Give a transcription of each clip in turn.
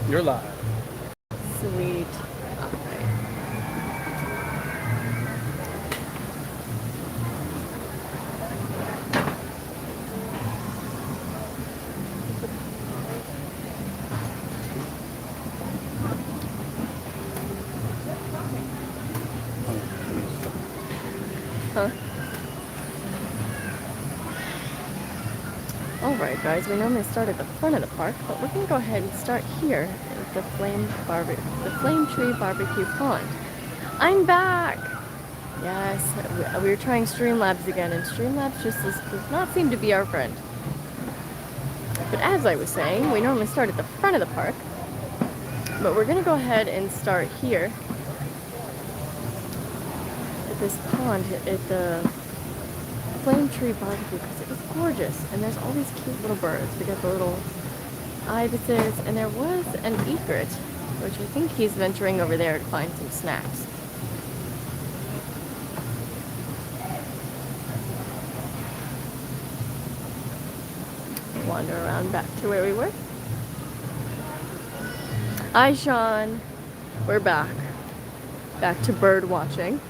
You're live. Sweet. Huh? Alright guys, we normally start at the front of the park, but we're going to go ahead and start here at the Flame Tree Barbecue Pond. I'm back! Yes, we were trying Streamlabs again, and Streamlabs just does not seem to be our friend. But as I was saying, we normally start at the front of the park, but we're going to go ahead and start here at this pond at the Flame Tree Barbecue because it was gorgeous, and there's all these cute little birds. We got the little ibises, and there was an egret, which I think he's venturing over there to find some snacks. Wander around back to where we were. Hi, Sean. We're back. Back to bird watching.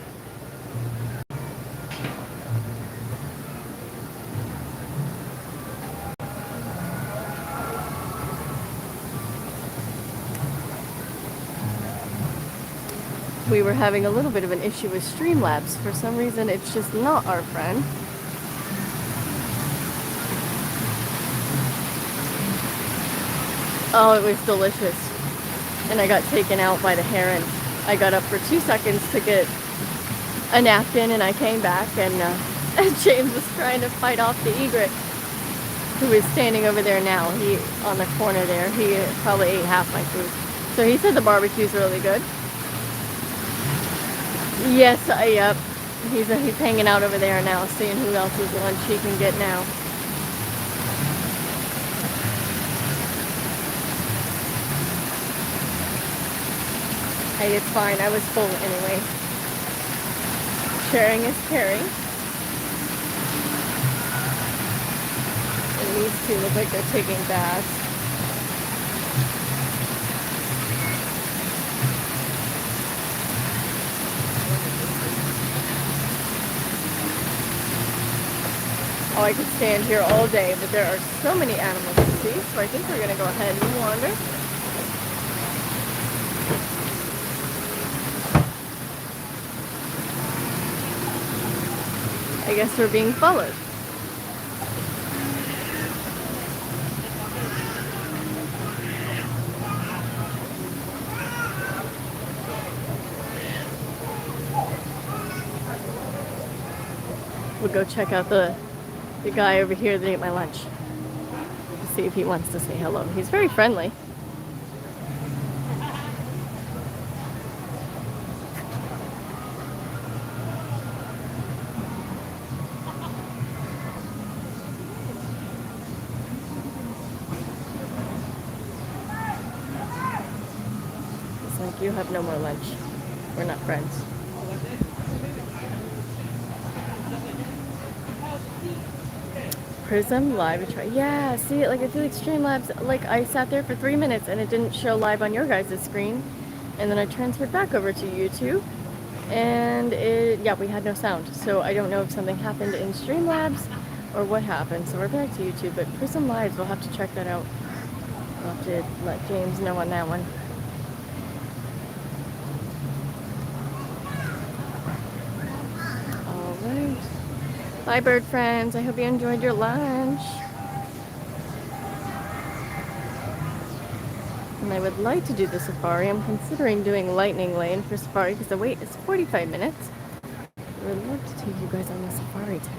We were having a little bit of an issue with Streamlabs. For some reason, it's just not our friend. Oh, it was delicious. And I got taken out by the heron. I got up for 2 seconds to get a napkin, and I came back, and James was trying to fight off the egret, who is standing over there now. He on the corner there. He probably ate half my food. So he said the barbecue's really good. Yes, yep. He's hanging out over there now, seeing who else's lunch he can get now. Hey, it's fine. I was full anyway. Sharing is caring. And these two look like they're taking baths. Oh, I could stand here all day, but there are so many animals to see, so I think we're going to go ahead and wander. I guess we're being followed. We'll go check out the guy over here that ate my lunch. See if he wants to say hello. He's very friendly. It's like, you have no more lunch. We're not friends. Prism live try. Yeah, see, like I feel like Streamlabs, like I sat there for 3 minutes and it didn't show live on your guys' screen, and then I transferred back over to YouTube, and yeah, we had no sound. So I don't know if something happened in Streamlabs or what happened. So we're back to YouTube, but Prism Lives, we'll have to check that out. We'll have to let James know on that one. Bye, bird friends. I hope you enjoyed your lunch. And I would like to do the safari. I'm considering doing Lightning Lane for safari because the wait is 45 minutes. I would love to take you guys on the safari today.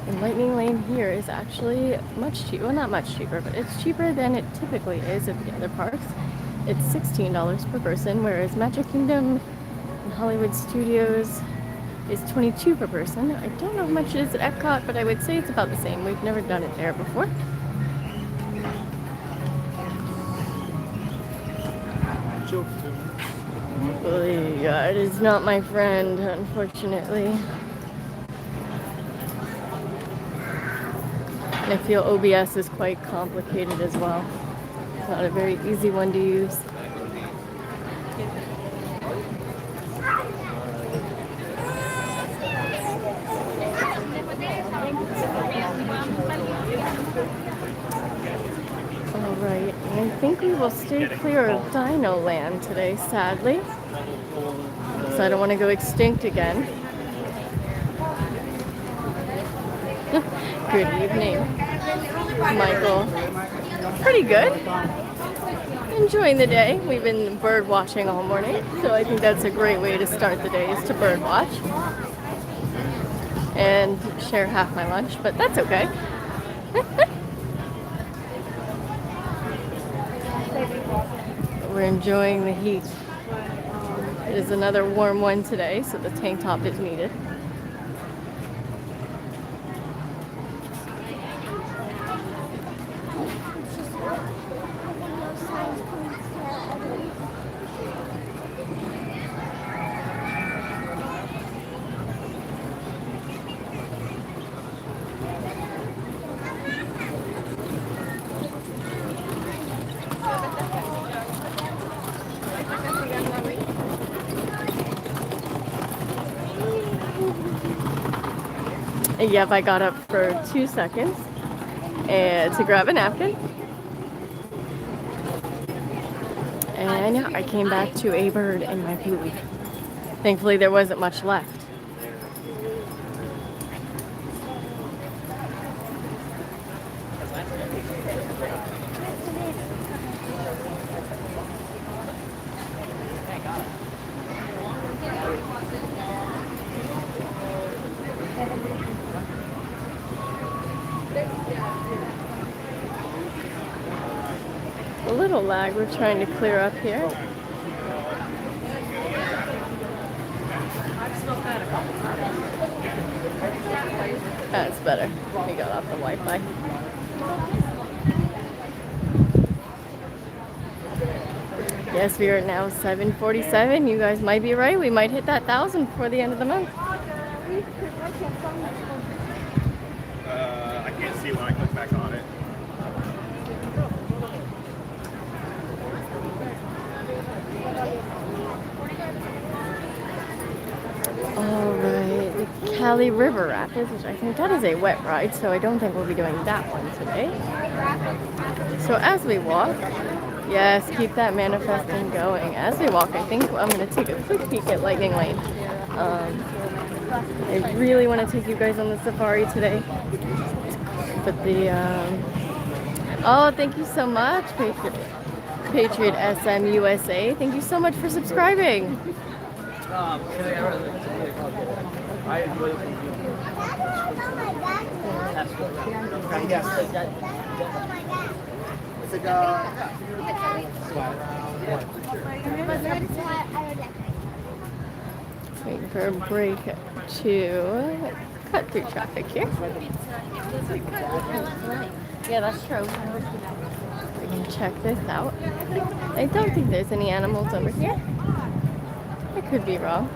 And Lightning Lane here is actually much cheaper. Well, not much cheaper, but it's cheaper than it typically is at the other parks. It's $16 per person, whereas Magic Kingdom Hollywood Studios is $22 per person. I don't know how much it is at Epcot, but I would say it's about the same. We've never done it there before. Oh, God, it's not my friend, unfortunately. I feel OBS is quite complicated as well. It's not a very easy one to use. Alright, I think we will stay clear of DinoLand today, sadly. So I don't want to go extinct again. Good evening, Michael. Pretty good. Enjoying the day. We've been bird watching all morning, so I think that's a great way to start the day, is to bird watch. And share half my lunch, but that's okay. We're enjoying the heat. It is another warm one today, so the tank top is needed. Yep, I got up for 2 seconds and to grab a napkin. And I came back to a bird in my food. Thankfully, there wasn't much left. A little lag, we're trying to clear up here. That's better. We got off the Wi-Fi. Yes, we are now 7:47. You guys might be right. We might hit that 1,000 before the end of the month. I can't see when I click back on it. Alright, the Cali River Rapids, which I think that is a wet ride, so I don't think we'll be doing that one today. So as we walk, yes, keep that manifesting going. As we walk, I think I'm going to take a quick peek at Lightning Lane. I really want to take you guys on the safari today. But oh, thank you so much, Patriot SM USA. Thank you so much for subscribing. Waiting for a break to cut through traffic here. Yeah, that's true. We can check this out. I don't think there's any animals over here. I could be wrong.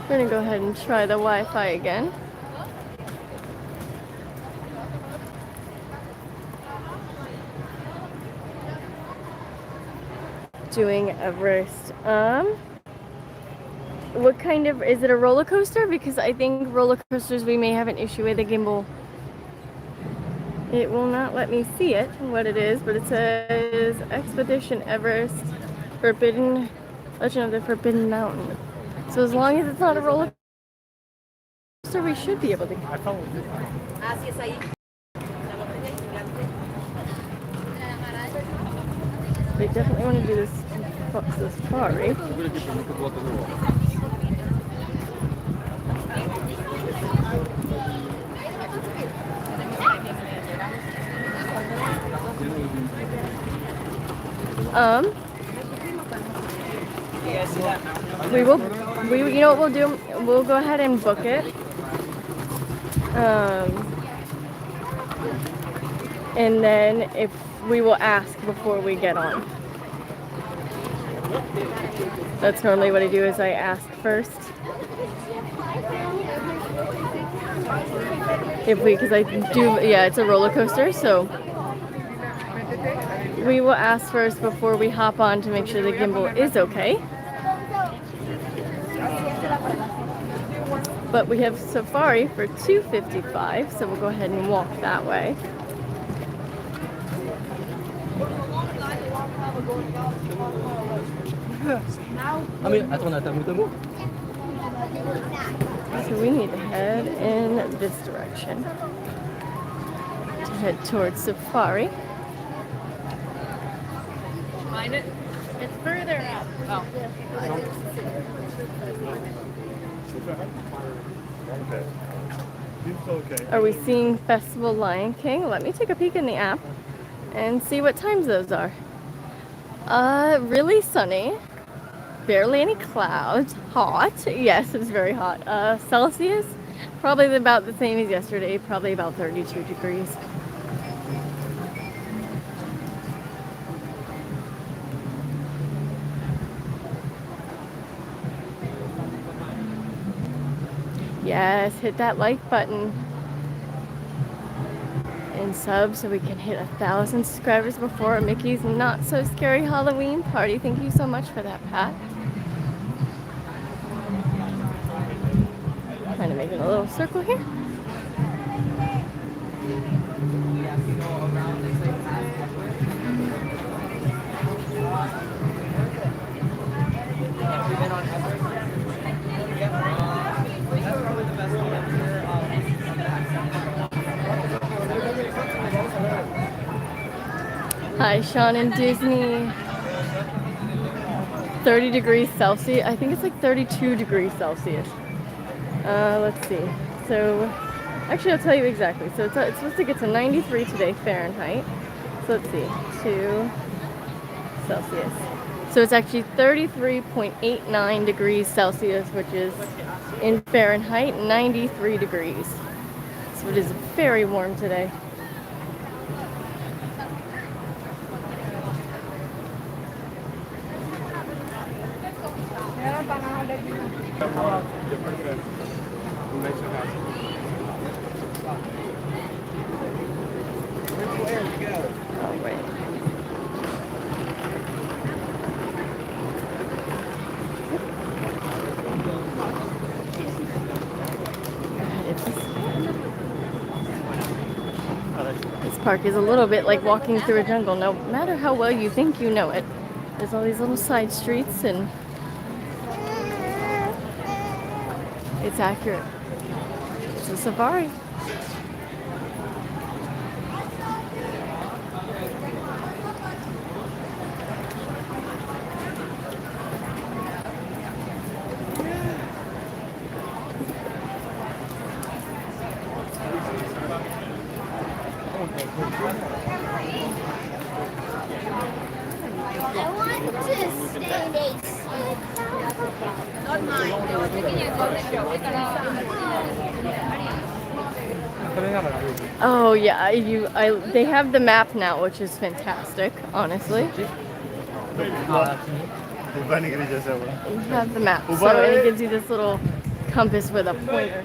We're gonna go ahead and try the Wi-Fi again. Doing Everest. What kind of, is it a roller coaster? Because I think roller coasters we may have an issue with the gimbal. It will not let me see it, what it is, but it says Expedition Everest, Forbidden, Legend of the Forbidden Mountain. So as long as it's not a roller coaster, we should be able to. They definitely want to do this safari. We will You know what we'll do? We'll go ahead and book it. And then if we will ask before we get on. That's normally what I do is I ask first. Because I do, yeah, it's a roller coaster, so we will ask first before we hop on to make sure the gimbal is okay. But we have Safari for $255, so we'll go ahead and walk that way. So we need to head in this direction to head towards Safari. Find it? It's further up. Oh. Okay. Seems okay. Are we seeing Festival Lion King? Let me take a peek in the app and see what times those are. Really sunny. Barely any clouds. Hot. Yes, it's very hot. Celsius, probably about the same as yesterday. Probably about 32 degrees. Yes, hit that like button and sub so we can hit 1,000 subscribers before Mickey's Not So Scary Halloween party. Thank you so much for that, Pat. Trying to make it a little circle here. Hi, Sean and Disney. 30 degrees Celsius. I think it's like 32 degrees Celsius. Let's see. So, actually, I'll tell you exactly. So it's supposed to get to 93 today Fahrenheit. So let's see. 2 Celsius. So it's actually 33.89 degrees Celsius, which is in Fahrenheit 93 degrees. So it is very warm today. All right. This park is a little bit like walking through a jungle. No matter how well you think you know it, there's all these little side streets and it's accurate. It's a safari. Oh yeah, they have the map now, which is fantastic, honestly. You have the map, so and it gives you this little compass with a pointer,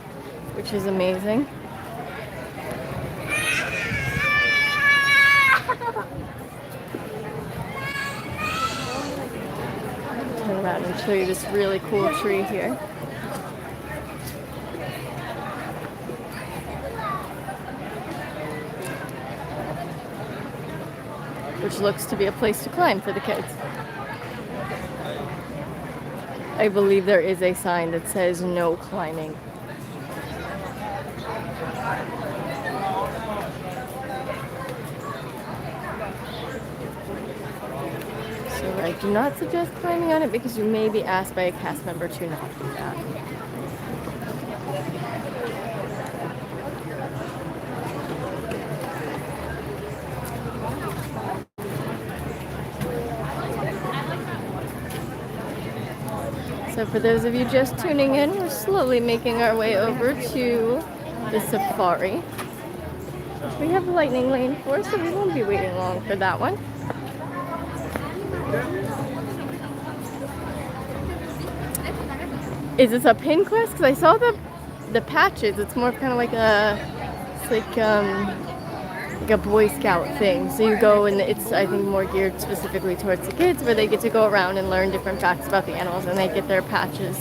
which is amazing. Turn around and show you this really cool tree here. Which looks to be a place to climb for the kids. I believe there is a sign that says no climbing. So I do not suggest climbing on it because you may be asked by a cast member to not do that. So for those of you just tuning in, we're slowly making our way over to the safari. We have lightning lane for, so we won't be waiting long for that one. Is this a pin quest? Because I saw the patches. It's more kind of like like a Boy Scout thing. So you go and it's, I think, more geared specifically towards the kids, where they get to go around and learn different facts about the animals and they get their patches.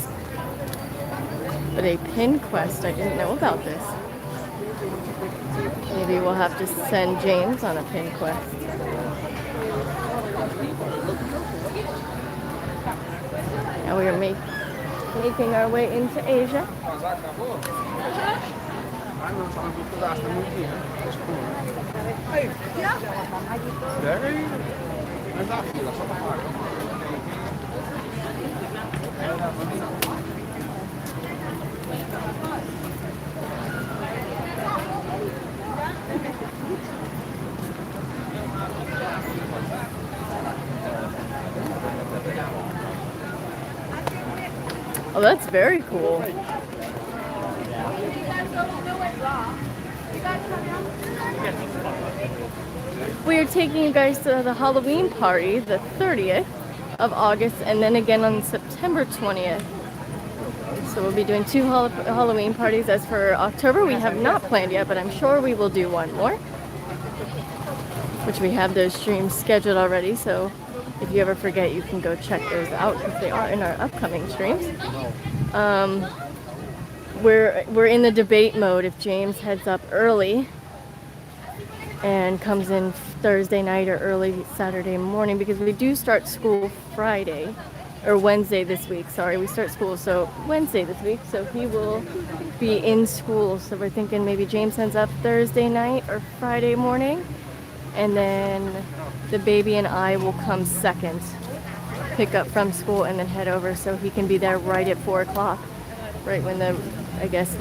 But a pin quest, I didn't know about this. Maybe we'll have to send James on a pin quest. Now we are making our way into Asia. Oh, that's very cool. We are taking you guys to the Halloween party, the 30th of August, and then again on September 20th. So we'll be doing two Halloween parties. As for October, we have not planned yet, but I'm sure we will do one more, which we have those streams scheduled already. So if you ever forget, you can go check those out because they are in our upcoming streams. We're in the debate mode if James heads up early and comes in Thursday night or early Saturday morning, because we do start school Friday or Wednesday this week. Sorry, we start school so Wednesday this week, so he will be in school. So we're thinking maybe James heads up Thursday night or Friday morning, and then the baby and I will come second, pick up from school and then head over so he can be there right at 4 o'clock, right when the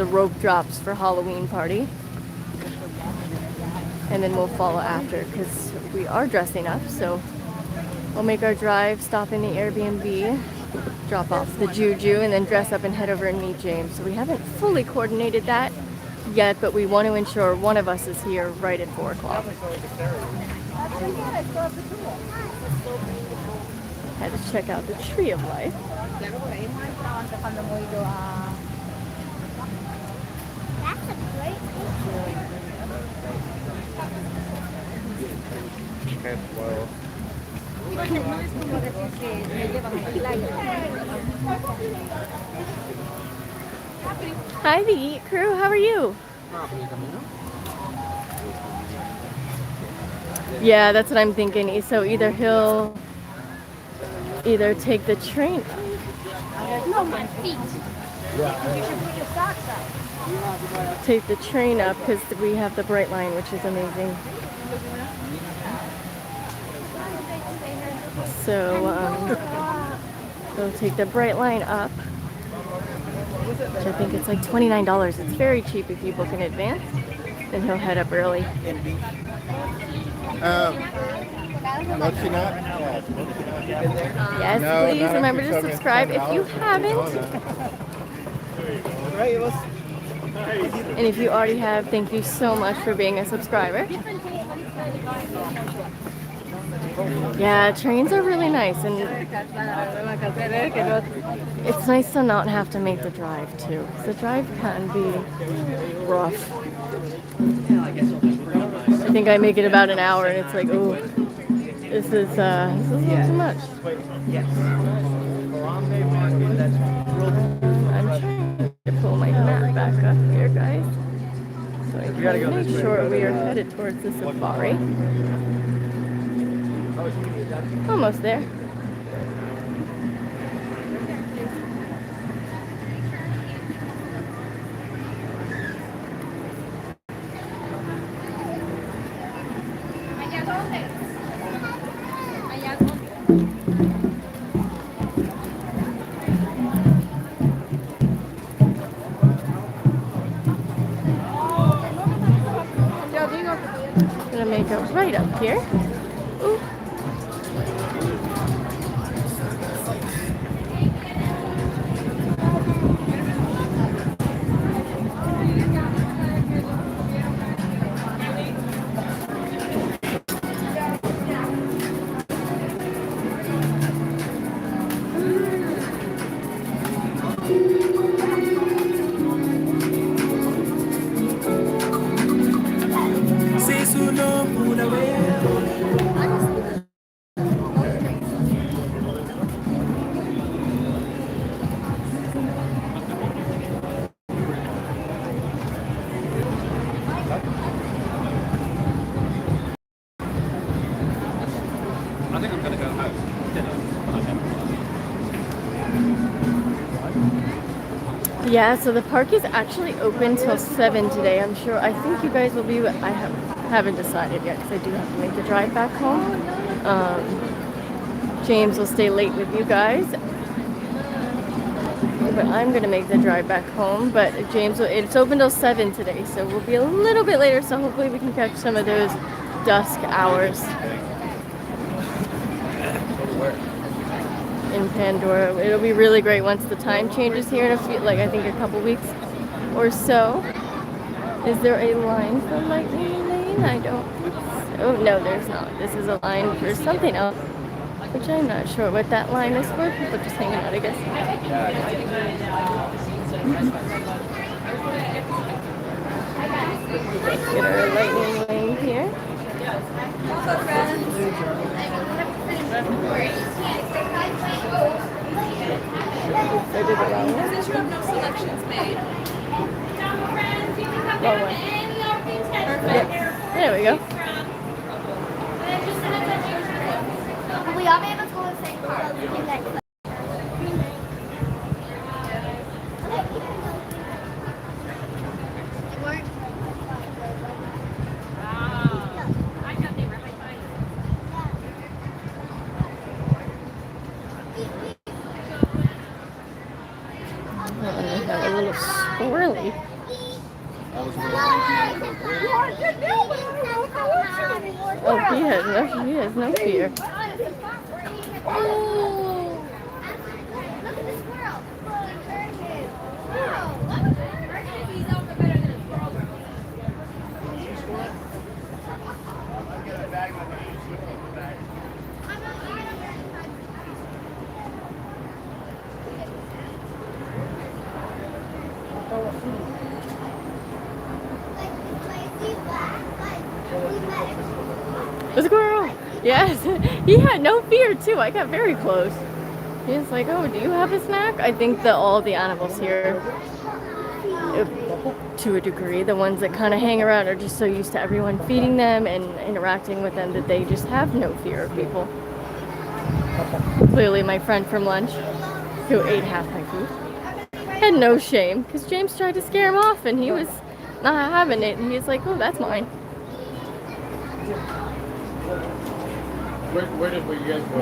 rope drops for Halloween party. And then we'll follow after because we are dressing up. So we'll make our drive, stop in the Airbnb, drop off the Juju, and then dress up and head over and meet James. So we haven't fully coordinated that yet, but we want to ensure one of us is here right at 4 o'clock. Had to check out the Tree of Life. That's a great picture. Hi, the Eat Crew. How are you? Yeah, that's what I'm thinking. So he'll take the train. No, my feet. You should put your socks up. Take the train up because we have the Bright Line, which is amazing. So they'll take the Bright Line up, which I think it's like $29. It's very cheap if you book in advance. Then he'll head up early. Yes, please remember to subscribe if you haven't. And if you already have, thank you so much for being a subscriber. Yeah, trains are really nice, and it's nice to not have to make the drive too. The drive can be rough. I think I make it about an hour, and it's like, oh, this is a little too much. I'm trying to pull my map back up here, guys, so I can make sure we are headed towards the safari. Almost there. Gonna make it right up here. Ooh. Yeah, so the park is actually open till 7 today. I'm sure, I think you guys will be, but haven't decided yet because I do have to make the drive back home. James will stay late with you guys, but I'm gonna make the drive back home. But James, it's open till 7 today, so we'll be a little bit later. So hopefully we can catch some of those dusk hours in Pandora. It'll be really great once the time changes here in a few, like I think a couple weeks or so. Is there a line for Lightning Lane? I don't. Oh no, there's not. This is a line for something else, which I'm not sure what that line is for. People just hanging out, I guess. Let's get our Lightning Lane here. I did the wrong one. Since you have no selections made. Wrong one. Yep. There we go. We all be able to go in the same car. A little squirrely. Oh, he has no fear. The squirrel! Yes! He had no fear too. I got very close. He was like, oh, do you have a snack? I think that all the animals here, to a degree, the ones that kind of hang around are just so used to everyone feeding them and interacting with them that they just have no fear of people. Clearly my friend from lunch, who ate half my food, had no shame because James tried to scare him off and he was not having it, and he was like, oh, that's mine. Where did you guys go?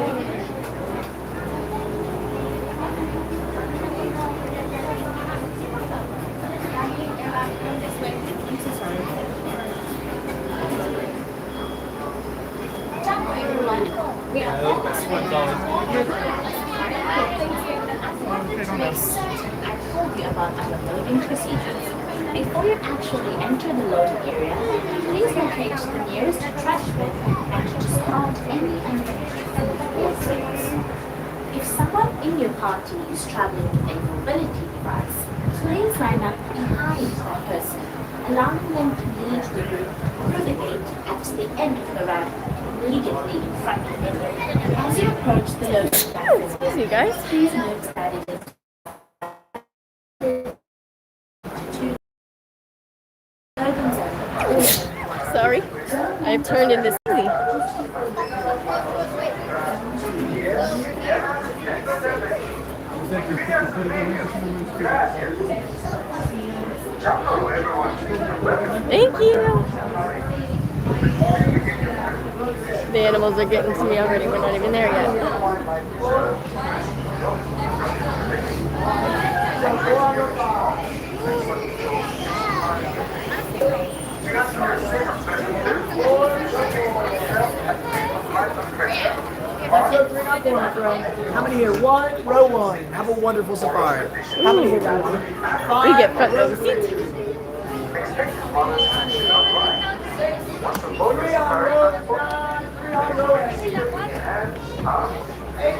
I told you about our loading procedures. Before you actually enter the loading area, please locate the nearest trash bin and discard any unfinished food. If someone in your party is traveling with a mobility device, please line up behind that person, allowing them to lead the group through the gate at the end of the ramp, immediately in front of them. As you approach the loading platform, Excuse me, guys. please note that it is Sorry, I've turned into silly. Thank you. The animals are getting to me already. We're not even there yet. How many here? One, row one. Have a wonderful safari. How many here, guys? We get front row seats. Three on row one, three on row eight. Eight,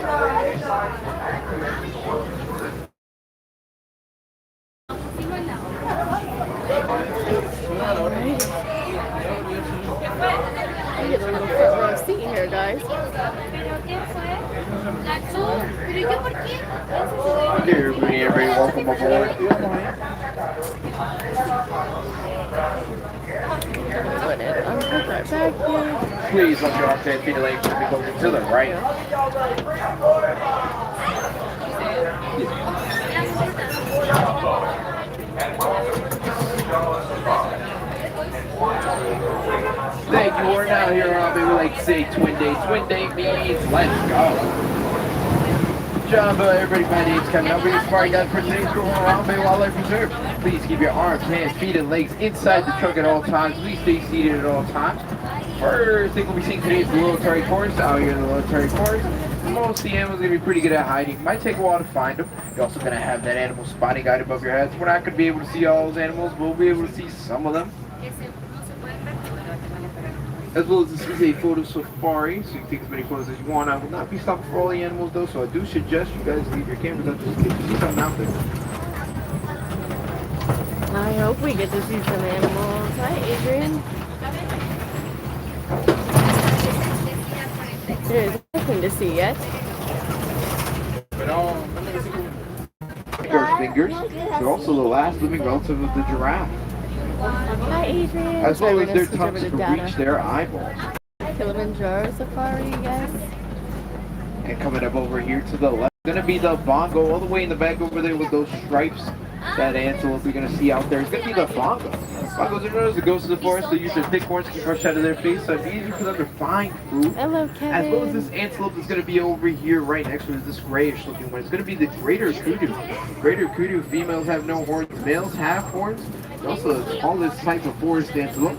I get a little front row seat here, guys. Dear everybody, welcome aboard. I'll put that back here. Please let your armpit feet leg be closer to the right. Thank you. We're now here on we like to say Twin Day. Twin Day means let's go. John, everybody, my name's Kevin. I'll be the safari guide for today's tour around Bay Wildlife Reserve. Please keep your arms, hands, feet, and legs inside the truck at all times. Please stay seated at all times. First thing we'll be seeing today is the military course. Out here in the military course, most of the animals are going to be pretty good at hiding. Might take a while to find them. You're also going to have that animal spotting guide above your heads. We're not going to be able to see all those animals, but we'll be able to see some of them. As well as this is a photo safari, so you can take as many photos as you want. I will not be stopping for all the animals though, so I do suggest you guys leave your cameras up just in case you see something out there. I hope we get to see some animals. Hi, Adrian. There's nothing to see yet. But their fingers, they're also the last living relative of the giraffe. Hi, Adrian. As well as their switch tongues over to to data. reach their eyeballs. Kilimanjaro Safari, yes. And coming up over here to the left, going to be the bongo all the way in the back over there with those stripes. That antelope you're going to see out there is going to be the bongo. Bongos are known as the ghosts of the forest. They use their thick horns to brush out of their face, so it's easy for them to find food. Hello, Kevin. As well as this antelope is going to be over here right next to it, this grayish looking one. It's going to be the greater kudu. Greater kudu females have no horns, males have horns. It's also the smallest type of forest antelope.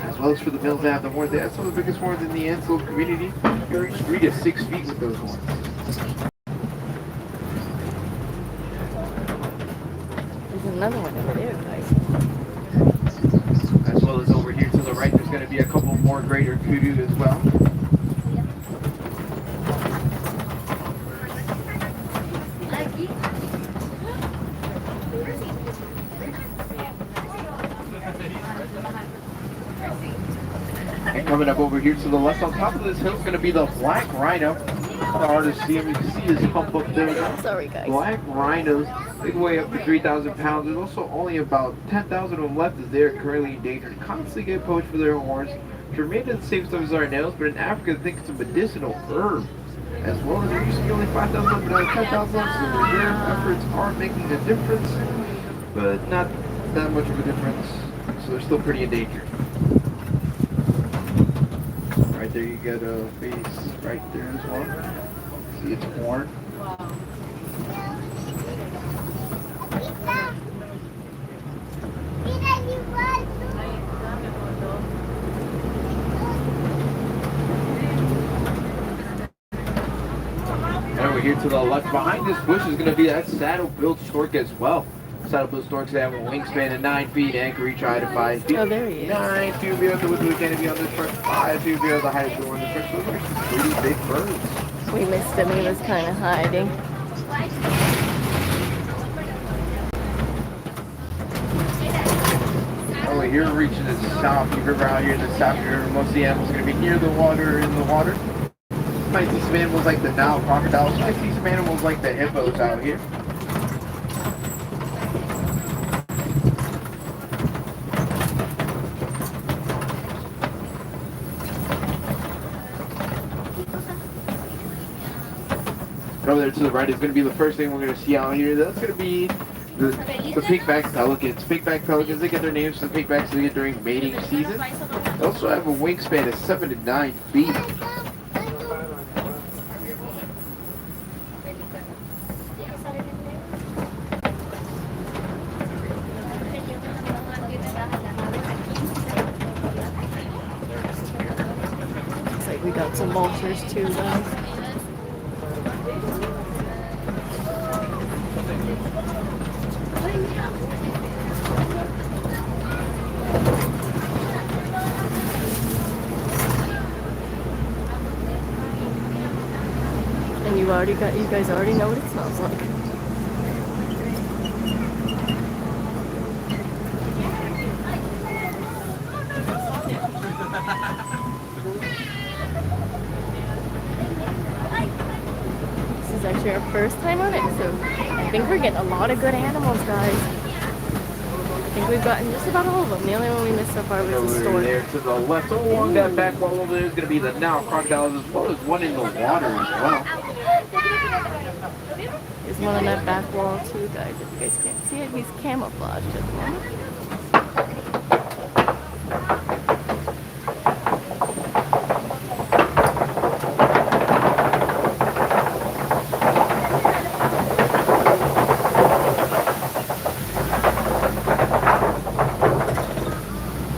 As well as for the males that have the horns, they have some of the biggest horns in the antelope community. You reach 3 to 6 feet with those horns. There's another one over there, guys. As well as over here to the right, there's going to be a couple more greater kudu as well. And coming up over here to the left, on top of this hill is going to be the black rhino. Hard to see him. You can see his hump up there. Sorry, guys. Black rhinos, they weigh up to 3,000 pounds. There's also only about 10,000 of them left as they are currently endangered. Constantly get poached for their horns. To remain in the same stuff as our nails, but in Africa, I think it's a medicinal herb. As well as there used to be only 5,000 left, but now 10,000 left. So the reserve efforts are making a difference, but not that much of a difference. So they're still pretty endangered. Right there, you get a face right there as well. See its horn. And over here to the left, behind this bush is going to be that saddle-billed stork as well. Saddle-billed storks that have a wingspan of 9 feet, anchor reach high to 5 feet. Oh, there he is. 9 feet will be able to canopy on this truck, 5 feet will be able to hide the door on this truck. So those are some pretty big birds. We missed him. He was kind of hiding. Oh, here we're reaching the south. You river out here in the south river. Most of the animals are going to be near the water, in the water. You might see some animals like the Nile crocodiles. You might see some animals like the hippos out here. Over there to the right is going to be the first thing we're going to see out here. That's going to be the pigback pelicans. Pigback pelicans, they get their names from the pigbacks they get during mating season. They also have a wingspan of 7 to 9 feet. Looks like we got some vultures too, guys. And you guys already know what it smells like. This is actually our first time on it, so I think we're getting a lot of good animals, guys. I think we've gotten just about all of them. The only one we missed so far was the Over stork. there to the left, along that back wall over there is going to be the Nile crocodiles, as well as one in the water as well. There's one on that back wall too, guys. If you guys can't see it, he's camouflaged at the moment.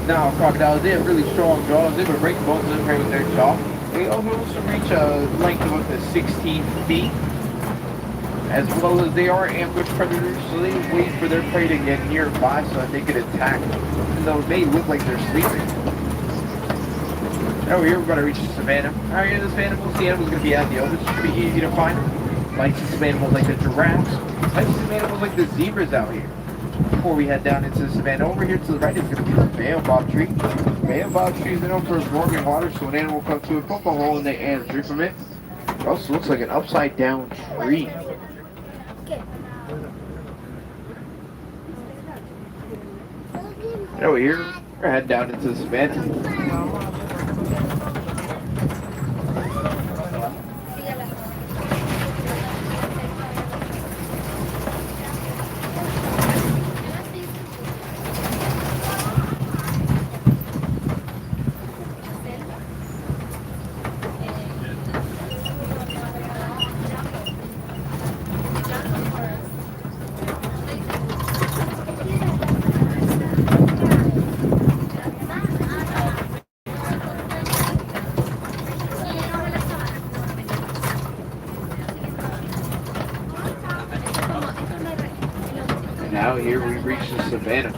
Now, crocodiles, they have really strong jaws. They would break bones of them right with their jaw. They also reach a length of up to 16 feet. As well as they are ambush predators, so they wait for their prey to get nearby so that they can attack, even though they look like they're sleeping. Over here, we're going to reach the savannah. Out here in the savannah, most of the animals are going to be out in the open. It's going to be easy to find them. Like some animals like the giraffes, like some animals like the zebras out here. Before we head down into the savannah, over here to the right is going to be the baobab tree. Baobab trees are known for absorbing water, so an animal comes to it, poke a hole in there and drink from it. It also looks like an upside down tree. And over here, we're heading down into the savannah. Now here we reach the savannah.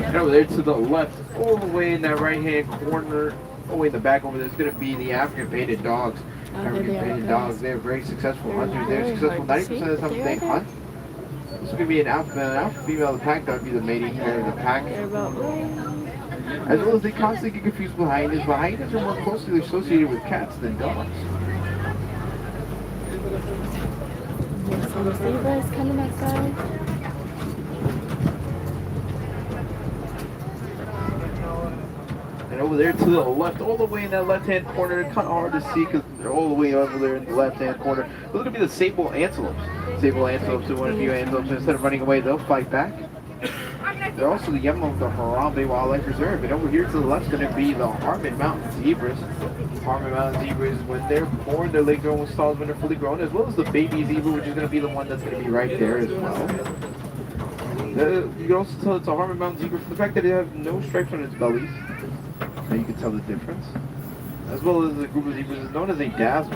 And over there to the left, all the way in that right-hand corner, all the way in the back over there, is going to be the African painted dogs. African painted dogs, they're very successful hunters. They're successful 90% of the time they hunt. This is going to be an alpha female. The pack dog be the mating pair of the pack. As well as they constantly get confused with hyenas, but hyenas are more closely associated with cats than dogs. Some zebras coming outside. And over there to the left, all the way in that left-hand corner, it's kind of hard to see because they're all the way over there in the left-hand corner. Those are going to be the sable antelopes. Sable antelopes are one of the few antelopes, instead of running away, they'll fight back. They're also the emblem of the Harambe Wildlife Reserve. And over here to the left is going to be the Harmon Mountain Zebras. Harmon Mountain Zebras, when they're born, their legs are almost tall as when they're fully grown, as well as the baby zebra, which is going to be the one that's going to be right there as well. You can also tell it's a Harmon Mountain Zebra from the fact that it has no stripes on its bellies. Now you can tell the difference. As well as the group of zebras is known as a dazzle.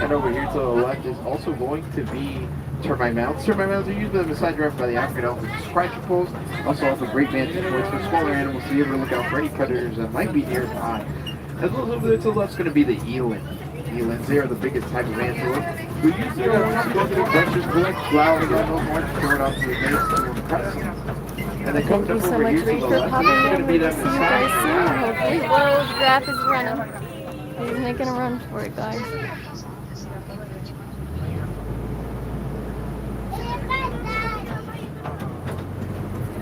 And over here to the left is also going to be termite mounds. Termite mounds are usually on the side driven by the African elephant surprise poles. Also have a great vantage point for smaller animals to be able to look out for any predators that might be nearby. As well as over there to the left is going to be the eland. Elands, they are the biggest type of antelope. We usually go to the adventures, collect flowers, and those ones turn off to the base to impress them. And then Thank you so much, Reed, for popping in. We'll see you guys soon. Hopefully, whoa, the giraffe is running. He's making a run for it, guys.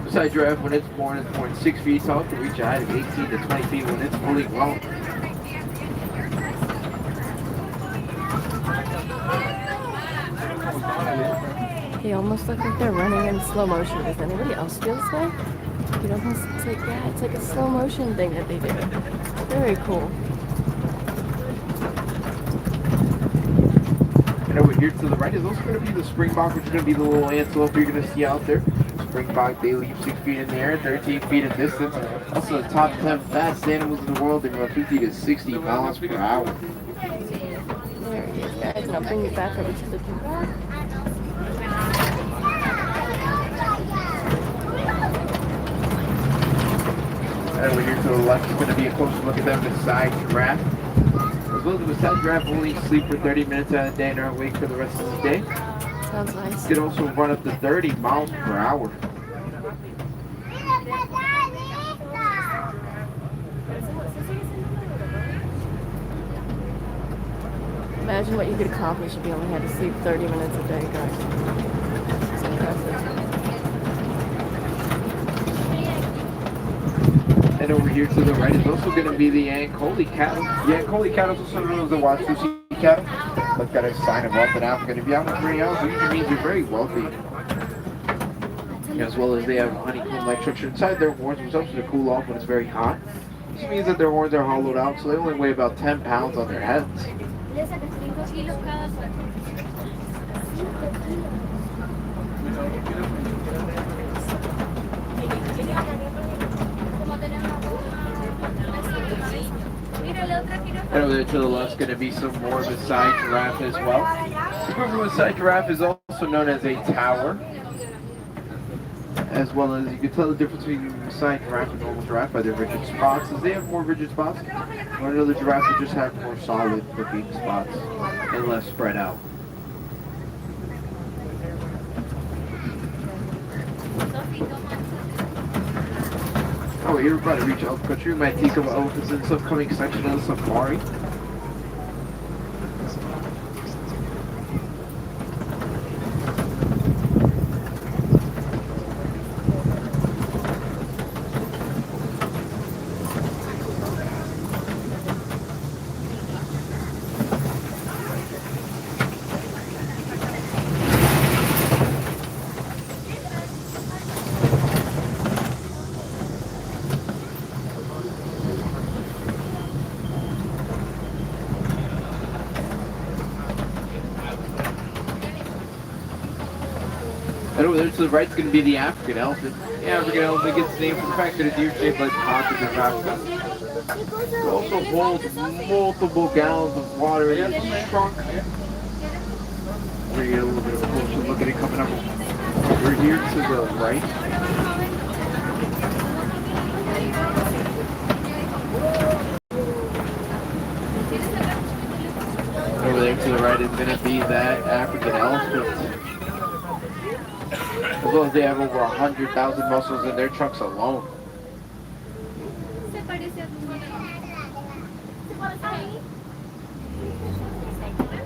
Besides giraffe, when it's born 6 feet tall, can reach a height of 18 to 20 feet when it's fully grown. They almost look like they're running in slow motion. Does anybody else feel this way? It almost, it's like, yeah, it's like a slow motion thing that they do. Very cool. And over here to the right is also going to be the springbok, which is going to be the little antelope you're going to see out there. Springbok, they leap 6 feet in the air, 13 feet in distance. Also the top 10 fastest animals in the world. They run 50 to 60 miles per hour. There it is, guys, and I'll bring you back over to the giraffe. And over here to the left is going to be a closer look at them beside giraffe. As well as the beside giraffe only sleep for 30 minutes out of the day and are awake for the rest of the day. Sounds nice. It can also run up to 30 miles per hour. Imagine what you could accomplish if you only had to sleep 30 minutes a day, guys. It's impressive. And over here to the right is also going to be the Ankoli cattle. The Ankoli cattle is also known as the Watusi cattle. They've got a sign of wealth in Africa. And if you have one for your house, it usually means you're very wealthy. As well as they have honeycomb-like structure inside their horns themselves to cool off when it's very hot. This means that their horns are hollowed out, so they only weigh about 10 pounds on their heads. And over there to the left is going to be some more of a side giraffe as well. The equivalent side giraffe is also known as a tower. As well as you can tell the difference between a side giraffe and normal giraffe by their rigid spots. As they have more rigid spots, while other giraffes that just have more solid looking spots and less spread out. Oh, you're about to reach elk country. We might take of elephants in some coming section of the safari. And over there to the right is going to be the African elephant. The African elephant gets its name from the fact that it's deer-shaped like the continent of Africa. It also holds multiple gallons of water in its trunk. We're going to get a little bit of a closer look at it coming up over here to the right. Over there to the right is going to be that African elephant. As well as they have over 100,000 muscles in their trunks alone.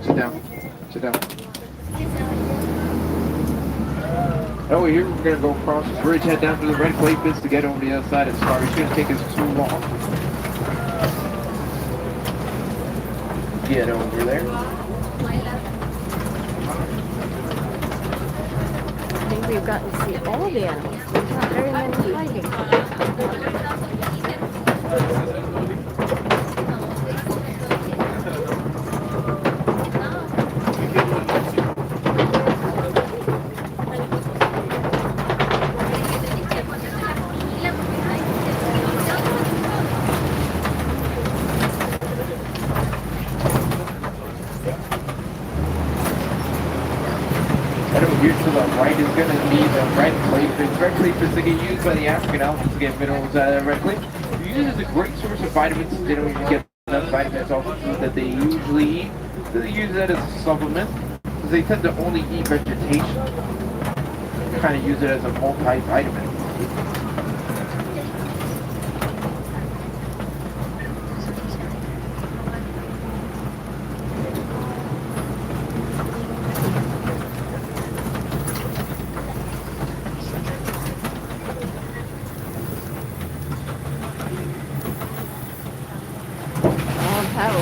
Sit down. Sit down. Over here, we're going to go across the bridge, head down to the red clay pits to get over the other side of the safari. It's going to take us too long. Get over there. I think we've gotten to see all the animals. There's not very many hiding. And over here to the right is going to be the red clay pits. Red clay pits that get used by the African elephants to get minerals out of the red clay. They use it as a great source of vitamins. They don't even get enough vitamins off the food that they usually eat. So they use that as a supplement because they tend to only eat vegetation. They kind of use it as a multivitamin.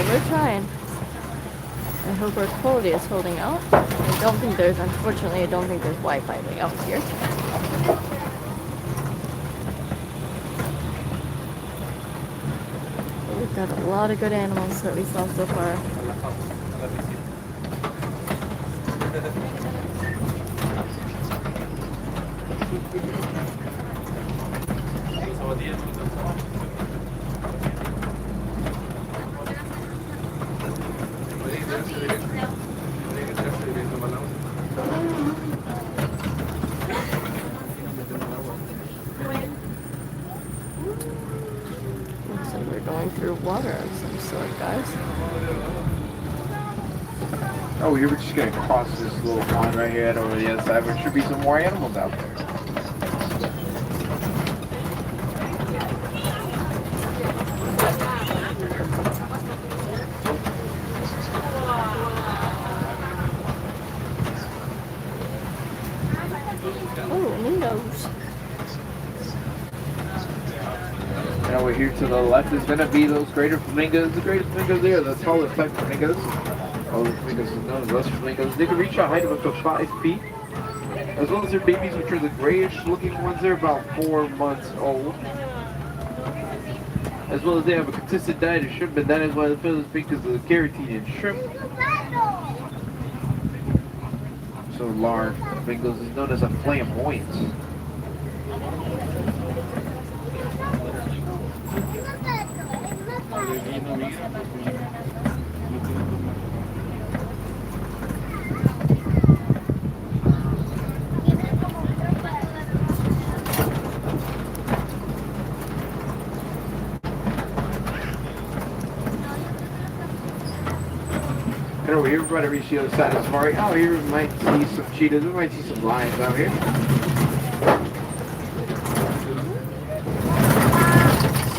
We're trying. I hope our quality is holding out. Unfortunately, I don't think there's Wi-Fi way out here. But we've got a lot of good animals that we saw so far. Looks like we're going through water of some sort, guys. Oh, here we're just going to cross this little pond right here and over the other side. There should be some more animals out there. here to the left is going to be those greater flamingos. The greatest flamingos there, the tallest type of flamingos. All the flamingos is known as lesser flamingos. They can reach a height of up to 5 feet. As well as their babies, which are the grayish looking ones. They're about 4 months old. As well as they have a consistent diet of shrimp, and that is why the feathers pink because of the carotene in shrimp. So large flamingos is known as a flamboyant. And over here, we're about to reach the other side of the safari. Out here, we might see some cheetahs. We might see some lions out here.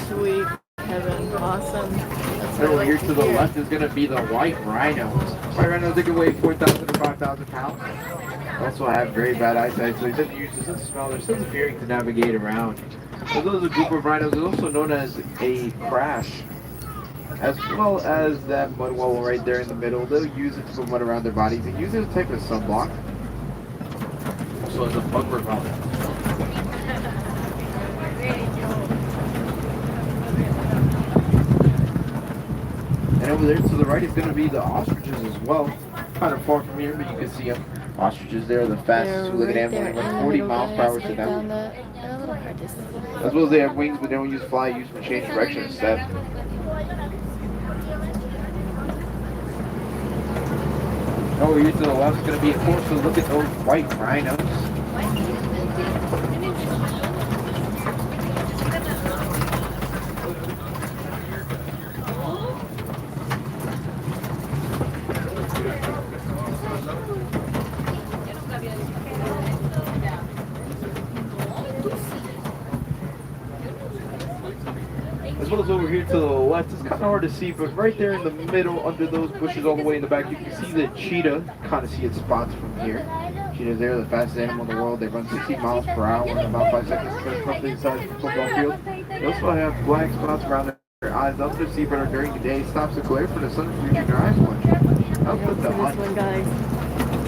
Sweet heaven, awesome. That's And over here to the left is going to be the white rhinos. White rhinos, they can weigh 4,000 to 5,000 pounds. They also have very bad eyesight, so they tend to use their sense of smell, their sense of hearing to navigate around. So those are a group of rhinos. It's also known as a crash. As well as that mud wall right there in the middle. They'll use it to put mud around their bodies. They use it as a type of sunblock. Also as a bug repellent. And over there to the right is going to be the ostriches as well. Kind of far from here, but you can see them. Ostriches there, the fastest two-legged animal. They run 40 miles per hour to them. As well as they have wings, but they don't use fly. Use them to change direction instead. Over here to the left is going to be a closer look at those white rhinos. As well as over here to the left, it's kind of hard to see, but right there in the middle, under those bushes all the way in the back, you can see the cheetah. Kind of see its spots from here. Cheetahs there, the fastest animal in the world. They run 60 miles per hour in about 5 seconds to across the size of a football field. They also have black spots around their eyes. Up to see better during the day. Stops the glare for the sun from reaching their eyes much. Up with the this hunt. one, guys.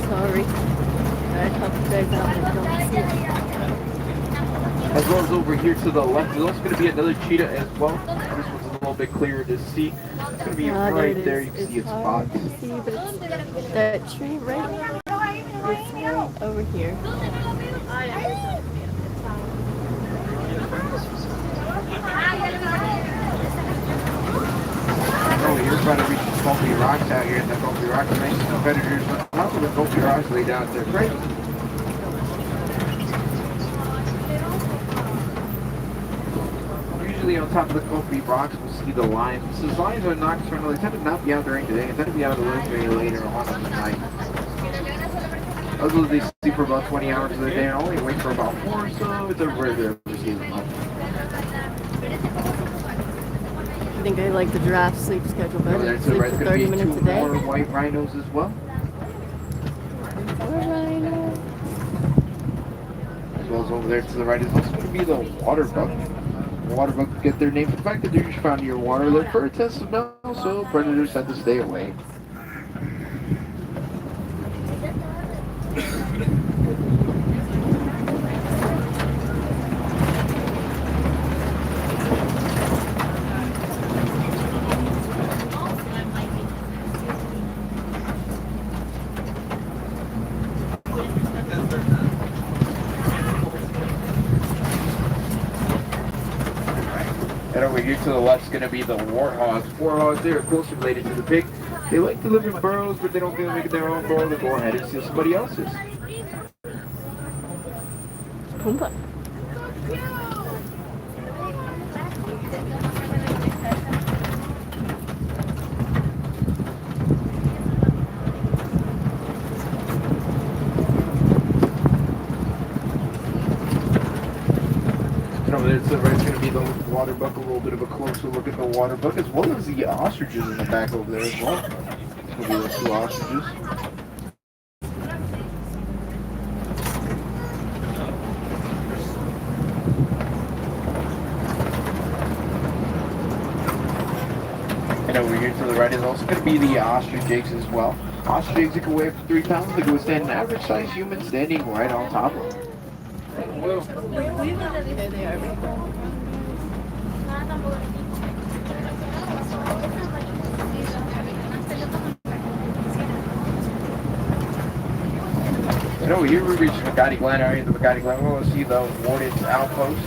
Sorry. I helped you guys out and don't see it. As well as over here to the left, there's also going to be another cheetah as well. This one's a little bit clearer to see. It's going to be right there. You can see its spots. To see, but it's that tree right, it's right over here. Oh, you're trying to reach the Bumpy Rocks out here, and the Bumpy Rocks are making competitors on top of the Bumpy Rocks lay down there. Great. Usually on top of the Bumpy Rocks, we'll see the lions. Since lions are nocturnal, they tend to not be out during the day. They tend to be out of the woods very later on in the night. Although they sleep for about 20 hours of the day and only wake for about 4, so it's a rare to ever see them up. I think I like the giraffe sleep schedule better. Over there to the Sleep right for is 30 going to be minutes a 2 day. more white rhinos as well. Rhino. As well as over there to the right is also going to be the water buck. The water buck get their name for the fact that they're usually found near water. Look for a test of smell, so predators tend to stay away. And over here to the left is going to be the warthogs. Warthogs, they are closely related to the pig. They like to live in burrows, but they don't feel making their own burrow. They go ahead and steal somebody else's. Pumbaa. And over there to the right is going to be the water buck, a little bit of a closer look at the water buck, as well as the ostriches in the back over there as well. It's going to be those 2 ostriches. And over here to the right is also going to be the ostrich eggs as well. Ostrich eggs that can weigh up to 3 pounds. They can withstand an average sized human standing right on top of them. There they are. And over here we reach the Makati Glen area. The Makati Glen, we'll see the Warden's outpost.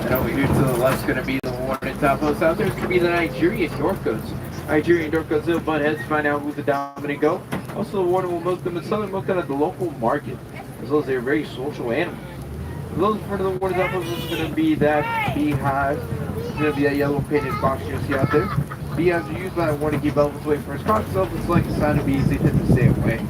And over here to the left's going to be the Warden's outpost. Out there's going to be the Nigerian Dorcas. Nigerian Dorcas will butt heads to find out who's the dominant goat. Also, the Warden will milk them and sell them milk them at the local market, as well as they're very social animals. A little in front of the Warden's outpost is going to be that beehive. It's going to be that yellow painted box you see out there. Beehives are used by the Warden to keep elephants away from his cross itself. It's like the sound of bees, they tend to stay away.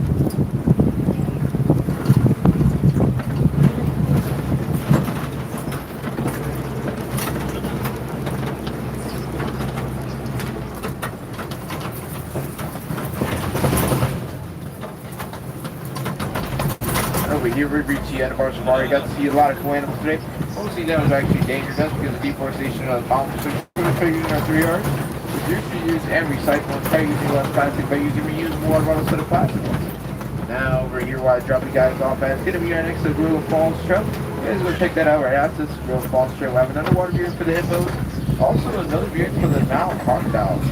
Over here we reached the end of our safari. Got to see a lot of cool animals today. Mostly that was actually dangerous. That's because of deforestation of the mountain. So we're going to try using our 3 R's. Reduce, reuse, and recycle. And try using less plastic by using reusable water bottles instead of plastic ones. Now over here where I drop you guys off at, it's going to be right next to the Gorilla Falls Trail. You guys go check that out right after this Gorilla Falls Trail. We have an underwater view for the hippos. Also another view for the Nile crocodiles.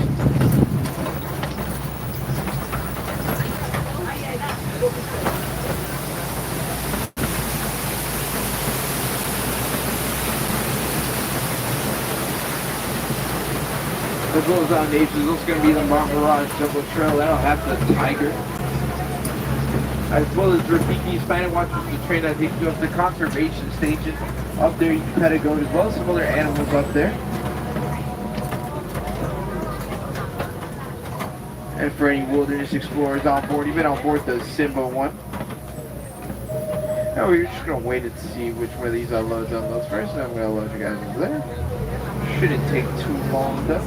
As well as on nature, there's also going to be the Maharaj Jungle Trail. That'll have the tiger. As well as Rafiki Spanish Watch, which is the train that takes you up to the conservation station. Up there you can pet a goat as well as some other animals up there. And for any wilderness explorers on board, you've been on board the Simba one. Now we're just going to wait and see which one of these unloads first, and I'm going to load you guys over there. Shouldn't take too long though.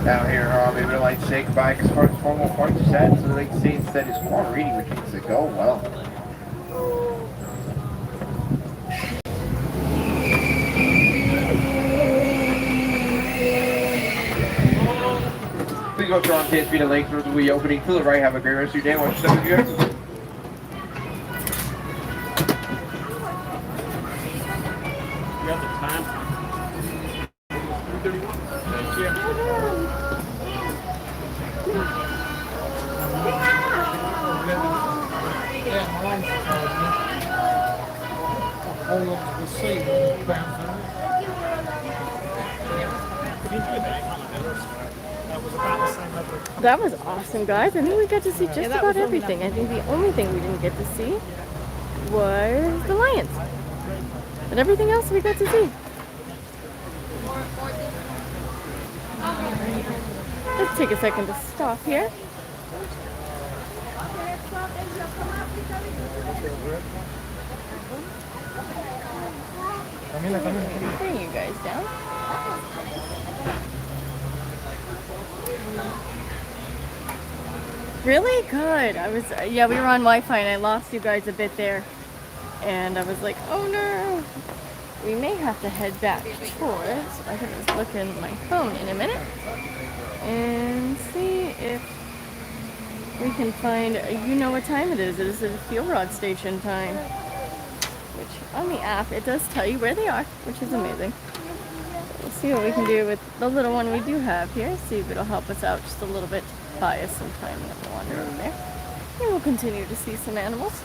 Down here, maybe they'd like to say goodbye as far as formal parts are set, so they can say instead it's more reading, which means to go well. Please go strong 10 feet of length through the wee opening to the right. Have a great rest of your day. Watch yourself here. You have the time? 3:31. Thank you. That was awesome, guys. I think we got to see just about everything. I think the only thing we didn't get to see was the lions. But everything else we got to see. Let's take a second to stop here. Bring you guys down. Really good. We were on Wi-Fi and I lost you guys a bit there. And I was like, oh no. We may have to head back towards, I can just look in my phone in a minute and see if we can find, you know what time it is. It is the fuel rod station time. Which on the app, it does tell you where they are, which is amazing. We'll see what we can do with the little one we do have here. See if it'll help us out just a little bit. Buy us some time to wander in there. And we'll continue to see some animals.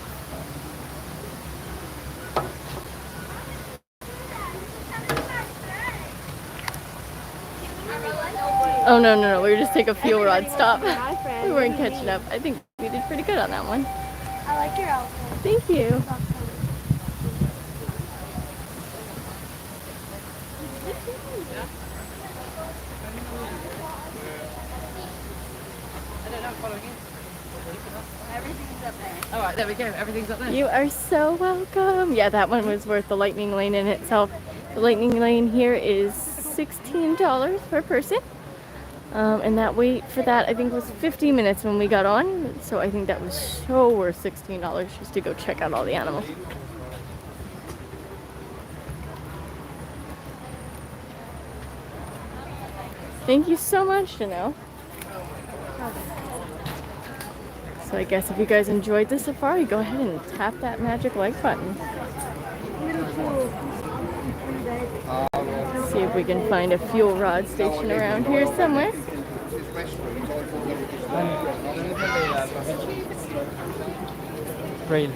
Oh no, we were just taking a fuel rod stop. We weren't catching up. I think we did pretty good on that one. I like your outfit. Thank you. All right, there we go. Everything's up there. You are so welcome. Yeah, that one was worth the lightning lane in itself. The lightning lane here is $16 per person. And that wait for that, I think, was 15 minutes when we got on. So I think that was so worth $16 just to go check out all the animals. Thank you so much, Janelle. So I guess if you guys enjoyed the safari, go ahead and tap that magic like button. See if we can find a fuel rod station around here somewhere. Rail.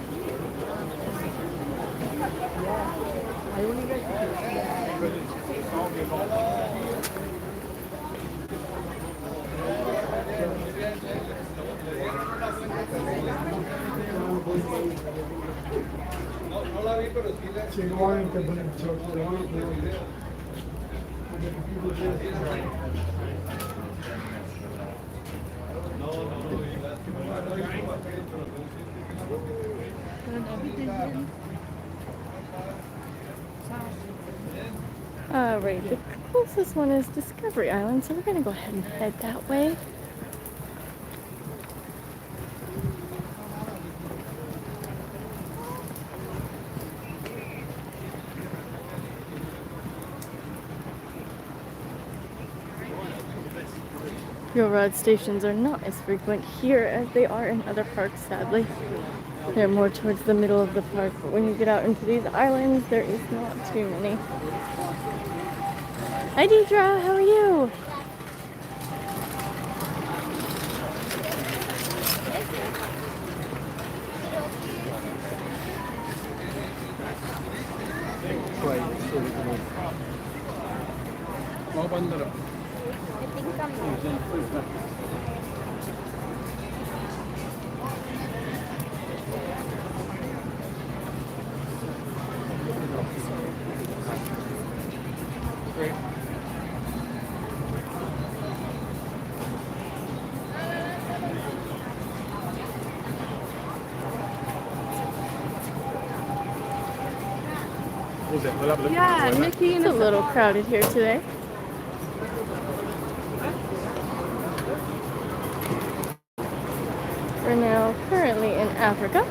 Alright, the closest one is Discovery Island, so we're gonna go ahead and head that way. Fuel rod stations are not as frequent here as they are in other parks, sadly. They're more towards the middle of the park, but when you get out into these islands, there is not too many. Hi Deidre, how are you? Yeah, Mickey and It's a little crowded here today. We're now currently in Africa.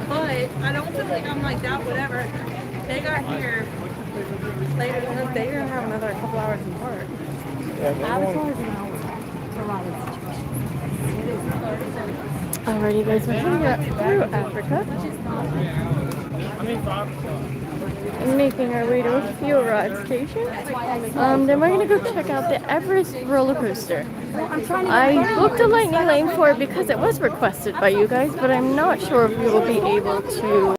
But I don't feel like I'm like that, whatever. They got here later than they're gonna have another couple hours in park. Alrighty guys, we're heading up through Africa. And making our way to a fuel rod station. Then we're gonna go check out the Everest roller coaster. I booked a lightning lane for it because it was requested by you guys, but I'm not sure if we will be able to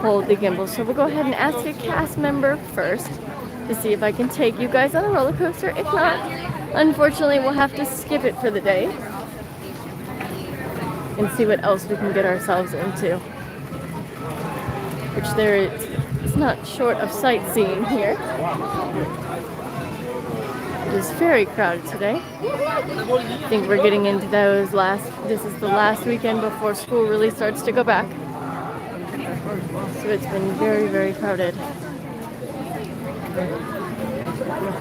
hold the gimbal. So we'll go ahead and ask a cast member first to see if I can take you guys on the roller coaster. If not, Unfortunately, we'll have to skip it for the day and see what else we can get ourselves into. Which it's not short of sightseeing here. It is very crowded today. I think we're getting into this is the last weekend before school really starts to go back. So it's been very, very crowded.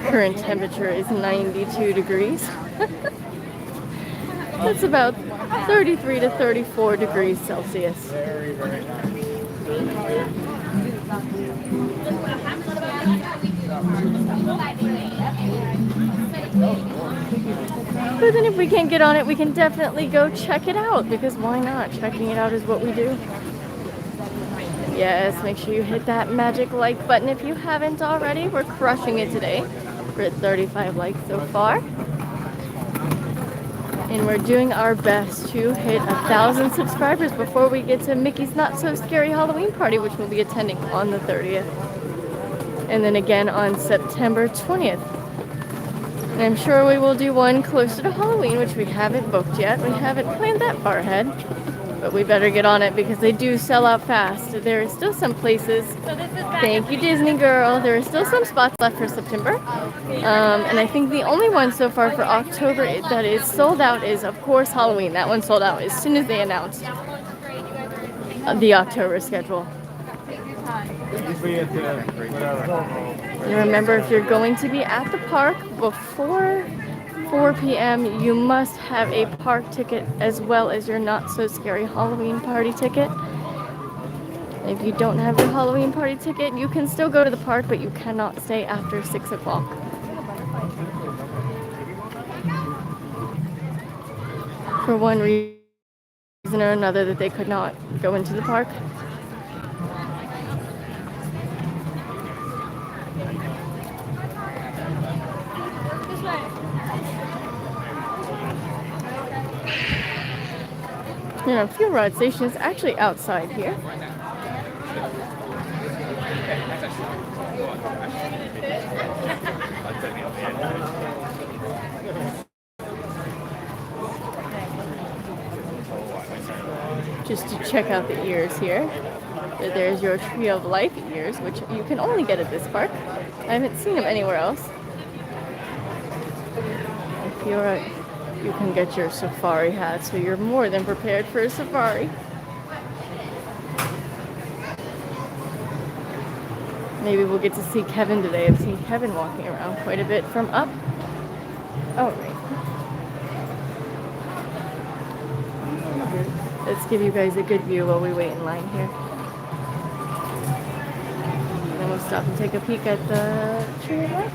Current temperature is 92 degrees. That's about 33 to 34 degrees Celsius. But then if we can't get on it, we can definitely go check it out, because why not? Checking it out is what we do. Yes, make sure you hit that magic like button if you haven't already. We're crushing it today. We're at 35 likes so far. And we're doing our best to hit 1,000 subscribers before we get to Mickey's Not So Scary Halloween Party, which we'll be attending on the 30th. And then again on September 20th. And I'm sure we will do one closer to Halloween, which we haven't booked yet. We haven't planned that far ahead. But we better get on it because they do sell out fast. There are still some places. Thank you, Disney girl. There are still some spots left for September. And I think the only one so far for October that is sold out is, of course, Halloween. That one sold out as soon as they announced the October schedule. And remember, if you're going to be at the park before 4 p.m., you must have a park ticket as well as your Not So Scary Halloween Party ticket. If you don't have your Halloween Party ticket, you can still go to the park, but you cannot stay after 6 o'clock. For one reason or another that they could not go into the park. You know, fuel rod station is actually outside here. Just to check out the ears here. There's your Tree of Life ears, which you can only get at this park. I haven't seen them anywhere else. If you're you can get your safari hat, so you're more than prepared for a safari. Maybe we'll get to see Kevin today. I've seen Kevin walking around quite a bit from up. Oh, right. Let's give you guys a good view while we wait in line here. And then we'll stop and take a peek at the Tree of Life.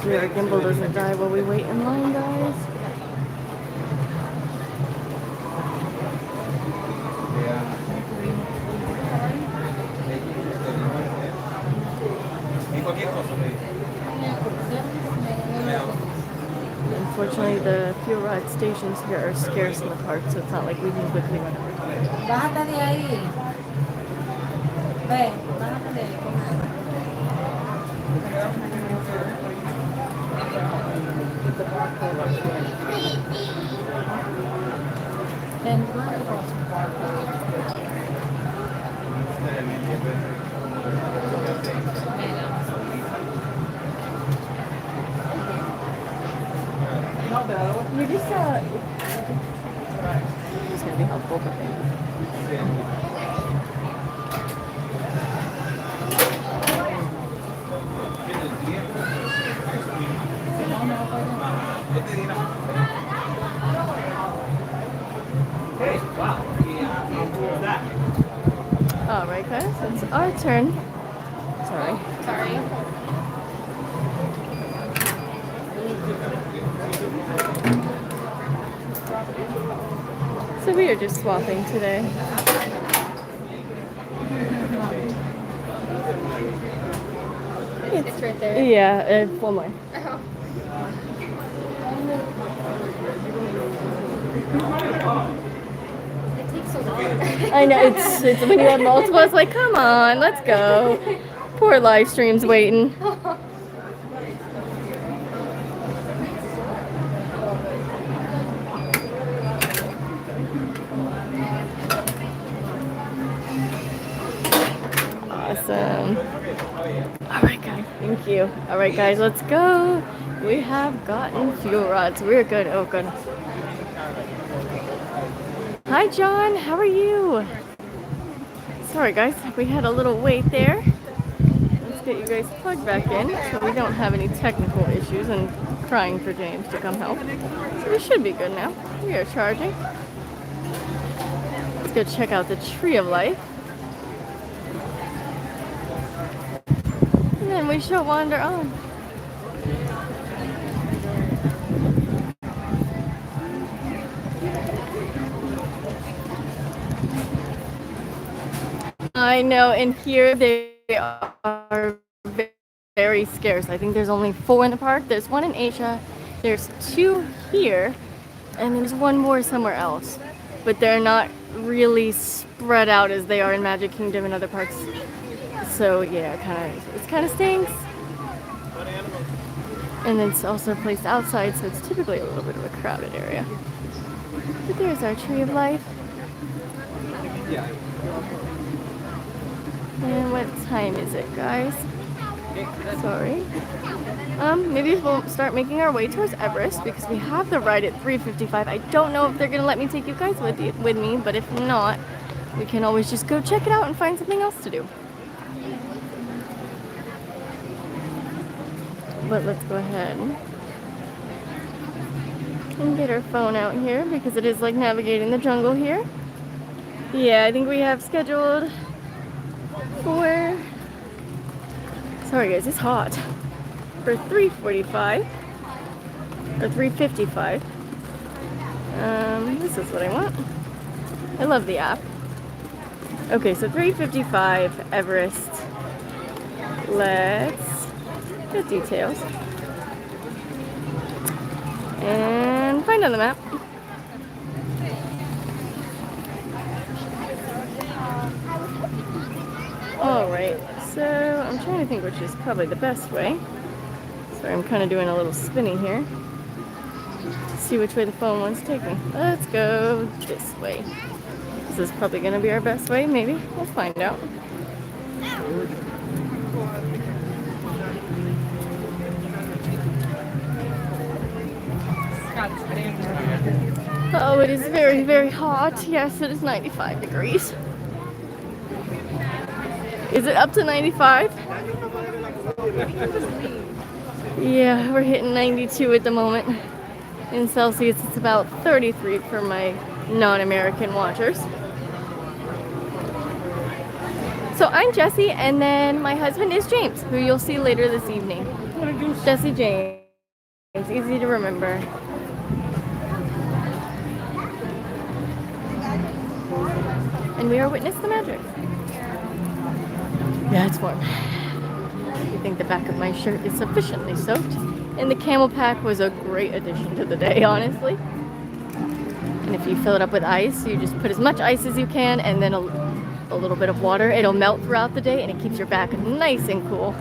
Hopefully our gimbal doesn't die while we wait in line, guys. Unfortunately, the fuel rod stations here are scarce in the park, so it's not like we can quickly run over. Bájate de ahí. Ve, bájate de ahí. You just it's gonna be helpful, but Alright guys, it's our turn. Sorry. Sorry. So we are just swapping today. It's right there. Yeah, one more. It takes so long. I know, it's when you have multiple, it's like, come on, let's go. Poor live stream's waiting. Awesome. All right, guys. Thank you. All right, guys, let's go. We have gotten fuel rods. We're good. Oh, good. Hi, John. How are you? Sorry, guys. We had a little wait there. Let's get you guys plugged back in so we don't have any technical issues and crying for James to come help. So we should be good now. We are charging. Let's go check out the Tree of Life. And then we shall wander on. I know, and here they are very scarce. I think there's only 4 in the park. There's 1 in Asia, there's 2 here, and there's 1 more somewhere else. But they're not really spread out as they are in Magic Kingdom and other parks. So yeah, it kind of stinks. And it's also placed outside, so it's typically a little bit of a crowded area. But there's our Tree of Life. And what time is it, guys? Sorry. Maybe we'll start making our way towards Everest because we have the ride at 3:55. I don't know if they're gonna let me take you guys with me, but if not, we can always just go check it out and find something else to do. But let's go ahead and get our phone out here because it is like navigating the jungle here. Yeah, I think we have scheduled for, sorry guys, it's hot, for 3:45 or 3:55. This is what I want. I love the app. Okay, so 3:55 Everest. Let's get details and find on the map. Alright, so I'm trying to think which is probably the best way. Sorry, I'm kind of doing a little spinning here to see which way the phone wants to take me. Let's go this way. This is probably going to be our best way, maybe. We'll find out. Oh, it is very, very hot. Yes, it is 95 degrees. Is it up to 95? Yeah, we're hitting 92 at the moment. In Celsius, it's about 33 for my non-American watchers. So I'm Jessie, and then my husband is James, who you'll see later this evening. Jessie James. It's easy to remember. And we are WitnessTheMagic. Yeah, it's warm. I think the back of my shirt is sufficiently soaked. And the camel pack was a great addition to the day, honestly. And if you fill it up with ice, you just put as much ice as you can and then a little bit of water. It'll melt throughout the day and it keeps your back nice and cool.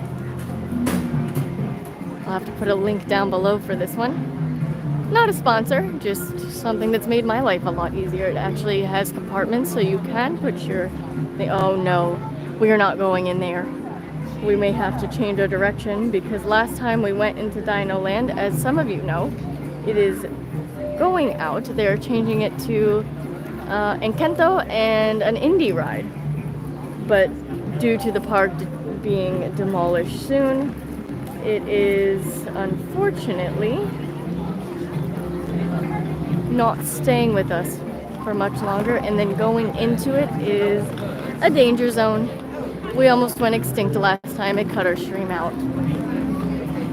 I'll have to put a link down below for this one. Not a sponsor, just something that's made my life a lot easier. It actually has compartments so you can put your thing. Oh no, we are not going in there. We may have to change our direction because last time we went into DinoLand, as some of you know, it is going out. They're changing it to Encanto and an indie ride. But due to the park being demolished soon, it is unfortunately not staying with us for much longer, and then going into it is a danger zone. We almost went extinct the last time. It cut our stream out.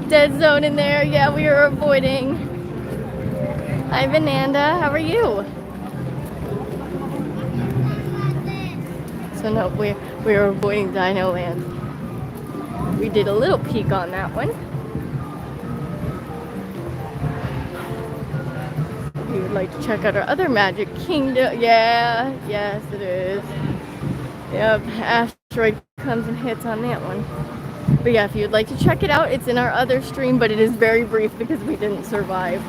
Dead zone in there. Yeah, we were avoiding. Hi, Vananda. How are you? So no, we were avoiding DinoLand. We did a little peek on that one. If you would like to check out our other Magic Kingdom, yeah, yes it is. Yep, asteroid comes and hits on that one. But yeah, if you'd like to check it out, it's in our other stream, but it is very brief because we didn't survive.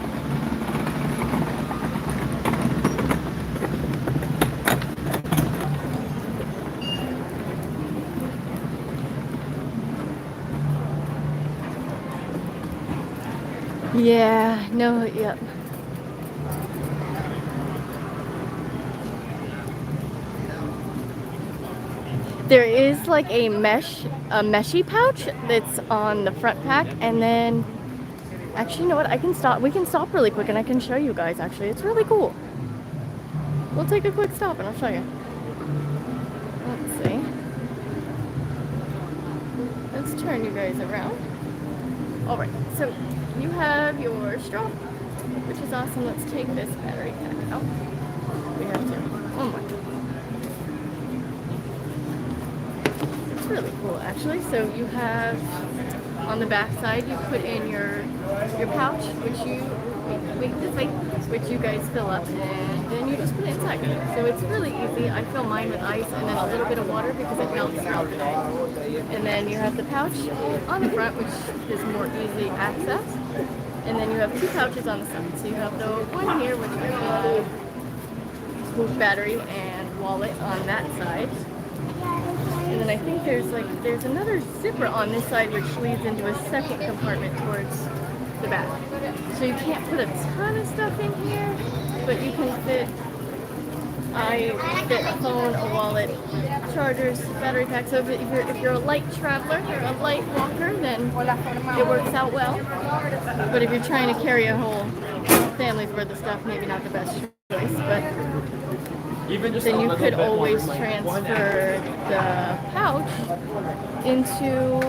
Yeah, no, yep. There is like a meshy pouch that's on the front pack, and then actually, you know what? We can stop really quick and I can show you guys actually. It's really cool. We'll take a quick stop and I'll show you. Let's see. Let's turn you guys around. Alright, so you have your straw, which is awesome. Let's take this battery pack out. We have to. Oh my. It's really cool actually. So you have on the back side you put in your pouch, which you guys fill up, and then you just put it inside. So it's really easy. I fill mine with ice and then a little bit of water because it melts out. And then you have the pouch on the front, which is more easy access. And then you have two pouches on the side. So you have the one here, which is a battery and wallet on that side. And then I think there's another zipper on this side which leads into a second compartment towards the back. So you can't put a ton of stuff in here, but you can fit a phone, a wallet, chargers, battery pack. So if you're a light traveler or a light walker, then it works out well. But if you're trying to carry a whole family's worth of stuff, maybe not the best choice. But then you could always transfer the pouch into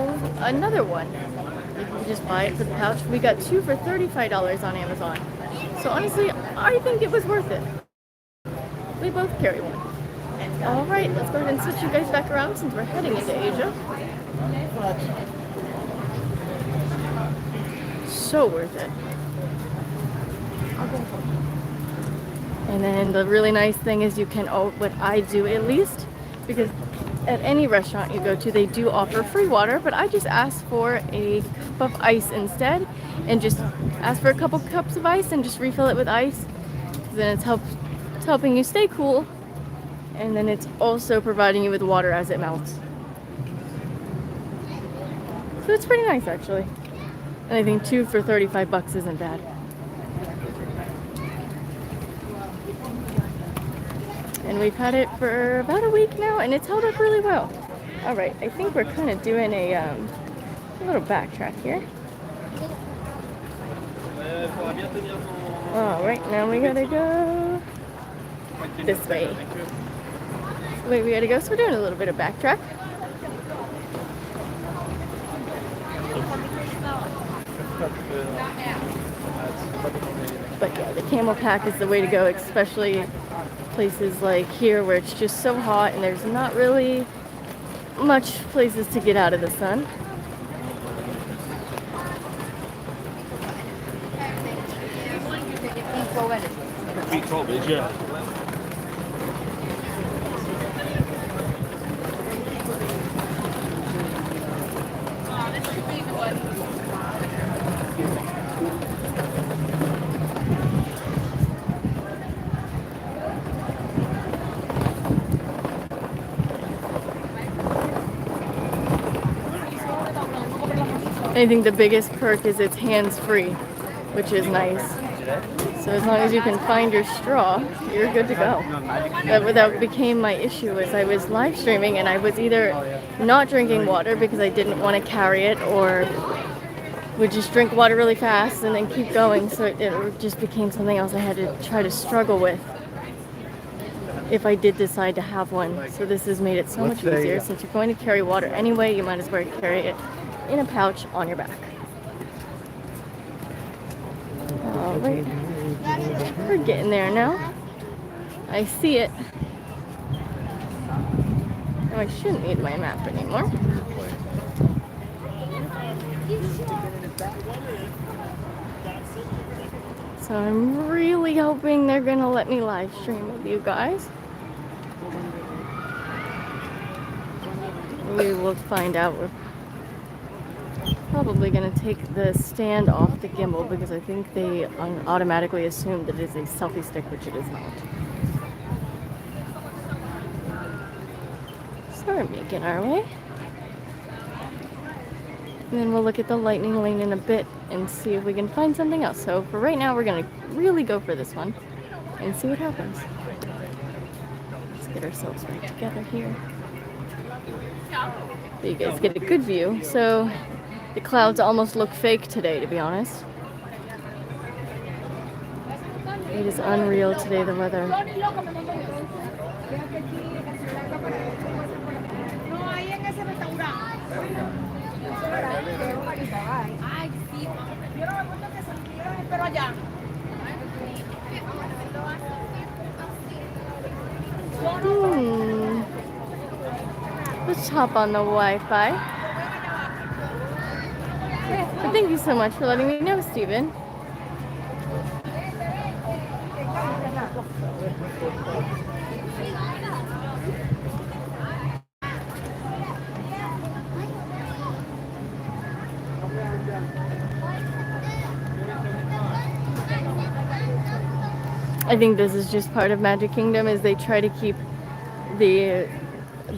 another one. You can just buy it for the pouch. We got two for $35 on Amazon. So honestly, I think it was worth it. We both carry one. Alright, let's go ahead and switch you guys back around since we're heading into Asia. So worth it. And then the really nice thing is you can, what I do at least, because at any restaurant you go to, they do offer free water, but I just ask for a cup of ice instead, and just ask for a couple cups of ice and just refill it with ice. Then it's helping you stay cool, and then it's also providing you with water as it melts. So it's pretty nice actually. And I think two for $35 isn't bad. And we've had it for about a week now, and it's held up really well. All right, I think we're kind of doing a little backtrack here. All right, now we gotta go this way. Wait, we gotta go. So we're doing a little bit of backtrack. But yeah, the camel pack is the way to go, especially places like here where it's just so hot and there's not really much places to get out of the sun. I think the biggest perk is it's hands-free, which is nice. So as long as you can find your straw, you're good to go. That became my issue as I was live streaming, and I was either not drinking water because I didn't want to carry it, or would just drink water really fast and then keep going. So it just became something else I had to try to struggle with. if I did decide to have one. So this has made it so much easier. Since you're going to carry water anyway, you might as well carry it in a pouch on your back. Alright, we're getting there now. I see it. Now I shouldn't need my map anymore. So I'm really hoping they're gonna let me live stream with you guys. We will find out. We're probably gonna take the stand off the gimbal because I think they automatically assume that it is a selfie stick, which it is not. So we're making our way. And then we'll look at the lightning lane in a bit and see if we can find something else. So for right now, we're gonna really go for this one and see what happens. Let's get ourselves right together here. So you guys get a good view. So the clouds almost look fake today, to be honest. It is unreal today, the weather. Let's hop on the Wi-Fi. But thank you so much for letting me know, Steven. I think this is just part of Magic Kingdom, is they try to keep the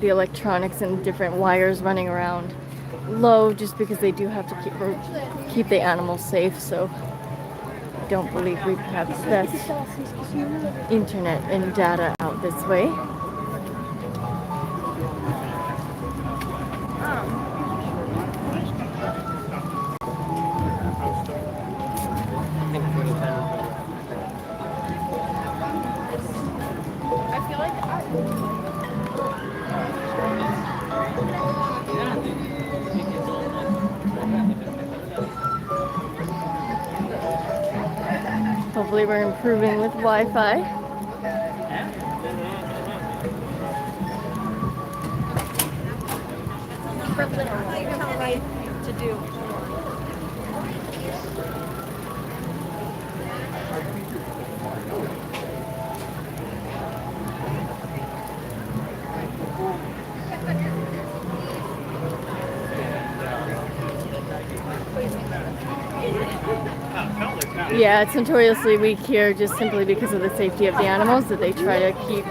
electronics and different wires running around low, just because they do have to keep the animals safe. So I don't believe we have the best internet and data out this way. Hopefully we're improving with Wi-Fi. To do. Yeah, it's notoriously weak here just simply because of the safety of the animals, that they try to keep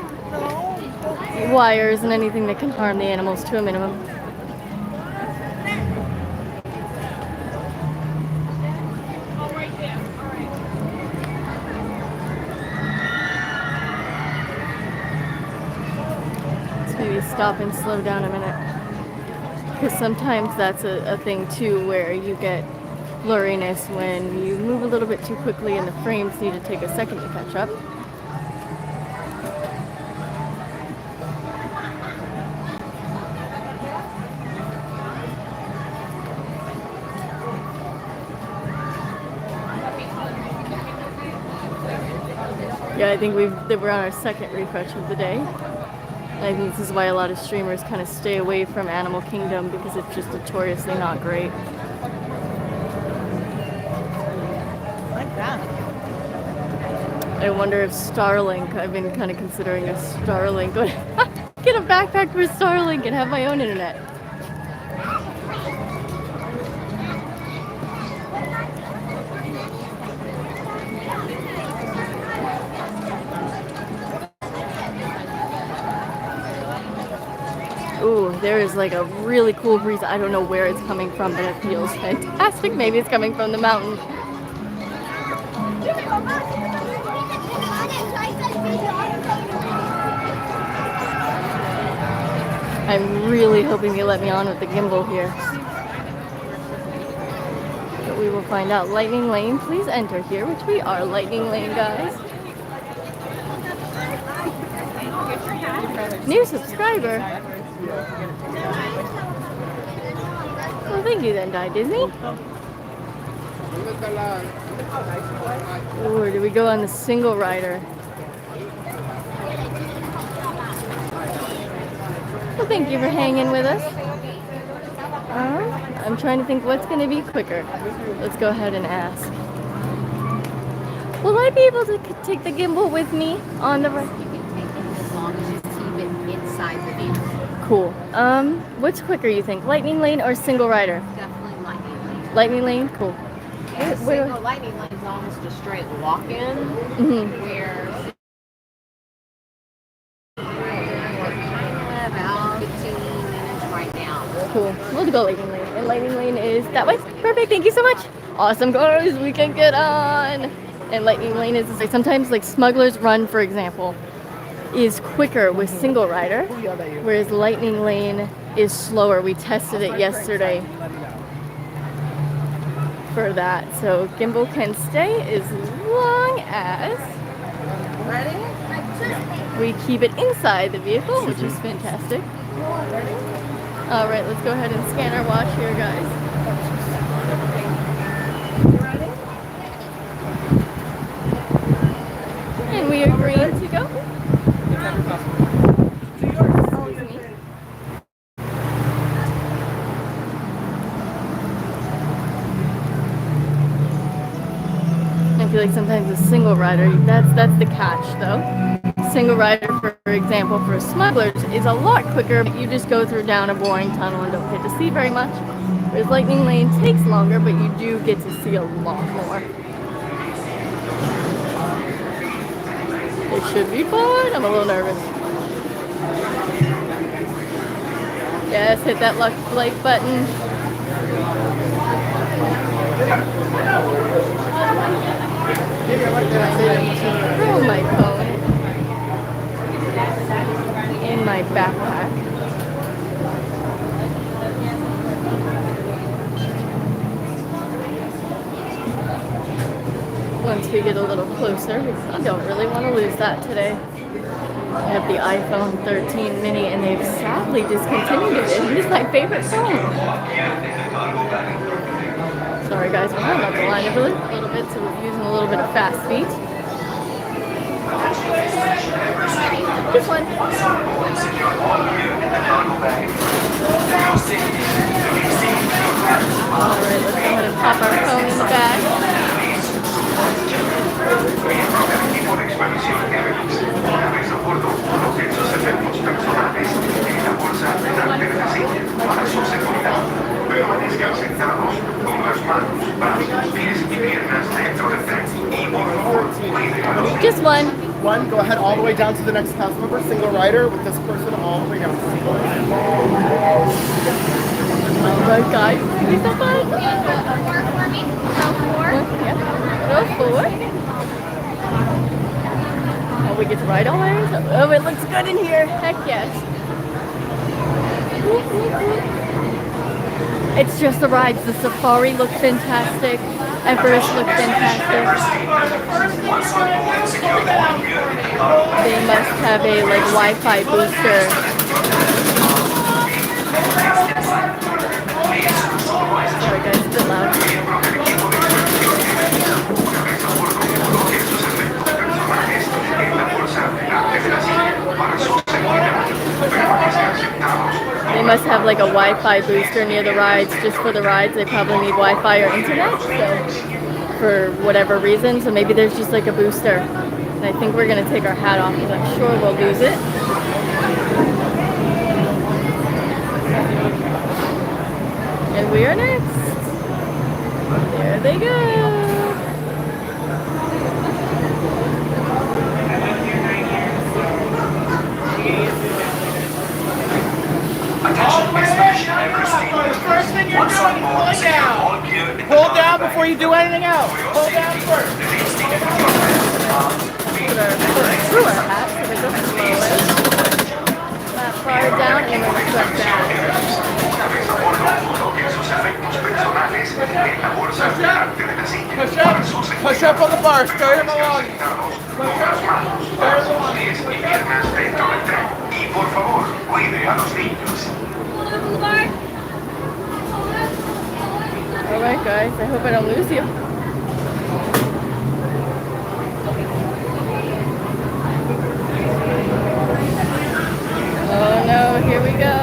wires and anything that can harm the animals to a minimum. Let's maybe stop and slow down a minute, because sometimes that's a thing too, where you get blurriness when you move a little bit too quickly and the frames need to take a second to catch up. Yeah, I think we're on our second refresh of the day. And I think this is why a lot of streamers kind of stay away from Animal Kingdom, because it's just notoriously not great. I wonder if Starlink, I've been kind of considering a Starlink. Get a backpack for Starlink and have my own internet. Ooh, there is like a really cool breeze. I don't know where it's coming from, but it feels fantastic. Maybe it's coming from the mountain. I'm really hoping they let me on with the gimbal here. But we will find out. Lightning Lane, please enter here, which we are Lightning Lane, guys. New subscriber? Well, thank you then, Disney. Or do we go on the single rider? Well, thank you for hanging with us. I'm trying to think what's going to be quicker. Let's go ahead and ask. Will I be able to take the gimbal with me on the ride? You can take it as long as you keep it inside the vehicle. Cool. What's quicker, you think? Lightning lane or single rider? Definitely lightning lane. Lightning lane? Cool. Yeah, single lightning lane is almost a straight walk-in. Where about 15 minutes right now. Cool. We'll go lightning lane. And lightning lane is that way. Perfect. Thank you so much. Awesome, guys. We can get on. And lightning lane is like sometimes like Smuggler's Run, for example, is quicker with single rider, whereas lightning lane is slower. We tested it yesterday for that. So gimbal can stay as long as we keep it inside the vehicle, which is fantastic. All right, let's go ahead and scan our watch here, guys. And we are green to go. I feel like sometimes a single rider, that's the catch though. Single rider, for example, for smugglers is a lot quicker, but you just go through down a boring tunnel and don't get to see very much. Whereas lightning lane takes longer, but you do get to see a lot more. It should be fun. I'm a little nervous. Yes, hit that like button. Throw my phone in my backpack. Once we get a little closer, I don't really want to lose that today. I have the iPhone 13 mini and they've sadly discontinued it. It is my favorite phone. Sorry guys, we're hung up the line a little bit, so we're using a little bit of fast speed. This one. Alright, let's go ahead and pop our phone in the bag. Miembro del equipo de expedición Everest, una vez a bordo, conoce sus efectos personales en la bolsa delante de la silla para su seguridad. Permanezcan sentados con las manos, brazos, pies y piernas dentro del tren y por favor, cuídenlos. Just one. One, go ahead all the way down to the next cast member, single rider with this person all the way down. Alright guys, is that fun? Row 4. Oh, we get to ride ours? Oh, it looks good in here. Heck yes. It's just the rides. The safari looks fantastic. Everest looks fantastic. They must have a like Wi-Fi booster. Sorry guys, it's a bit loud. They must have like a Wi-Fi booster near the rides, just for the rides. They probably need Wi-Fi or internet, so for whatever reason. So maybe there's just like a booster. And I think we're gonna take our hat off because I'm sure we'll lose it. And we are next. There they go. First thing you're doing is pull down. Pull down before you do anything else. Pull down first. Put our foot through our hat so it doesn't blow away. That far down and then we put down. Push up on the bar. Start him along. Brazos, pies y piernas dentro del tren y por favor Alright guys, I hope I don't lose you. Oh no, here we go.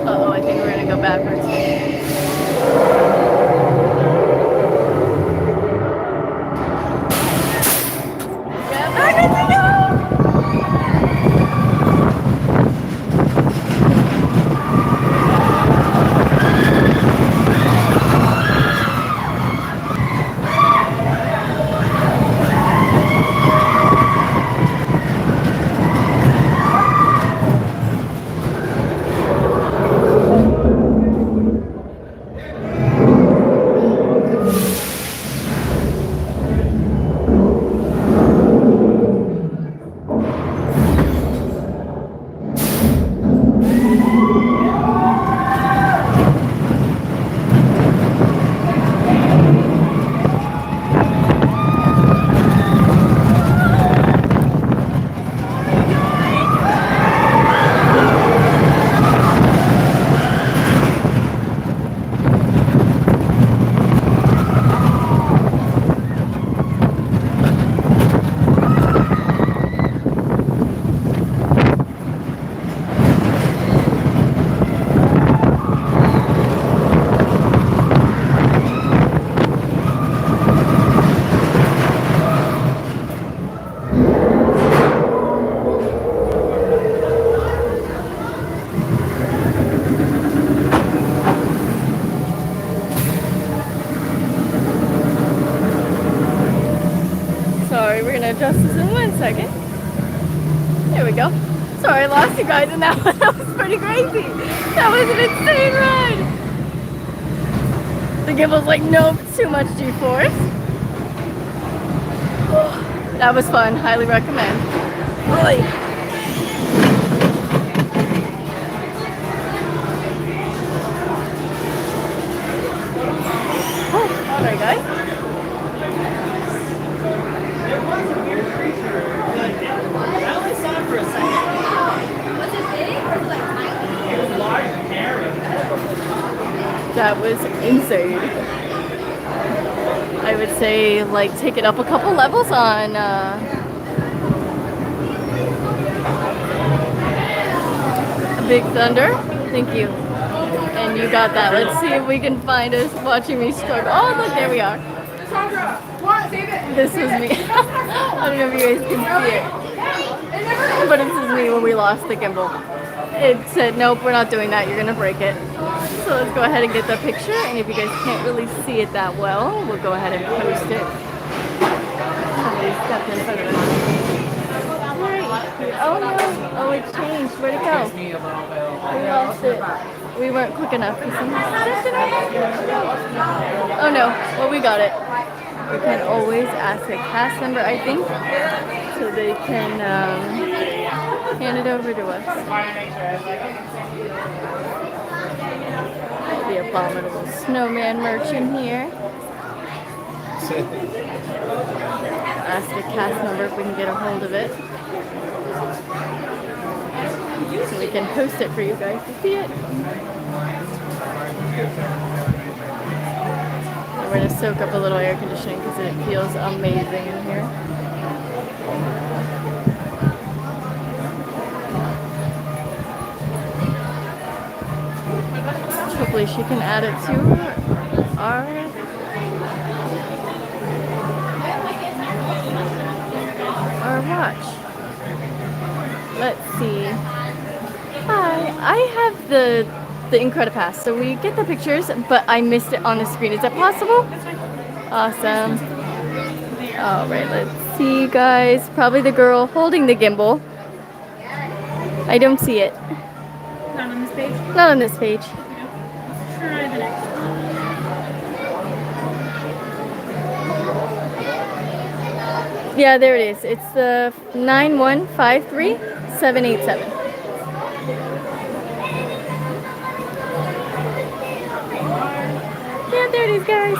Uh-oh, I think we're gonna go backwards. Yeah, backwards we go! Sorry, we're gonna adjust this in 1 second. There we go. Sorry, I lost you guys in that one. That was pretty crazy. That was an insane ride. The gimbal's like, nope, too much G-force. That was fun. Highly recommend. Really. Alright guys. I only saw it for a second. Was it big or was it like tiny? It was large and narrow. That was insane. I would say, like, take it up a couple levels on Big Thunder. Thank you. And you got that. Let's see if we can find us watching me struggle. Oh, look, there we are. Sandra, what? Save it. This was me. I don't know if you guys can see it. But this is me when we lost the gimbal. It said, nope, we're not doing that. You're going to break it. So let's go ahead and get the picture. And if you guys can't really see it that well, we'll go ahead and post it. Somebody stepped in front of us. Oh no. Oh, it changed. Where'd it go? We lost it. We weren't quick enough. Oh no. Well, we got it. You can always ask a cast member, I think, so they can hand it over to us. The abominable snowman merchant here. Ask a cast member if we can get a hold of it. So we can post it for you guys to see it. And we're going to soak up a little air conditioning because it feels amazing in here. Hopefully she can add it to our watch. Let's see. Hi, I have the Incredipass, so we get the pictures, but I missed it on the screen. Is that possible? Awesome. All right, let's see, guys. Probably the girl holding the gimbal. I don't see it. Not on this page. Not on this page. Try the next one. Yeah, there it is. It's the 9153787. Yeah, there it is, guys.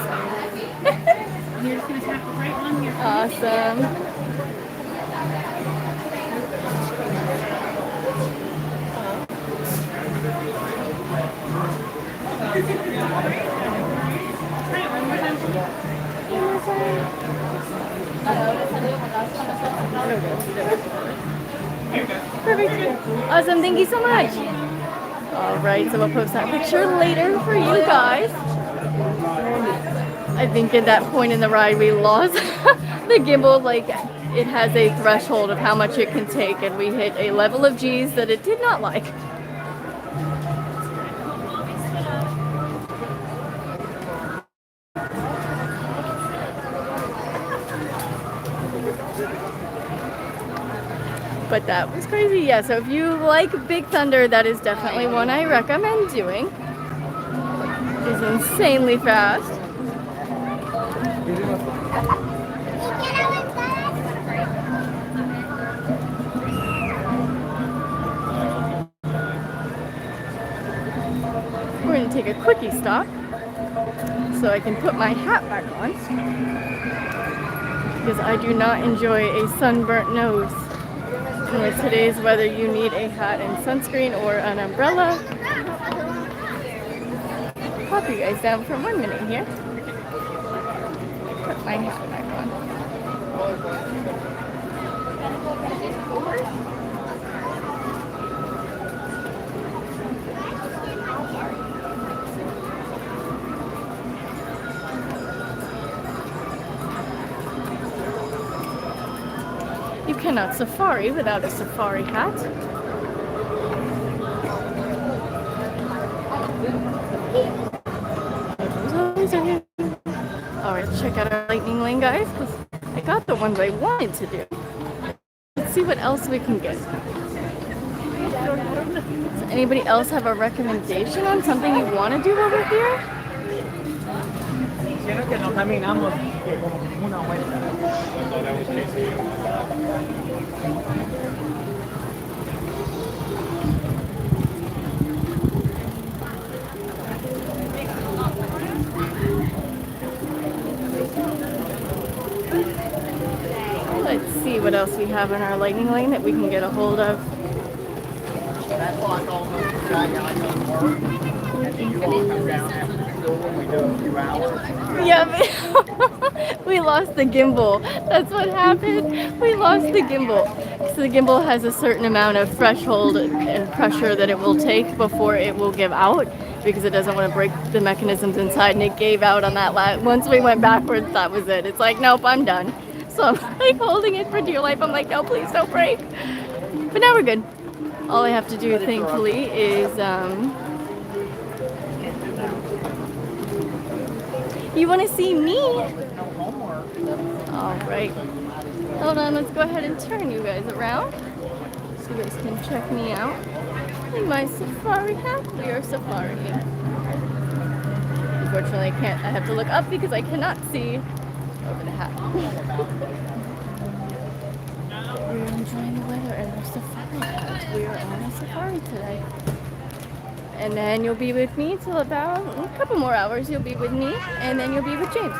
You're just gonna tap it right on here. Awesome. Try it one more time. Perfect. Awesome. Thank you so much. All right, so we'll post that picture later for you guys. I think at that point in the ride we lost the gimbal. Like, it has a threshold of how much it can take, and we hit a level of G's that it did not like. But that was crazy. Yeah, so if you like Big Thunder, that is definitely one I recommend doing. It's insanely fast. We're going to take a quickie stop so I can put my hat back on, because I do not enjoy a sunburnt nose. And with today's weather, you need a hat and sunscreen or an umbrella. Pop you guys down for 1 minute here. Put my hat back on. You cannot safari without a safari hat. Alright, check out our lightning lane, guys, because I got the ones I wanted to do. Let's see what else we can get. Does anybody else have a recommendation on something you want to do over here? Quiero que no caminamos como una vuelta. Let's see what else we have in our lightning lane that we can get a hold of. That's like almost a guy I go to work, and then you all come down after school and we do a few hours. Yeah, we lost the gimbal. That's what happened. We lost the gimbal. So the gimbal has a certain amount of threshold and pressure that it will take before it will give out, because it doesn't want to break the mechanisms inside, and it gave out on that once we went backwards. That was it. It's like, nope, I'm done. So I'm like holding it for dear life. I'm like, no, please don't break. But now we're good. All I have to do, thankfully, is you want to see me? All right. Hold on, let's go ahead and turn you guys around so you guys can check me out in my safari hat. We are safarying. Unfortunately, I have to look up because I cannot see over the hat. We're enjoying the weather and our safari hat. We are on a safari today. And then you'll be with me till about a couple more hours. You'll be with me, and then you'll be with James.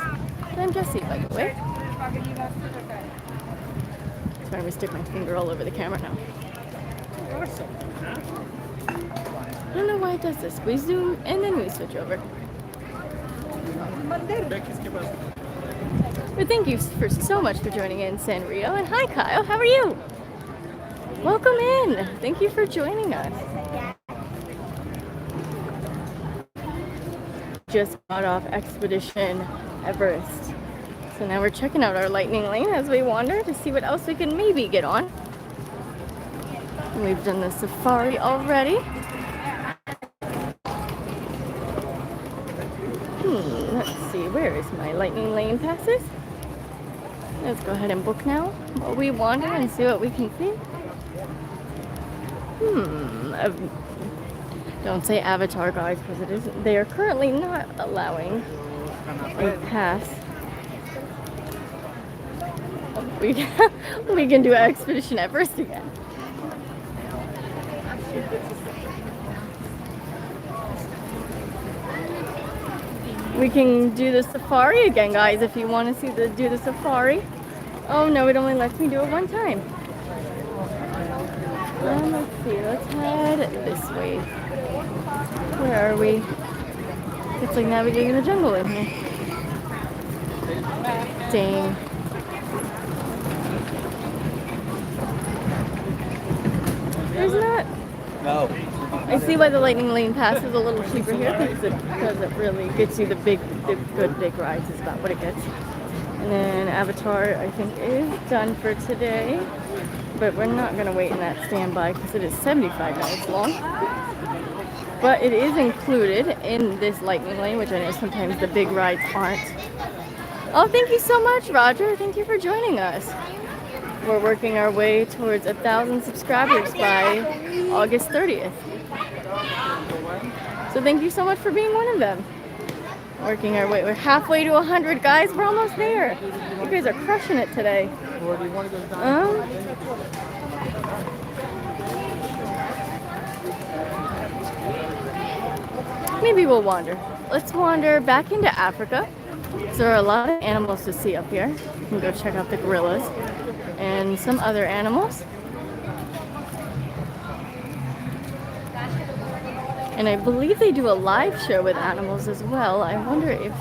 And I'm Jessie, by the way. Sorry, I'm gonna stick my finger all over the camera now. I don't know why it does this. We zoom and then we switch over. But thank you so much for joining in, San Rio. And hi, Kyle. How are you? Welcome in. Thank you for joining us. just got off Expedition Everest. So now we're checking out our lightning lane as we wander to see what else we can maybe get on. We've done the safari already. Let's see, where is my lightning lane passes? Let's go ahead and book now while we wander and see what we can see. Don't say Avatar, guys, because they are currently not allowing a pass. We can do Expedition Everest again. We can do the safari again, guys, if you want to do the safari. Oh no, it only lets me do it one time. Let's see, let's head this way. Where are we? It's like navigating the jungle in here. Dang. There's not. No. I see why the lightning lane pass is a little cheaper here because it really gets you the good big rides is about what it gets. And then Avatar, I think, is done for today. But we're not going to wait in that standby because it is 75 minutes long. But it is included in this lightning lane, which I know sometimes the big rides aren't. Oh, thank you so much, Roger. Thank you for joining us. We're working our way towards 1,000 subscribers by August 30th. So thank you so much for being one of them. Working our way. We're halfway to 100, guys. We're almost there. You guys are crushing it today. Maybe we'll wander. Let's wander back into Africa. So there are a lot of animals to see up here. You can go check out the gorillas and some other animals. And I believe they do a live show with animals as well. I wonder if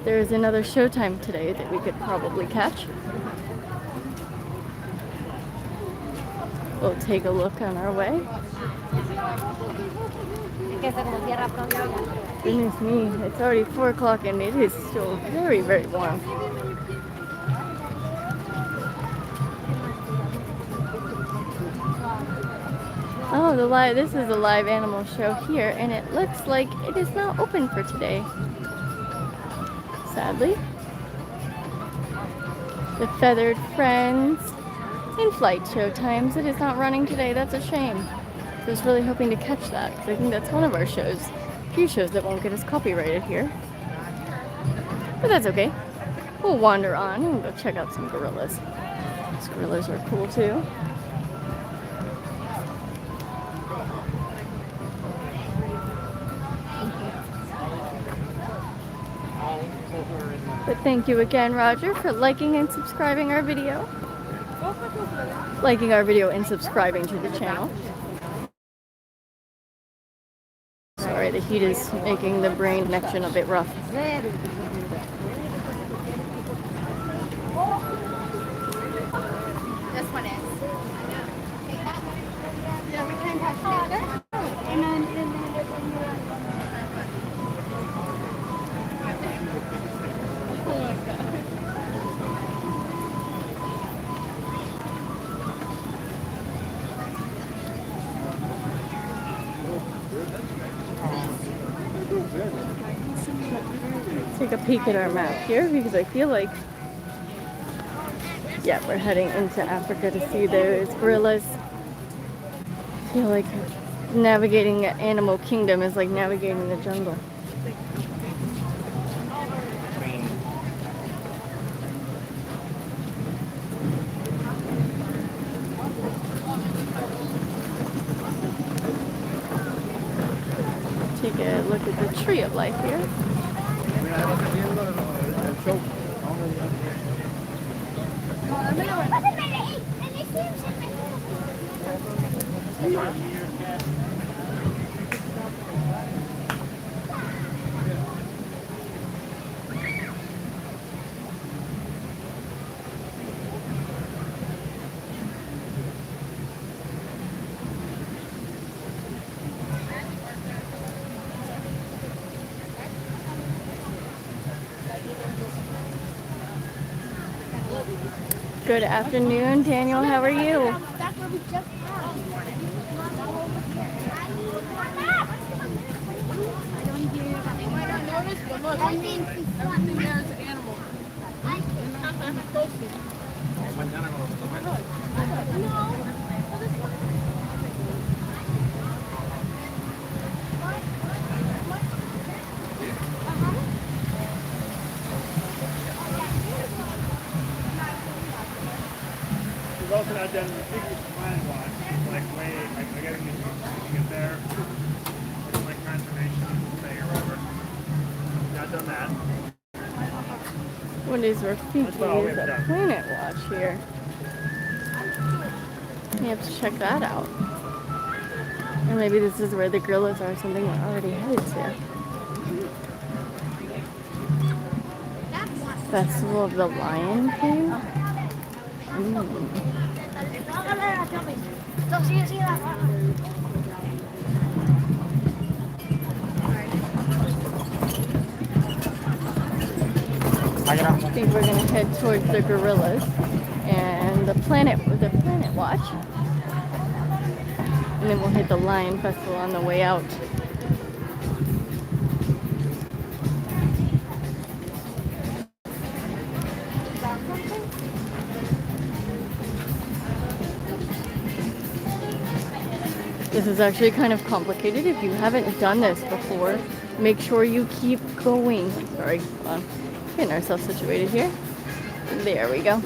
there is another showtime today that we could probably catch. We'll take a look on our way. Goodness me, it's already 4 o'clock and it is still very, very warm. Oh, this is a live animal show here, and it looks like it is not open for today. Sadly. The Feathered Friends in-flight show times. It is not running today. That's a shame. So I was really hoping to catch that, because I think that's one of our shows. Few shows that won't get us copyrighted here. But that's okay. We'll wander on and go check out some gorillas. These gorillas are cool too. But thank you again, Roger, for liking and subscribing our video. Liking our video and subscribing to the channel. Sorry, the heat is making the brain connection a bit rough. This one is. Yeah, we can touch together. And then take a peek at our map here because I feel like, yeah, we're heading into Africa to see those gorillas. I feel like navigating the animal kingdom is like navigating the jungle. Take a look at the tree of life here. Good afternoon, Daniel. How are you? That's where we just I don't notice, but look, everything there is an animal. We've also not done the secret planet watch, like way, like I gotta get there, like transformation thing or whatever. Not done that. What is Rafiki is a planet watch here. You have to check that out. Or maybe this is where the gorillas are, something we're already headed to. Festival of the Lion King? I think we're gonna head towards the gorillas and the planet watch. And then we'll hit the Lion Festival on the way out. This is actually kind of complicated. If you haven't done this before, make sure you keep going. Sorry, hold on. Getting ourselves situated here. There we go.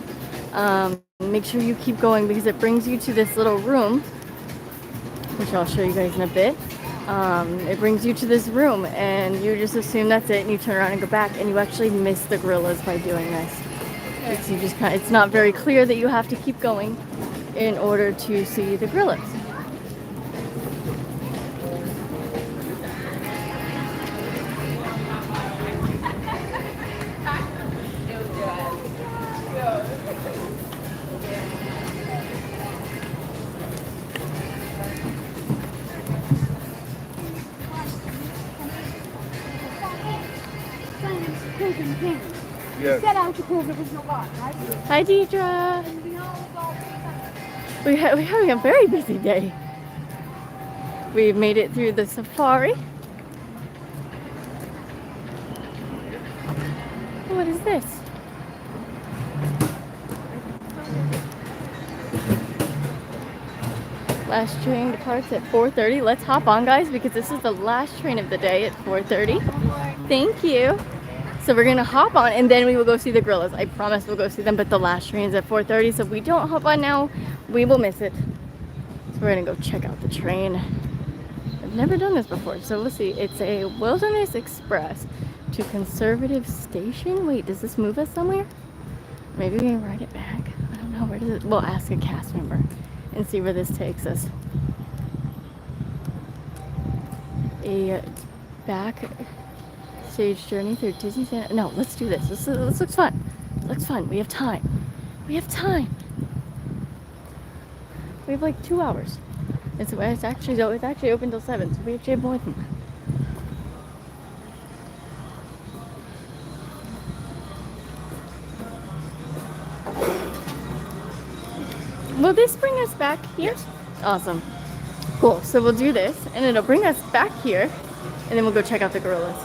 Make sure you keep going because it brings you to this little room, which I'll show you guys in a bit. It brings you to this room and you just assume that's it and you turn around and go back and you actually miss the gorillas by doing this. It's not very clear that you have to keep going in order to see the gorillas. Yes. Set out to prove it was no God, right? Hi, Deidre. We're having a very busy day. We've made it through the safari. What is this? Last train departs at 4:30. Let's hop on, guys, because this is the last train of the day at 4:30. Thank you. So we're gonna hop on and then we will go see the gorillas. I promise we'll go see them, but the last train is at 4:30, so if we don't hop on now, we will miss it. So we're gonna go check out the train. I've never done this before, so let's see. It's a Wilderness Express to Conservative Station. Wait, does this move us somewhere? Maybe we can ride it back. I don't know. Where does it? We'll ask a cast member and see where this takes us. A back stage journey through Disneyland. No, let's do this. This looks fun. Looks fun. We have time. We have time. We have like 2 hours. It's actually open till 7, so we actually have more than that. Will this bring us back here? Yes. Awesome. Cool. So we'll do this, and it'll bring us back here, and then we'll go check out the gorillas.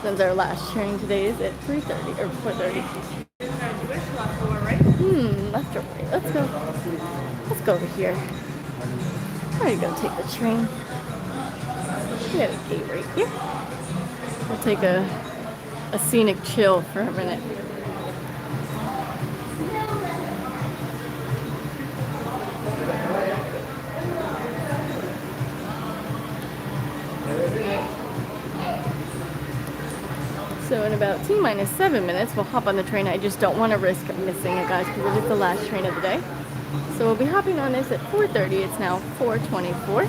Since our last train today is at 3:30 or 4:30. Left or right? Let's go. Let's go over here. I'm already gonna take the train. We got a gate right here. We'll take a scenic chill for a minute. So in about T-minus 7 minutes, we'll hop on the train. I just don't want to risk missing it, guys, because it is the last train of the day. So we'll be hopping on this at 4:30. It's now 4:24.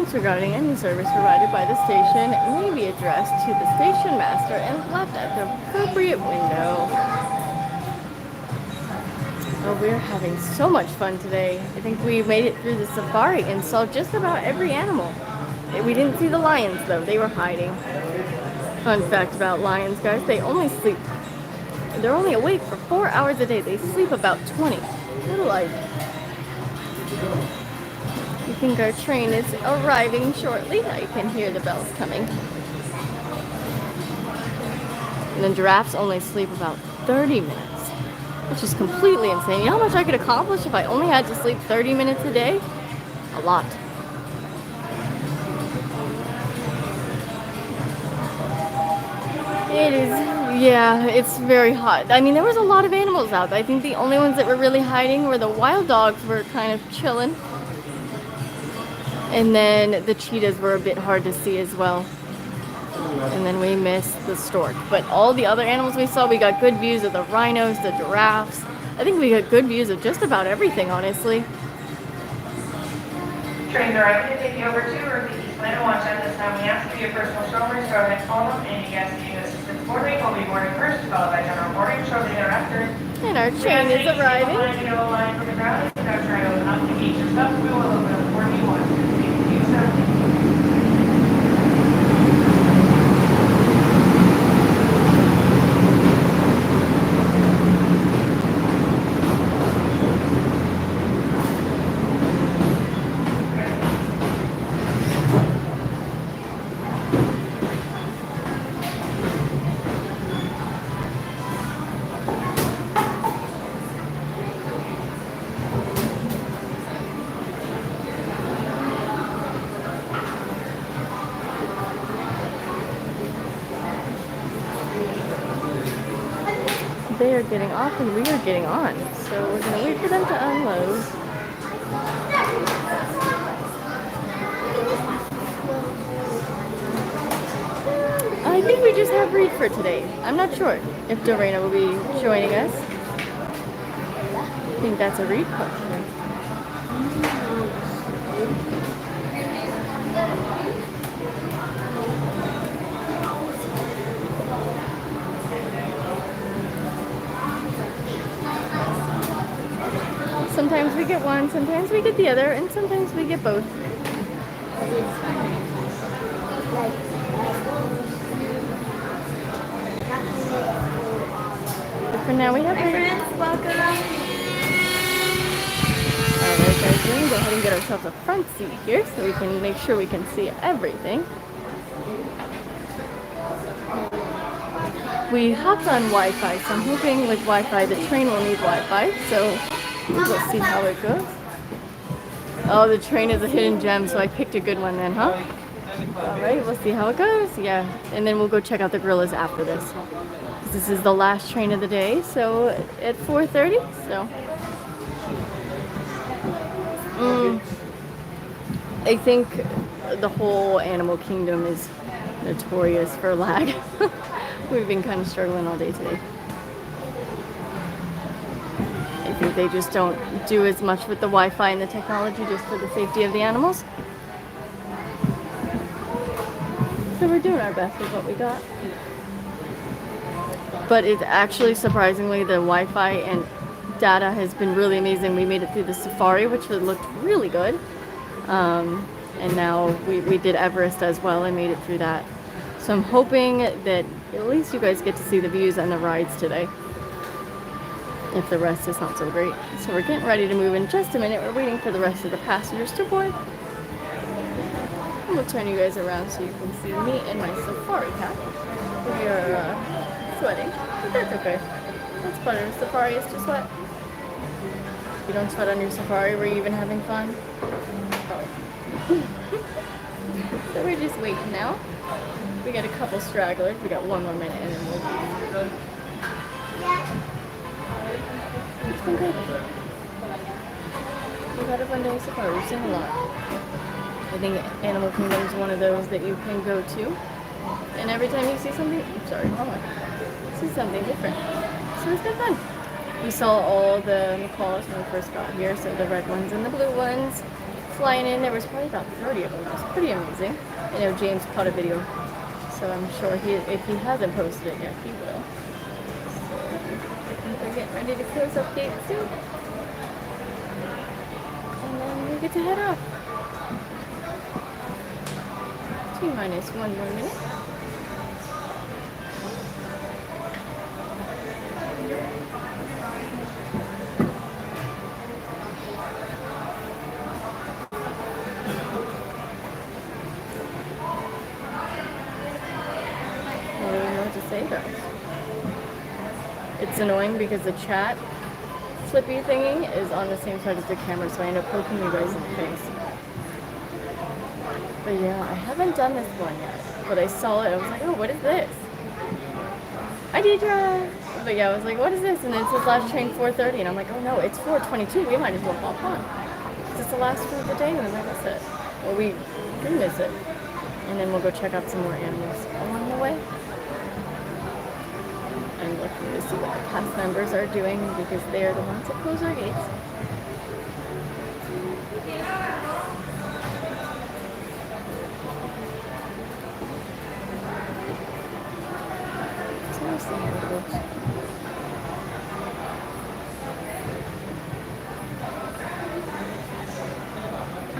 questions regarding any service provided by the station may be addressed to the station master and left at the appropriate window. Oh, we're having so much fun today. I think we made it through the safari and saw just about every animal. We didn't see the lions though, they were hiding. Fun fact about lions, guys, they're only awake for 4 hours a day. They sleep about 20. What a life. I think our train is arriving shortly. I can hear the bells coming. And then giraffes only sleep about 30 minutes, which is completely insane. You know how much I could accomplish if I only had to sleep 30 minutes a day? A lot. It is, yeah, it's very hot. I mean, there was a lot of animals out there. I think the only ones that were really hiding were the wild dogs were kind of chilling. And then the cheetahs were a bit hard to see as well. And then we missed the stork. But all the other animals we saw, we got good views of the rhinos, the giraffes. I think we got good views of just about everything, honestly. Trains are ready to take you over to or the East Land Watch. At this time, we ask for your personal strollers, go ahead, hold them, and you guys need assistance boarding. We'll be boarding first, followed by general boarding shortly thereafter. And our train is arriving. Yellow line from the ground. Now try to not to gauge yourself. We will open up 41. Thank you, sir. They are getting off and we are getting on. So we're going to wait for them to unload. I think we just have Reed for today. I'm not sure if Dorena will be joining us. I think that's a Reed question. Sometimes we get one, sometimes we get the other, and sometimes we get both. But for now we have Reed. Welcome. Alright guys, we're gonna go ahead and get ourselves a front seat here so we can make sure we can see everything. We hopped on Wi-Fi, so I'm hoping with Wi-Fi the train will need Wi-Fi, so we'll see how it goes. Oh, the train is a hidden gem, so I picked a good one then, huh? Alright, we'll see how it goes. Yeah, and then we'll go check out the gorillas after this. This is the last train of the day, so at 4:30, so. I think the whole animal kingdom is notorious for lag. We've been kind of struggling all day today. I think they just don't do as much with the Wi-Fi and the technology just for the safety of the animals. So we're doing our best with what we got. But it's actually surprisingly the Wi-Fi and data has been really amazing. We made it through the safari, which looked really good. And now we did Everest as well and made it through that. So I'm hoping that at least you guys get to see the views and the rides today, if the rest is not so great. So we're getting ready to move in just a minute. We're waiting for the rest of the passengers to board. And we'll turn you guys around so you can see me in my safari hat. We are sweating, but that's okay. That's part of the safari is to sweat. If you don't sweat on your safari, were you even having fun? Oh. So we're just waiting now. We got a couple stragglers. We got one more minute and then we'll be good. It's been good. We've had a fun day so far. We've seen a lot. I think Animal Kingdom is one of those that you can go to. And every time you see something, see something different. So it's been fun. We saw all the macaws when we first got here, so the red ones and the blue ones. flying in. There was probably about 30 of them. It was pretty amazing. I know James caught a video, so I'm sure if he hasn't posted it yet, he will. So I think we're getting ready to close up gate 2. And then we get to head off. T-minus 1 more minute. It's annoying because the chat flippy thingy is on the same side as the camera, so I end up poking you guys in the face. But yeah, I haven't done this one yet, but I saw it. I was like, oh, what is this? Hi, Deidre! But yeah, I was like, what is this? And then it says last train 4:30, and I'm like, oh no, it's 4:22. We might as well hop on. It's the last one of the day, and I miss it. Well, we do miss it. And then we'll go check out some more animals along the way. I'm looking to see what the cast members are doing because they are the ones that close our gates.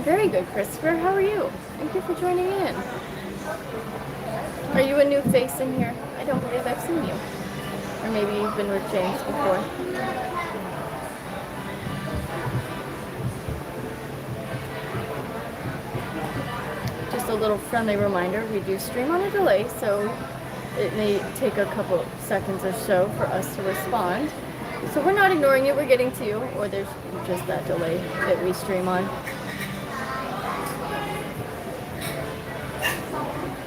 Very good, Christopher. How are you? Thank you for joining in. Are you a new face in here? I don't believe I've seen you. Or maybe you've been with James before. Just a little friendly reminder, we do stream on a delay, so it may take a couple seconds or so for us to respond. So we're not ignoring you, we're getting to you, or there's just that delay that we stream on.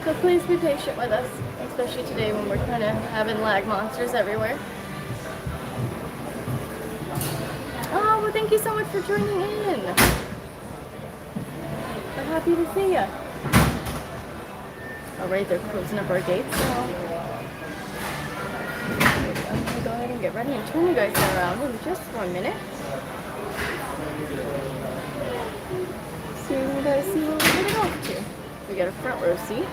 So please be patient with us, especially today when we're kind of having lag monsters everywhere. Oh, well, thank you so much for joining in. We're happy to see you. All right, they're closing up our gates now. I'm going to go ahead and get ready and turn you guys around in just 1 minute. So you guys see where we're heading off to. We got a front row seat.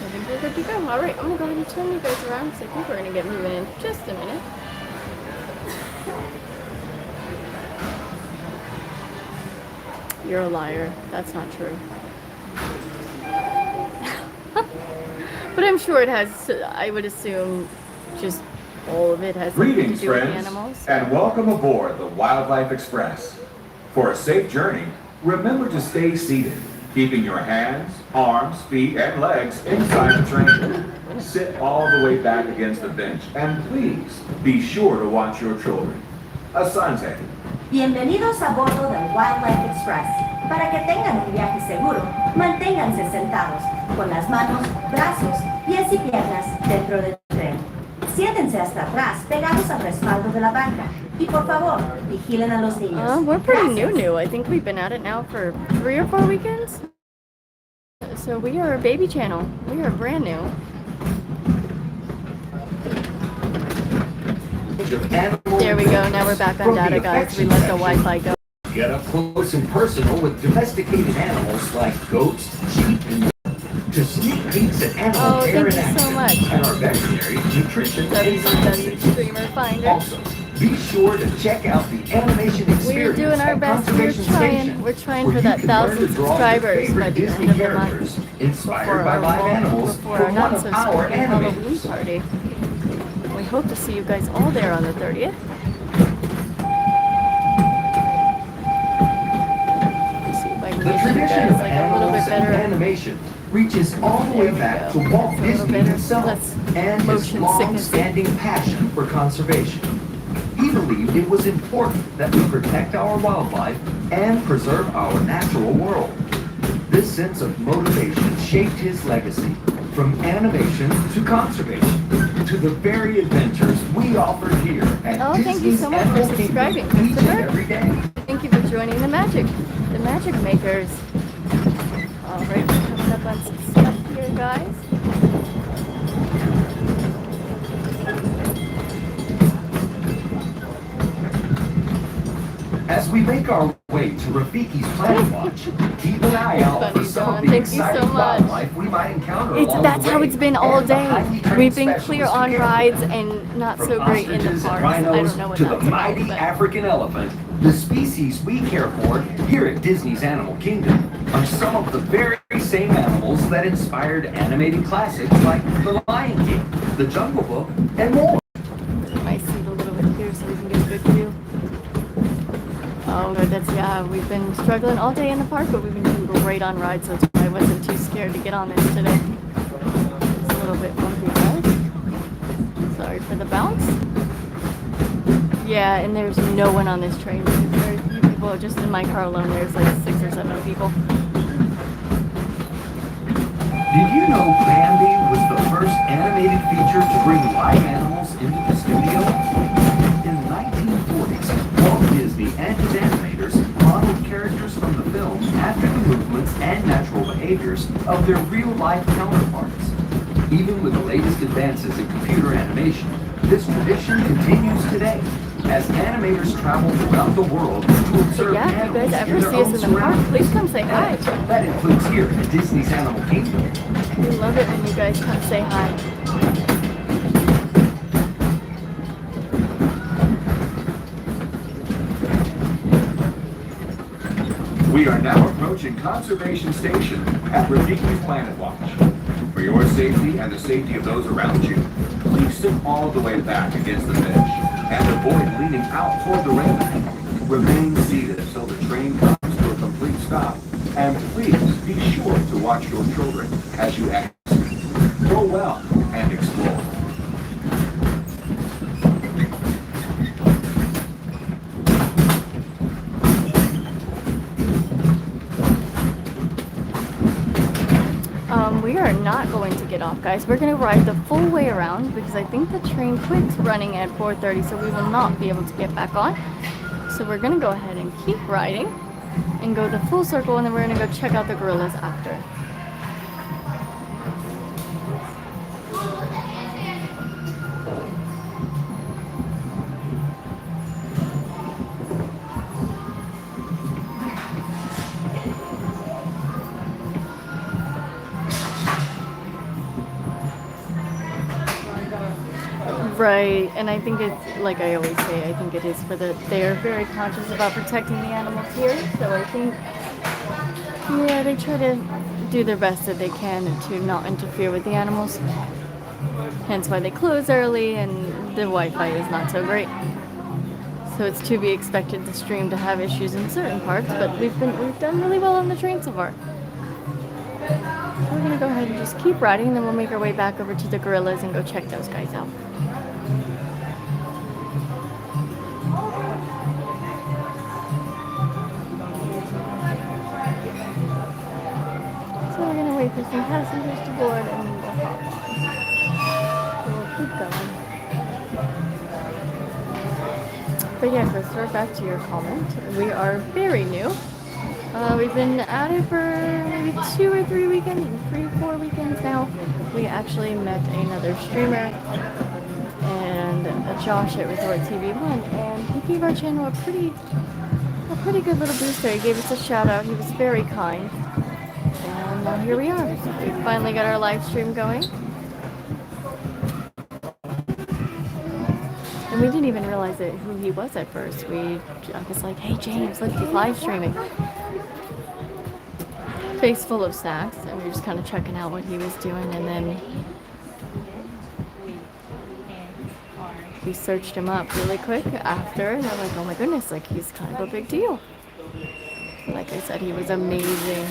I think we're good to go. Alright, I'm going to go ahead and turn you guys around because I think we're going to get moving in just a minute. You're a liar. That's not true. But I'm sure it has, I would assume, just all of it has something to do with animals. And welcome aboard the Wildlife Express. For a safe journey, remember to stay seated, keeping your hands, arms, feet, and legs inside the train. Sit all the way back against the bench, and please be sure to watch your children. Asante. Bienvenidos a bordo del Wildlife Express. Para que tengan un viaje seguro, manténganse sentados, con las manos, brazos, pies y piernas dentro del tren. Siéntense hasta atrás, pegados al respaldo de la banca. Y por favor, vigilen a los niños. We're pretty new. I think we've been at it now for 3 or 4 weekends. So we are a baby channel. We are brand new. There we go. Now we're back on data, guys. We let the Wi-Fi go. Get up close and personal with domesticated animals like goats, sheep, and to sneak peeks at animal care in action so much. and our veterinary nutrition and science Finder. Also, be sure to check out the animation experience. We're doing our best. We're trying for that 1,000 subscribers by the end of the month. Inspired by live animals before from our one not of so our spooky Halloween animators. party. We hope to see you guys all there on the 30th. The tradition of animals and animation reaches all the way back to Walt Disney himself and his long-standing passion for conservation. He believed it was important that we protect our wildlife and preserve our natural world. This sense of motivation shaped his legacy, from animation to conservation, to the very adventures we offer here at Disney's thank you so much for subscribing, each and Christopher. every day. Thank you for joining the Magic Makers. All right, we're coming up on some stuff here, guys. As we make our way to Rafiki's Planet Watch, keep an eye out for some of the Thank you so exciting much. wildlife we might encounter along That's the how way, it's been all and the day. highly trained We've been clear specialists on who care rides for them. and not From so great in the ostriches and parks. I rhinos don't know what to the that's about, mighty but African elephant, the species we care for here at Disney's Animal Kingdom are some of the very same animals that inspired animated classics like The Lion King, The Jungle Book, and more. I see a little bit here so we can get a good view. Oh, good. Yeah, we've been struggling all day in the park, but we've been doing great on rides, so I wasn't too scared to get on this today. It's a little bit bumpy, guys. Sorry for the bounce. Yeah, and there's no one on this train. There's very few people. Just in my car alone, there's like 6 or 7 people. Did you know Bambi was the first animated feature to bring live animals into the studio? In the 1940s, Walt Disney and his animators modeled characters from the film after the movements and natural behaviors of their real-life counterparts. Even with the latest advances in computer animation, this tradition continues today, as animators travel throughout the world to observe Yeah, if you animals guys ever in their see own us in the park, surroundings. please come say hi. That includes here at Disney's Animal Kingdom. We love it when you guys come say hi. We are now approaching Conservation Station at Rafiki's Planet Watch. For your safety and the safety of those around you, please sit all the way back against the finish and avoid leaning out toward the railing. Remain seated until the train comes to a complete stop, and please be sure to watch your children as you exit. Go well and explore. We are not going to get off, guys. We're going to ride the full way around because I think the train quits running at 4:30, so we will not be able to get back on. So we're going to go ahead and keep riding and go the full circle, and then we're going to go check out the gorillas after. Right, and I think it's, like I always say, I think it is for they're very conscious about protecting the animals here, so I think, yeah, they try to do their best that they can to not interfere with the animals. Hence why they close early and the Wi-Fi is not so great. So it's to be expected the stream to have issues in certain parts, but we've done really well on the train so far. So we're gonna go ahead and just keep riding, and then we'll make our way back over to the gorillas and go check those guys out. So we're gonna wait for some passengers to board and we'll hop on. So we'll keep going. But yeah, Christopher, back to your comment. We are very new. We've been at it for maybe 2 or 3 weekends, 3 or 4 weekends now. We actually met another streamer and Josh at Resort TV1, and he gave our channel a pretty good little boost there. He gave us a shout out. He was very kind. And now here we are. We finally got our live stream going. And we didn't even realize who he was at first. I was like, hey James, let's be live streaming. Face full of snacks, and we were just kind of checking out what he was doing, and then we searched him up really quick after, and I'm like, oh my goodness, like he's kind of a big deal. Like I said, he was amazing.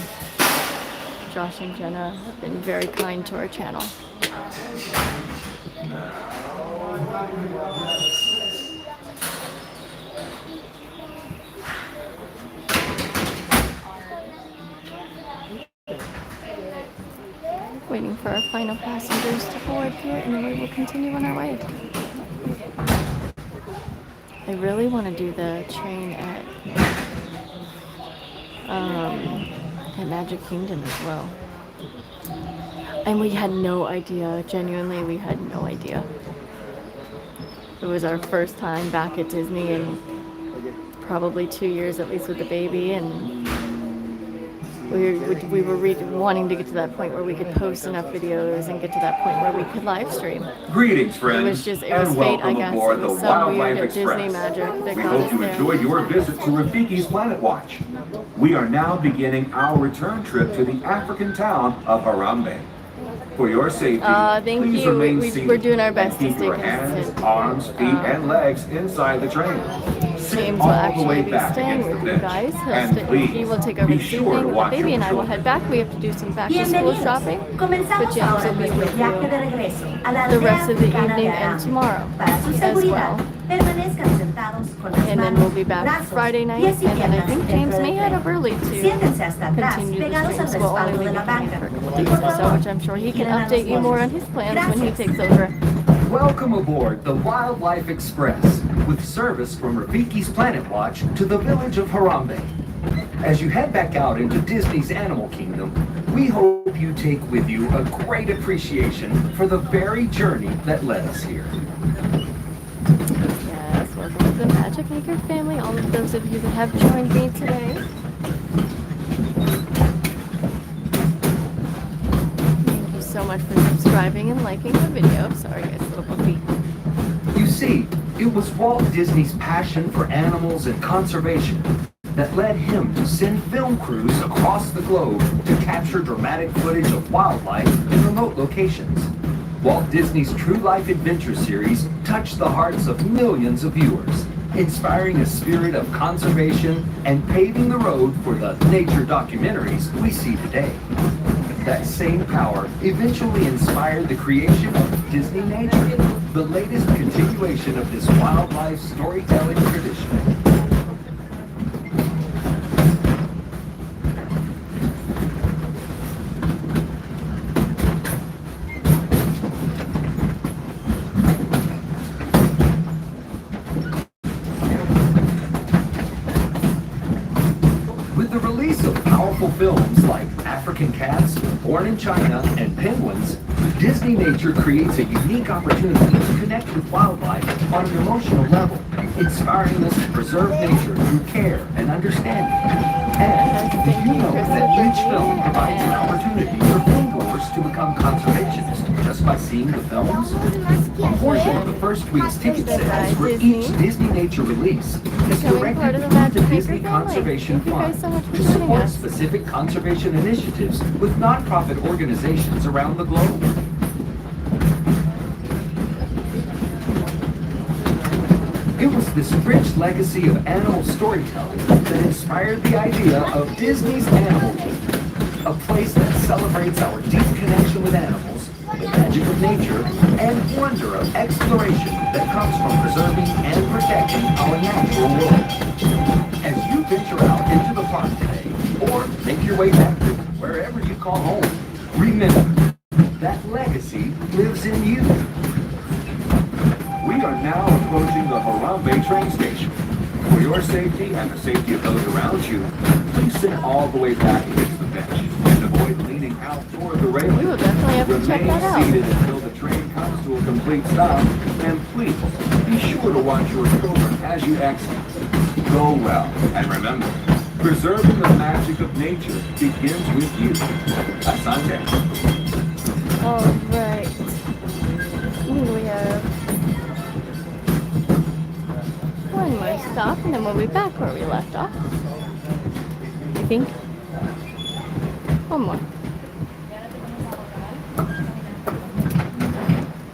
Josh and Jenna have been very kind to our channel. Waiting for our final passengers to board here, and then we will continue on our way. I really want to do the train at Magic Kingdom as well. And we had no idea, genuinely, we had no idea. It was our first time back at Disney in probably 2 years at least with the baby, and we were wanting to get to that point where we could post enough videos and get to that point where we could live stream. Greetings, friends, It was fate, I and welcome guess. aboard It the was some Wildlife weird Disney Express. magic that We got hope us you there. enjoyed your visit to Rafiki's Planet Watch. We are now beginning our return trip to the African town of Harambe. For your safety, Thank please you. remain We're seated doing our and best to keep stay your hands, consistent. arms, feet, and legs inside the train. Sit James will all the way actually be back staying against with the you bench. guys. And please, He will take over be this sure evening. to The watch baby your and I will children. head back. We have to do some back to school Bienvenidos. shopping. But Comenzamos James ahora will be nuestro with viaje you de regreso a la the rest of the aldea evening africana and de tomorrow Para su as seguridad, well. permanezcan sentados con las And then manos, we'll be back brazos, Friday night, pies y and then I piernas think dentro James del may head tren. up early to Siéntense hasta atrás, continue the pegados al streams. We'll only respaldo be de la back banca. for a couple Y days por or so, favor, which I'm sure he can giren a los update you more on bolsos. his plans when he Gracias. takes over. Welcome aboard the Wildlife Express with service from Rafiki's Planet Watch to the village of Harambe. As you head back out into Disney's Animal Kingdom, we hope you take with you a great appreciation for the very journey that led us here. Yes, welcome to the Magic Maker family, all of those of you that have joined me today. Thank you so much for subscribing and liking the video. Sorry guys, little puppy. You see, it was Walt Disney's passion for animals and conservation that led him to send film crews across the globe to capture dramatic footage of wildlife in remote locations. Walt Disney's True Life Adventure series touched the hearts of millions of viewers, inspiring a spirit of conservation and paving the road for the nature documentaries we see today. That same power eventually inspired the creation of Disney Nature, the latest continuation of this wildlife storytelling tradition. With the release of powerful films like African Cats, Born in China, and Penguins, Disney Nature creates a unique opportunity to connect with wildlife on an emotional level, inspiring us to preserve nature through care and understanding. And did you know that each film provides an opportunity for filmgoers to become conservationists just by seeing the films? A portion of the first week's ticket sales for each Disney Nature release is directed to the Disney Conservation Fund to support specific conservation initiatives with nonprofit organizations around the globe. It was this rich legacy of animal storytelling that inspired the idea of Disney's Animal Kingdom, a place that celebrates our deep connection with animals, the magic of nature, and wonder of exploration that comes from preserving and protecting our natural world. As you venture out into the park today, or make your way back to wherever you call home, remember, that legacy lives in you. We are now approaching the Harambe train station. For your safety and the safety of those around you, please sit all the way back against the bench and avoid leaning out toward the railing. We will definitely have to check that out. Remain seated until the train comes to a complete stop, and please be sure to watch your children as you exit. Go well, and remember, preserving the magic of nature begins with you. Asante. All right. We have one more stop, and then we'll be back where we left off. I think. One more.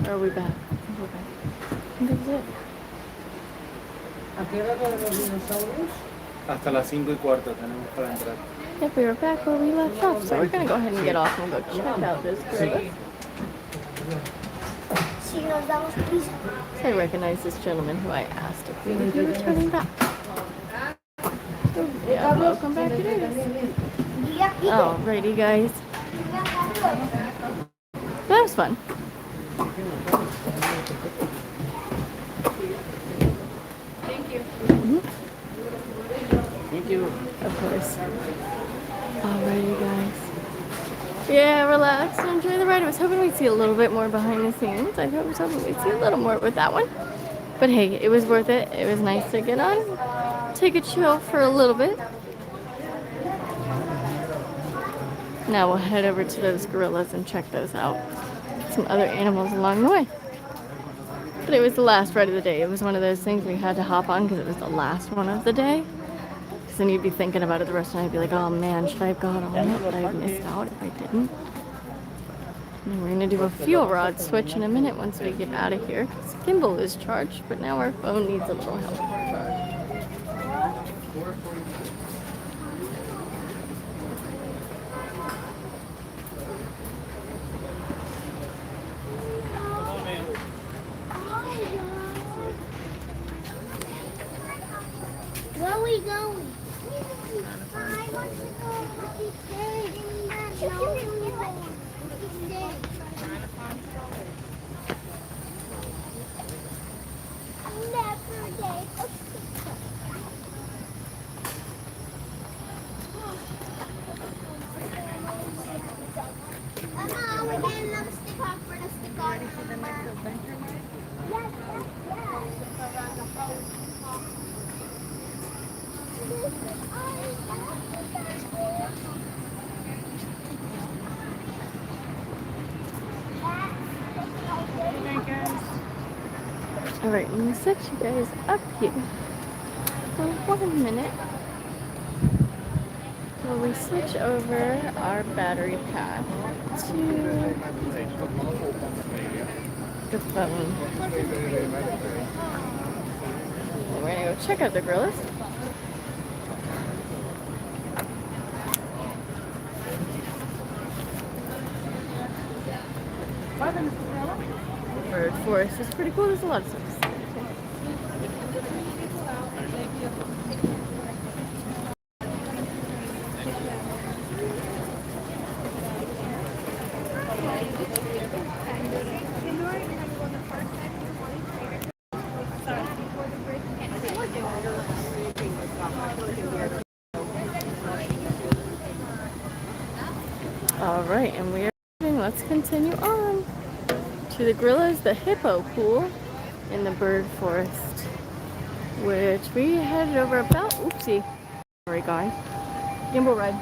Or are we back? We're back. I think that's it. ¿A qué hora con los dinosaurios? Hasta las 5:15 tenemos para entrar. Yep, we were back where we left off, so we're gonna go ahead and get off and go check out this gorilla. Si nos damos prisa. So I recognize this gentleman who I asked if we would be returning back. Yeah, welcome back it is. Alrighty, guys. That was fun. Thank you. Thank you. Of course. Alrighty, guys. Yeah, relax and enjoy the ride. I was hoping we'd see a little bit more behind the scenes. I was hoping we'd see a little more with that one. But hey, it was worth it. It was nice to get on. take a chill for a little bit. Now we'll head over to those gorillas and check those out. Some other animals along the way. But it was the last ride of the day. It was one of those things we had to hop on because it was the last one of the day. Because then you'd be thinking about it the rest of the night. You'd be like, oh man, should I have gone on it? Would I have missed out if I didn't? And we're going to do a fuel rod switch in a minute once we get out of here. Because gimbal is charged, but now our phone needs a little help. Where are we going? I want to go with the day. We're getting them stick off for the stick on. Yes, Alright, I'm going to set you guys up here for 1 minute while we switch over our battery pack to the phone. We're going to go check out the gorillas. Bird forest is pretty cool. There's a lot of stuff. Alright, and we are moving. Let's continue on to the gorillas, the hippo pool in the bird forest, which we headed over about, oopsie, sorry guys, gimbal ride.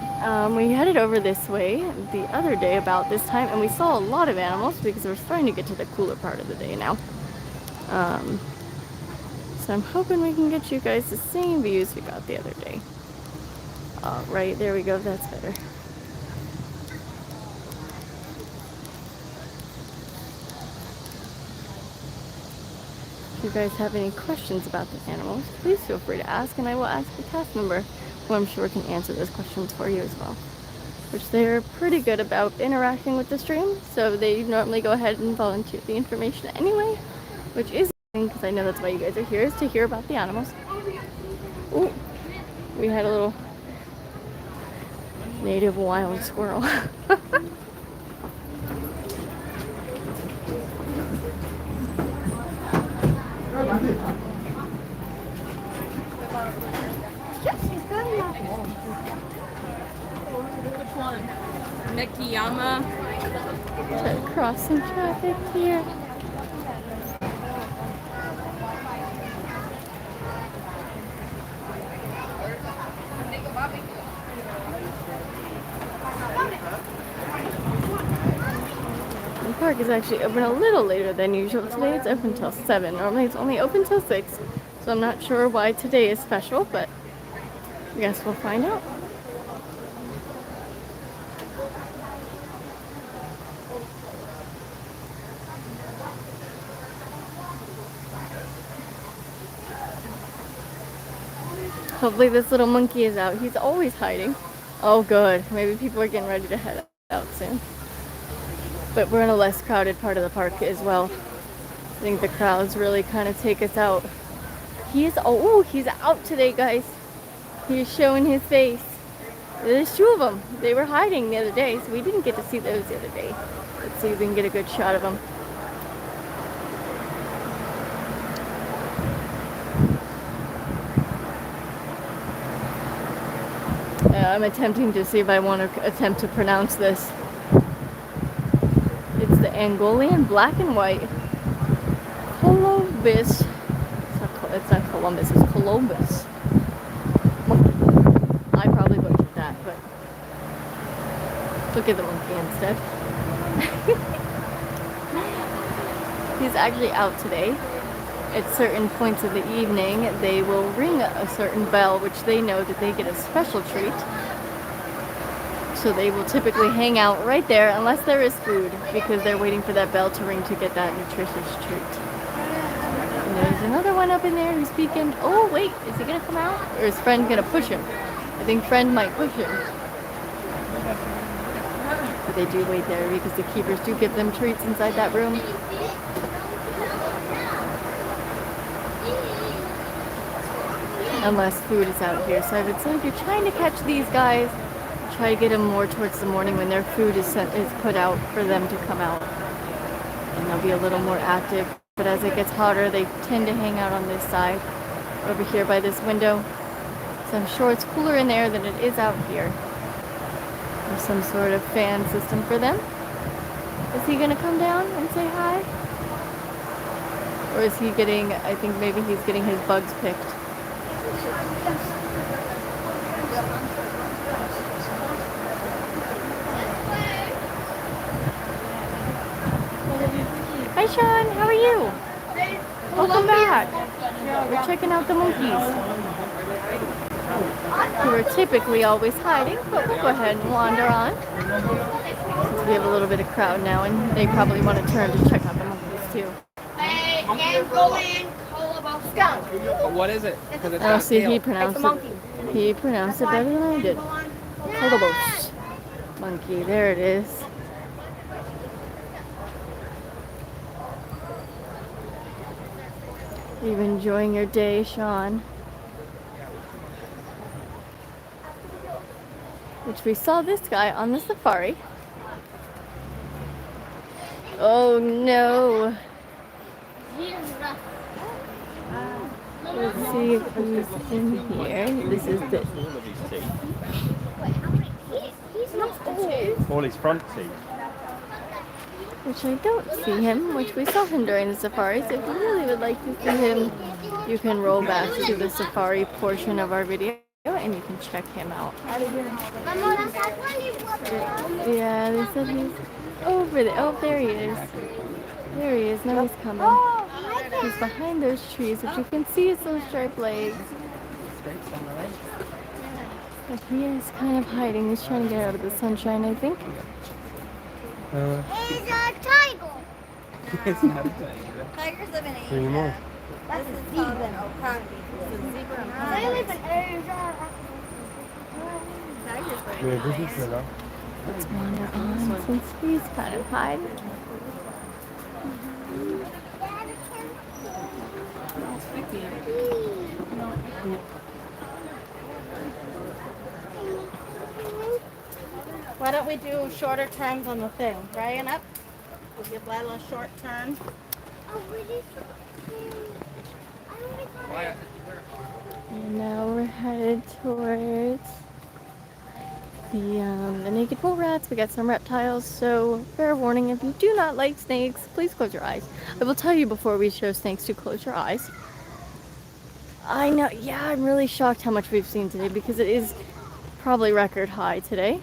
We headed over this way the other day about this time, and we saw a lot of animals because we're starting to get to the cooler part of the day now. So I'm hoping we can get you guys the same views we got the other day. Alright, there we go, that's better. If you guys have any questions about the animals, please feel free to ask, and I will ask the cast member, who I'm sure can answer those questions for you as well. Which they're pretty good about interacting with the stream, so they normally go ahead and volunteer the information anyway, which is because I know that's why you guys are here, is to hear about the animals. Ooh, we had a little native wild squirrel. Nekiyama. Try to cross some traffic here. The park is actually open a little later than usual. Today it's open till 7. Normally it's only open till 6. So I'm not sure why today is special, but I guess we'll find out. Hopefully this little monkey is out. He's always hiding. Oh good. Maybe people are getting ready to head out soon. But we're in a less crowded part of the park as well. I think the crowds really kind of take us out. He's out today, guys. He's showing his face. There's 2 of them. They were hiding the other day, so we didn't get to see those the other day. Let's see if we can get a good shot of them. I'm attempting to see if I want to attempt to pronounce this. It's the Angolan black and white Columbus. It's not Columbus, it's Columbus but look at the monkey instead. He's actually out today. At certain points of the evening, they will ring a certain bell, which they know that they get a special treat. So they will typically hang out right there, unless there is food, because they're waiting for that bell to ring to get that nutritious treat. And there's another one up in there who's peeking. Oh wait, is he gonna come out? Or is friend gonna push him? I think friend might push him. But they do wait there because the keepers do give them treats inside that room. Unless food is out here. So I would say if you're trying to catch these guys, try to get them more towards the morning when their food is put out for them to come out. And they'll be a little more active. But as it gets hotter, they tend to hang out on this side, over here by this window. So I'm sure it's cooler in there than it is out here. There's some sort of fan system for them. Is he gonna come down and say hi? Or is he getting, I think maybe he's getting his bugs picked. Hi Sean, how are you? Welcome back. We're checking out the monkeys. Who are typically always hiding, but we'll go ahead and wander on. Since we have a little bit of crowd now, and they probably want to turn to check out the monkeys too. What is it? Oh, see, he pronounced it better than I did. Colobos. Monkey, there it is. You enjoying your day, Sean? Which we saw this guy on the safari. Oh no. Let's see if he's in here. This is the... He's not old. All his front teeth. Which I don't see him, which we saw him during the safari. So if you really would like to see him, you can roll back to the safari portion of our video and you can check him out. Yeah, they said he's over there. Oh, there he is. There he is. Now he's coming. He's behind those trees, which you can see is those striped legs. But he is kind of hiding. He's trying to get out of the sunshine, I think. He's a tiger. It's not a tiger. Tigers live in Asia. Anymore. That's a zebra. Oh, probably. They live in Asia. Let's wander on since he's kind of hiding. Why don't we do shorter turns on the thing? Brian, up. We'll give Lila a short turn. And now we're headed towards the naked bull rats. We got some reptiles, so fair warning, if you do not like snakes, please close your eyes. I will tell you before we show snakes to close your eyes. I know, yeah, I'm really shocked how much we've seen today because it is probably record high today.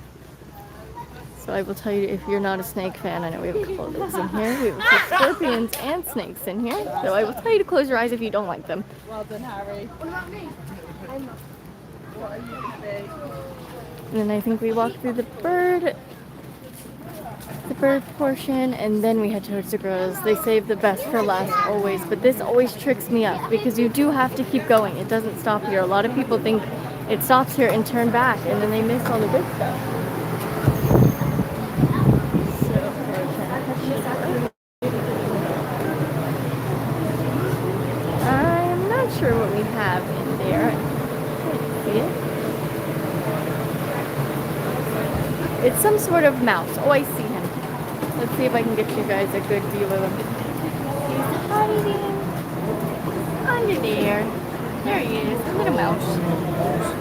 So I will tell you, if you're not a snake fan, I know we have a couple of those in here. We have scorpions and snakes in here. So I will tell you to close your eyes if you don't like them. Well done, Harry. What about me? And then I think we walk through the bird portion, and then we head towards the gorillas. They save the best for last always, but this always tricks me up because you do have to keep going. It doesn't stop here. A lot of people think it stops here and turn back, and then they miss all the good stuff. I'm not sure what we have in there. I can't see it. It's some sort of mouse. Oh, I see him. Let's see if I can get you guys a good view of him. He's hiding under there. There he is, a little mouse.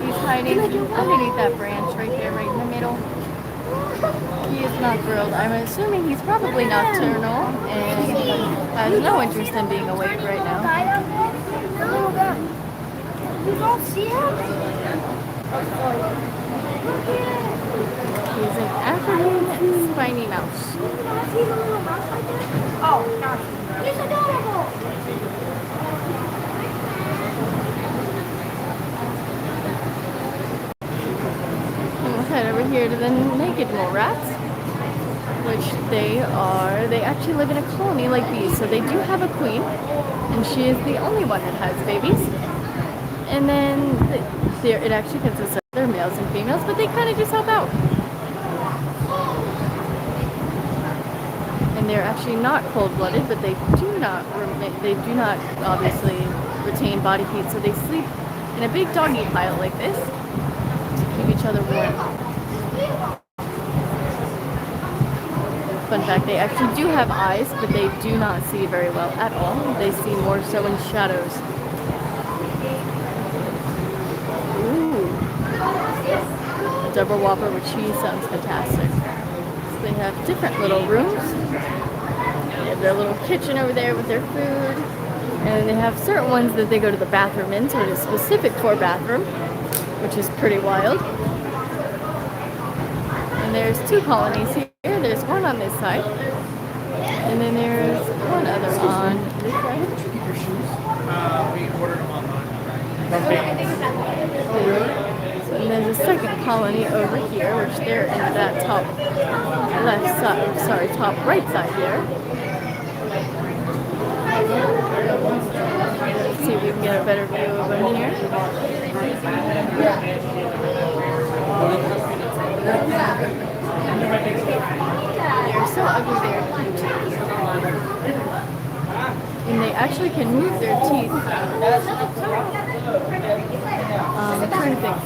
He's hiding underneath that branch right there, right in the middle. He is not thrilled. I'm assuming he's probably nocturnal and has no interest in being awake right now. You don't see him? He's an African spiny mouse. Oh, gosh. He's adorable. And we'll head over here to the naked mole rats, which they actually live in a colony like bees. So they do have a queen, and she is the only one that has babies. And then it actually consists of their males and females, but they kind of just help out. And they're actually not cold-blooded, but they do not obviously retain body heat, so they sleep in a big doggy pile like this to keep each other warm. Fun fact, they actually do have eyes, but they do not see very well at all. They see more so in shadows. Ooh. A double whopper with cheese sounds fantastic. So they have different little rooms. They have their little kitchen over there with their food. And they have certain ones that they go to the bathroom in, so it is specific for bathroom, which is pretty wild. And there's two colonies here. There's one on this side, and then there's one other on this side. We ordered them online. And there's a second colony over here, which they're in that top left side, sorry, top right side here. Let's see if we can get a better view of them here. They're so ugly, they're cute. And they actually can move their teeth. I'm trying to think.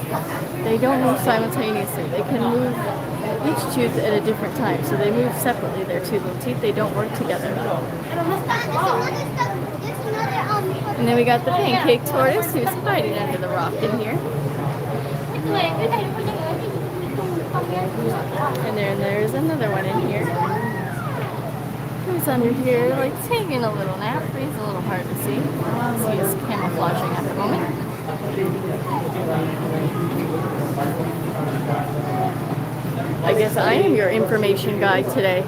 They don't move simultaneously. They can move each tooth at a different time. So they move separately, their two little teeth. They don't work together. And then we got the pancake tortoise who's hiding under the rock in here. And there's another one in here. Who's under here, like taking a little nap. He's a little hard to see. He is camouflaging at the moment. I guess I am your information guide today.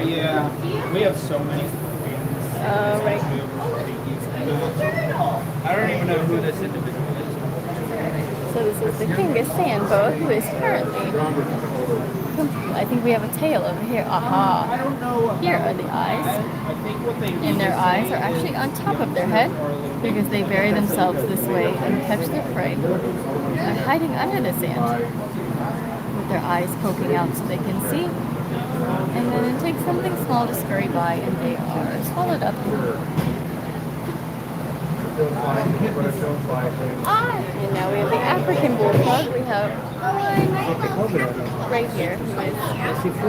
Yeah, we have so many. Right. I don't even know who this individual is. So this is the king of sand boa, who is currently, I think we have a tail over here. Aha! Here are the eyes. And their eyes are actually on top of their head because they bury themselves this way and catch their prey. They're hiding under the sand with their eyes poking out so they can see. And then it takes something small to scurry by and they are swallowed up. And now we have the African bulldog. We have right here who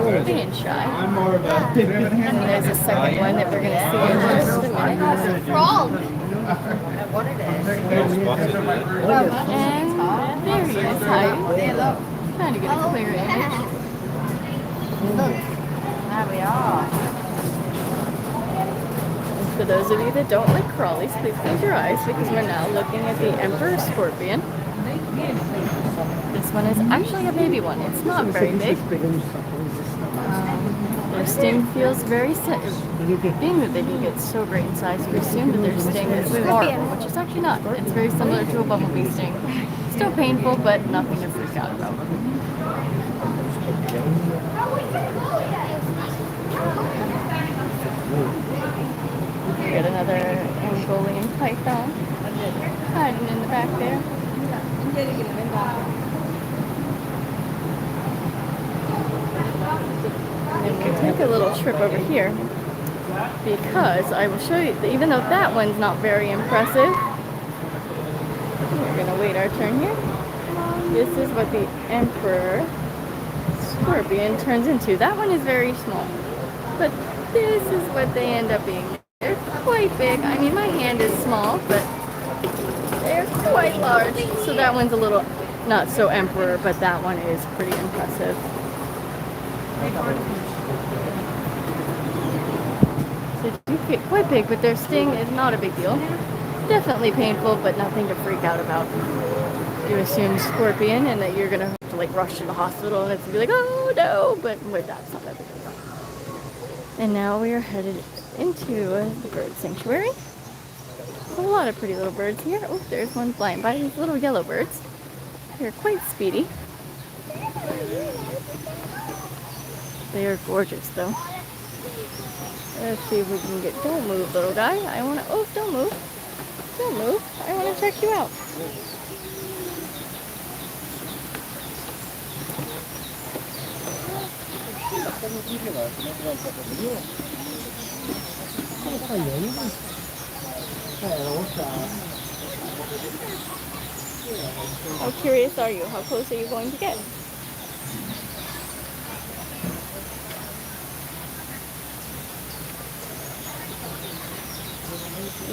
is being shy. And there's a second one that we're going to see in just a minute. It's a frog. And there he is hiding. Trying to get a clear image. There we are. For those of you that don't like crawlies, please close your eyes because we're now looking at the emperor scorpion. This one is actually a baby one. It's not very big. Their sting feels very being that they can get so great in size, you assume that their sting is horrible, which is actually not. It's very similar to a bumblebee sting. Still painful, but nothing to freak out about. We got another Mongolian python hiding in the back there. And we'll take a little trip over here because I will show you, even though that one's not very impressive, we're going to wait our turn here. This is what the emperor scorpion turns into. That one is very small, but this is what they end up being. They're quite big. I mean, my hand is small, but they're quite large. So that one's a little, not so emperor, but that one is pretty impressive. quite big, but their sting is not a big deal. Definitely painful, but nothing to freak out about. You assume scorpion and that you're gonna have to like rush to the hospital and it's gonna be like, oh no, but that's not that big of a deal. And now we are headed into the bird sanctuary. A lot of pretty little birds here. Oh, there's one flying by. These little yellow birds. They're quite speedy. They are gorgeous, though. Let's see if we can get. Don't move, little guy. I want to. Oh, don't move. Don't move. I want to check you out. How curious are you? How close are you going to get?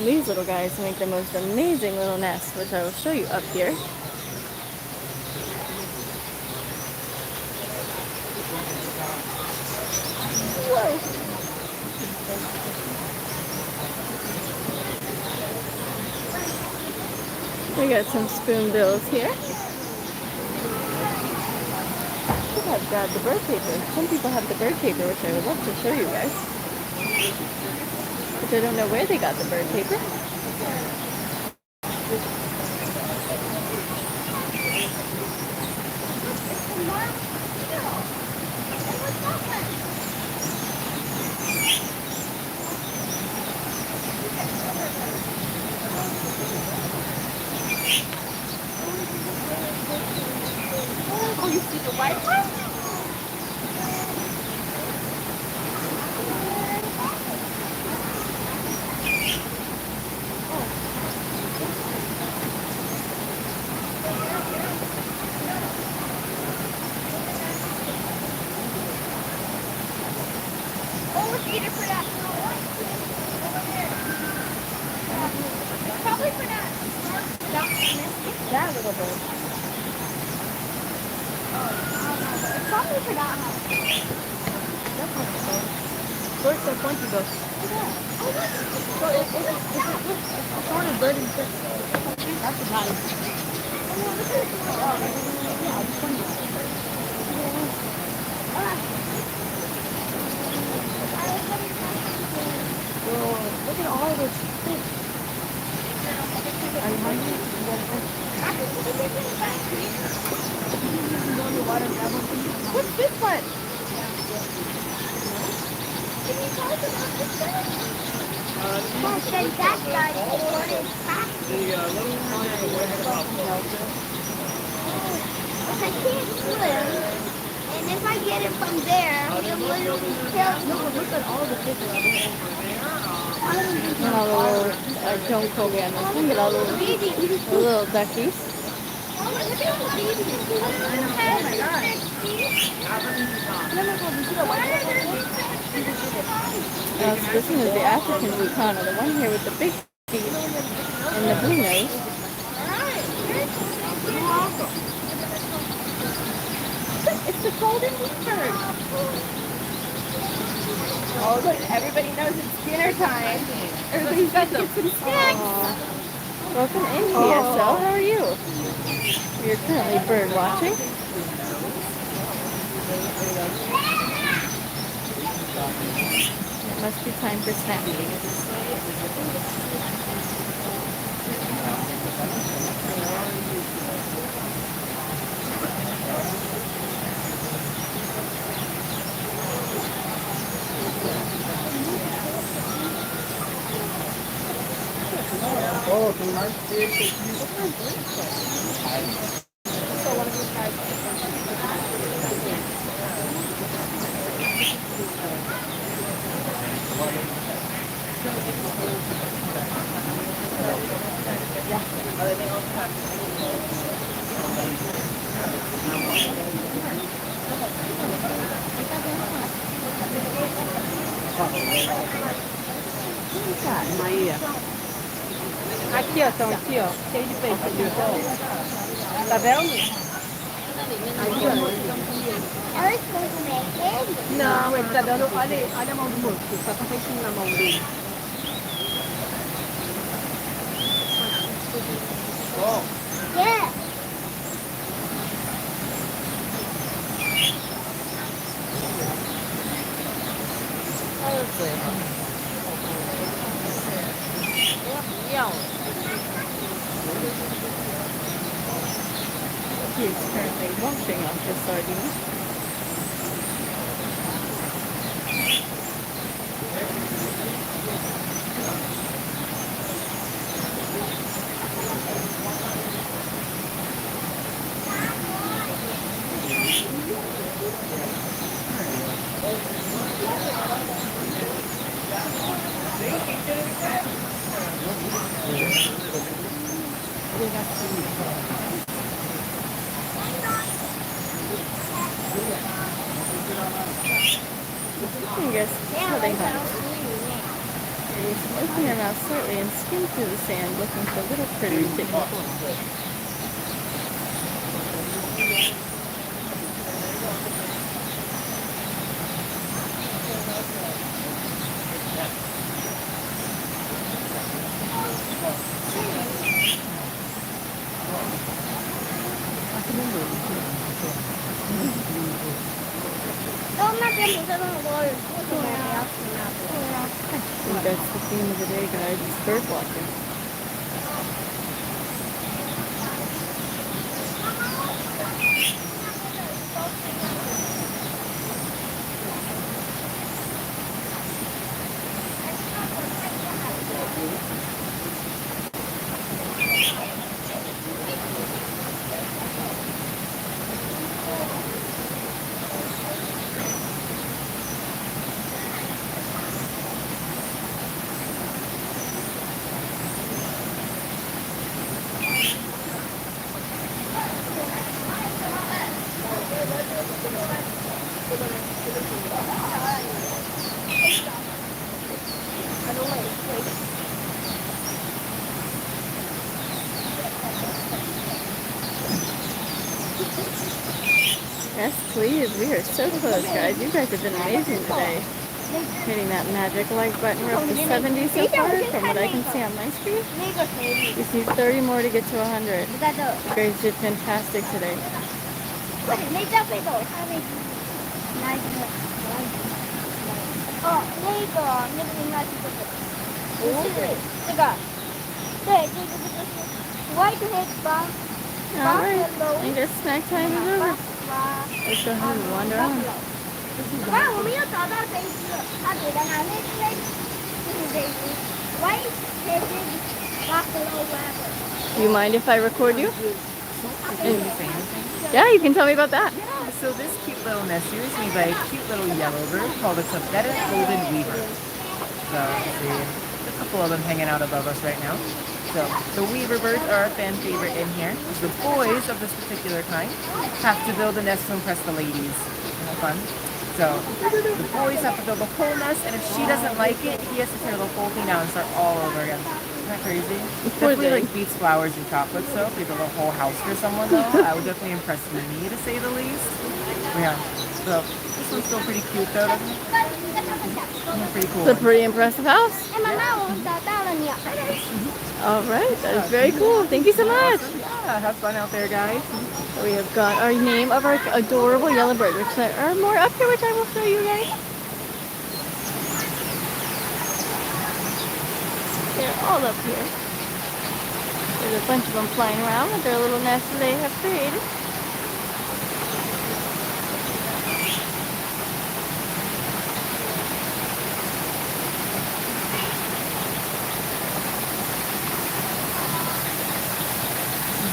These little guys make the most amazing little nests, which I will show you up here. Whoa! We got some spoonbills here. I've got the bird paper. Some people have the bird paper, which I would love to show you guys. But I don't know where they got the bird paper. Oh, you see the white one? Oh, let's get it for that. Probably for that. That little bird. It's probably for that house. Where's the pointy go? So it's on a bird and fish. That's a nice. Look at all this fish. Are you hungry? What's this one? Can you tell us about this one? Then that guy wanted back. I can't swim, and if I get it from there, he'll literally kill me. No, look at all the fish over there. Don't call me on this one, but all the little duckies. So this one is the African Lucana, the one here with the big feet and the blue nose. It's the golden bird. Oh, look, everybody knows it's dinner time. Everybody's got some snacks. Welcome in, PSL. How are you? We are currently bird watching. It must be time for snacking. Oh, can I see Aqui, ó, estão aqui, ó, cheio de peixe aqui, ó. Tá vendo? Aqui, ó. Ela está com medo? Não, ele tá dando, olha a mão do moço, tá com peixinho na mão dele. Yeah. He is currently washing off the sardines. I guess that's how they hunt. You just open your mouth slightly and skim through the sand looking for little critters to eat. I think that's the theme of the day, guys. It's bird watching. Yes, please. We are so close, guys. You guys have been amazing today. Hitting that magic like button. We're up to 70 so far from what I can see on my screen. We just need 30 more to get to 100. You guys did fantastic today. Alright, I guess snack time is over. Let's go ahead and wander on. Do you mind if I record you? Yeah, you can tell me about that. Yeah, so this cute little nest here is made by a cute little yellow bird called a Tibetan golden weaver. So, see, a couple of them hanging out above us right now. So, the weaver birds are a fan favorite in here. The boys of this particular kind have to build a nest to impress the ladies. Isn't that fun? So, the boys have to build a whole nest, and if she doesn't like it, he has to tear the whole thing down and start all over again. Isn't that crazy? Definitely like beets, flowers, and chocolates, though. If you build a whole house for someone, though, that would definitely impress me, to say the least. Yeah. So, this one's still pretty cute, though, doesn't it? Yeah, pretty cool. It's a pretty impressive house. All right, that is very cool. Thank you so much. Yeah, have fun out there, guys. We have got our name of our adorable yellow bird, which are more up here, which I will show you guys. They're all up here. There's a bunch of them flying around with their little nest that they have created.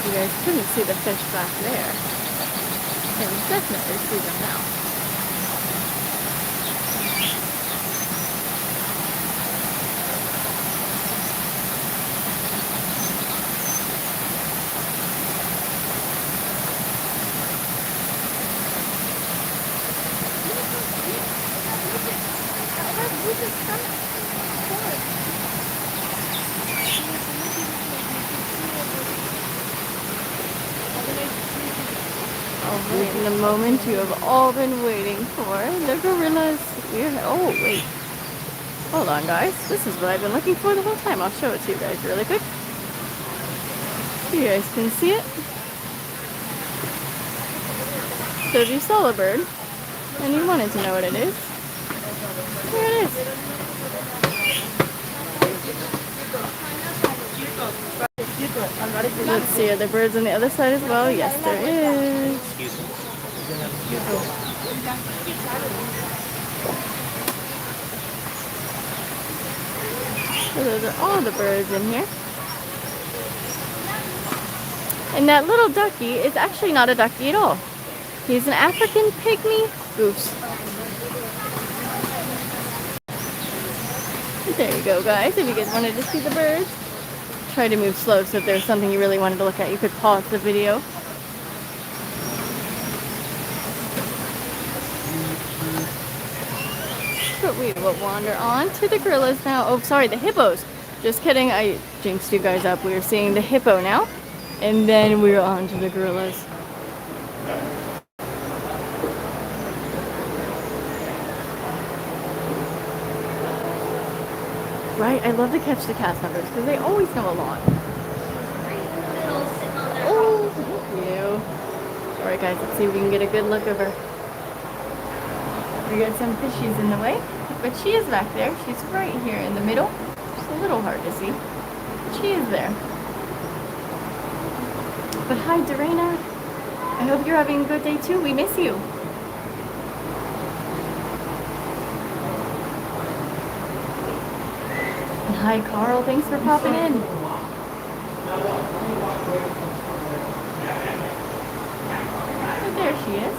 You guys couldn't see the fish back there. You can definitely see them now. In the moment you have all been waiting for, the gorillas. Oh wait, hold on, guys. This is what I've been looking for the whole time. I'll show it to you guys really quick. You guys can see it. So if you saw a bird and you wanted to know what it is, here it is. Let's see, are there birds on the other side as well? Yes, there is. So those are all the birds in here. And that little ducky is actually not a ducky at all. He's an African pygmy goose. There you go, guys. If you guys wanted to see the birds, try to move slow, so if there's something you really wanted to look at, you could pause the video. But we will wander on to the gorillas now. Oh, sorry, the hippos. Just kidding, I jinxed you guys up. We are seeing the hippo now, and then we're on to the gorillas. Right, I love to catch the cast members because they always know a lot. Oh, thank you. Alright guys, let's see if we can get a good look of her. We got some fishies in the way, but she is back there. She's right here in the middle. It's a little hard to see, but she is there. But hi, Dorena. I hope you're having a good day too. We miss you. Hi Carl, thanks for popping in. But there she is.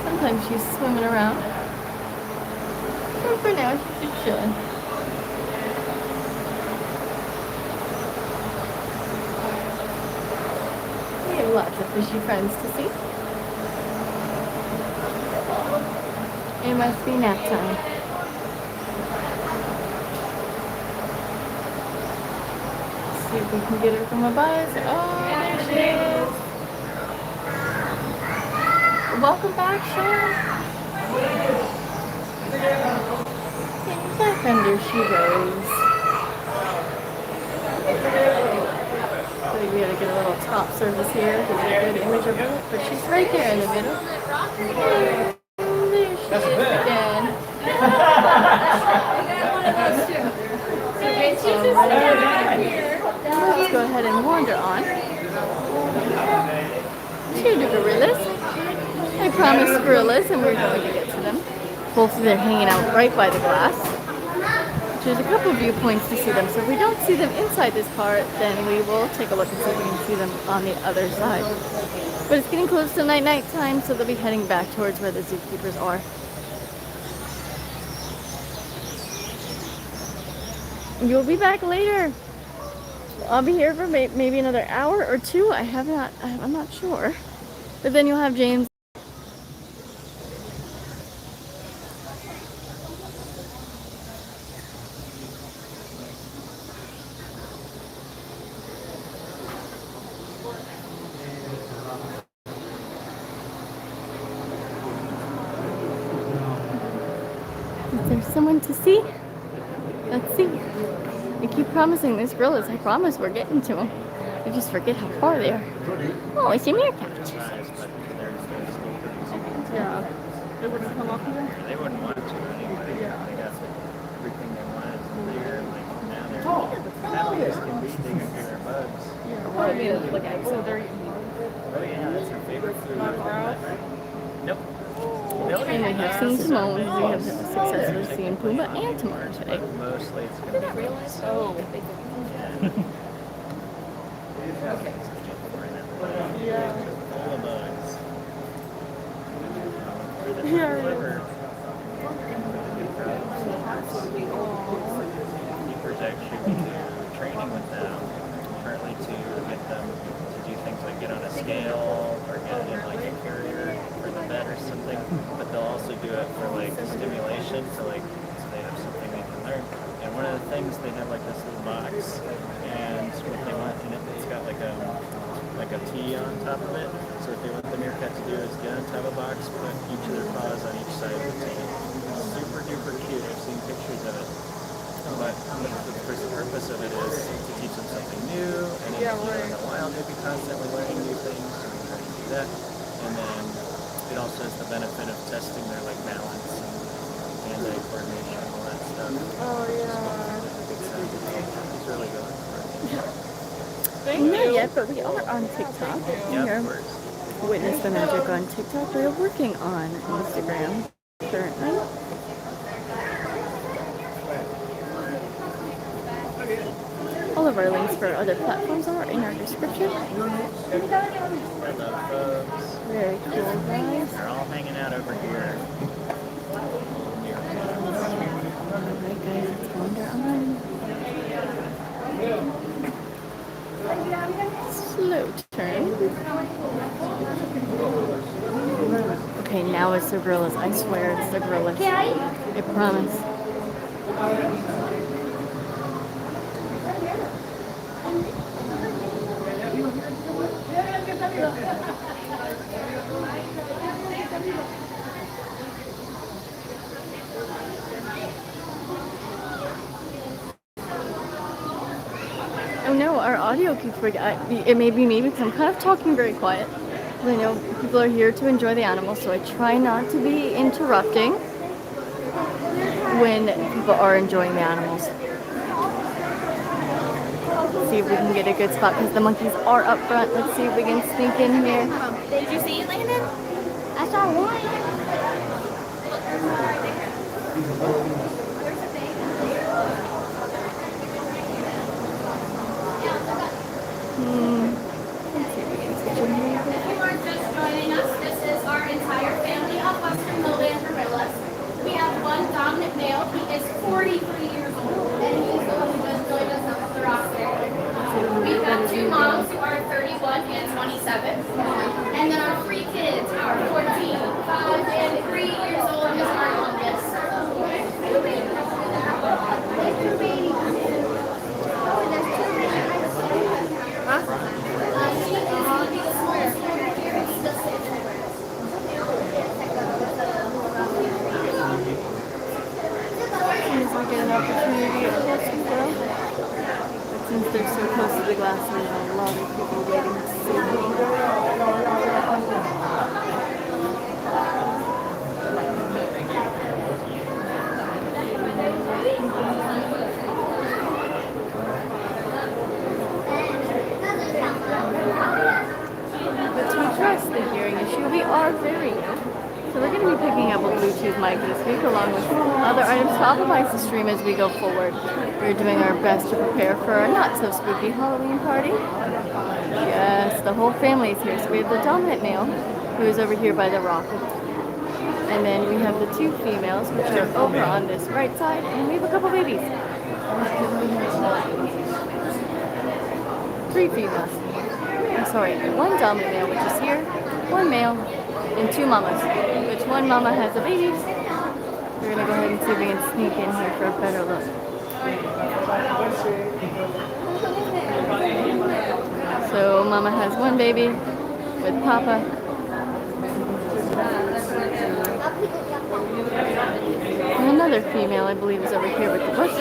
Sometimes she's swimming around. But for now, she's just chilling. We have lots of fishy friends to see. It must be nap time. See if we can get her from a buzz. Oh, there she is. Welcome back, Sean. Back under she goes. So we gotta get a little top surface here to get a good image of her. But she's right there in the middle. And there she is again. Let's go ahead and wander on to the gorillas. I promised gorillas, and we're going to get to them. Both of them hanging out right by the glass. There's a couple viewpoints to see them. So if we don't see them inside this part, then we will take a look and see if we can see them on the other side. But it's getting close to night time, so they'll be heading back towards where the zookeepers are. You'll be back later. I'll be here for maybe another hour or two. I'm not sure. But then you'll have James. Is there someone to see? Let's see. I keep promising these gorillas. I promise we're getting to them. I just forget how far they are. Oh, it's a meerkat. Yeah. They wouldn't come up here? They wouldn't want to anyway. Yeah. They got everything they wanted there. Like now they're happy as can be. They can get their bugs. Yeah. Well, I mean, look at it. So they're eating. Oh yeah, that's their favorite food. Nope. And we have seen Timon. We have successfully seen Pumbaa and Timon today. Mostly it's going to be realize? Oh, they okay. Yeah. Full of bugs. Keepers actually training with them, partly to get them to do things like get on a scale or get in like a carrier for the vet or something. But they'll also do it for like stimulation, so they have something they can learn. And one of the things, they have like this little box, and what they want in it, it's got like a T on top of it. So what they want the meerkat to do is get on top of a box, put each of their paws on each side of the T. Super duper cute. I've seen pictures of it. But the purpose of it is to teach them something new, and in the wild, benefit of testing their like balance and hand-eye coordination and all that stuff. Oh It's really good. Not yet, but we are on TikTok. Yeah, Here, of course. Witness the Magic on TikTok. We are working on Instagram currently. All of our links for other platforms are in our description. I love those. Very cool, guys. They're all hanging out over here. Alright, guys, let's wander on. Slow turn. Okay, now it's the gorillas. I swear it's the gorillas. I promise. Oh no, our audio keeps breaking. It may be me because I'm kind of talking very quiet. I know people are here to enjoy the animals, so I try not to be interrupting when people are enjoying the animals. Let's see if we can get a good spot because the monkeys are up front. Let's see if we can sneak in here. Did you see it, Landon? I saw one. Let's see if we can switch in here. If you are just joining us, this is our entire family of Western lowland gorillas. We have one dominant male. He is 43 years old, and he's the one who just joined us up the roster. We've got two moms who are 31 and 27, and then our three kids are 14, 5, and 3 years old is our youngest. She is going to be the smallest one here. It's the same. As soon as we get an opportunity, of course we will. But since they're so close to the glass, there's a lot of people waiting to see them. But to address the hearing issue, we are very new. So we're going to be picking up a Bluetooth mic this week along with other items to optimize the stream as we go forward. We're doing our best to prepare for our not so spooky Halloween party. Yes, the whole family is here. So we have the dominant male who is over here by the rock. And then we have the two females which are over on this right side, and we have a couple babies. 3 females. I'm sorry, 1 dominant male which is here, 1 male, and 2 mamas, which 1 mama has a baby. We're gonna go ahead and see if we can sneak in here for a better look. So mama has 1 baby with papa. And another female, I believe, is over here with the bush.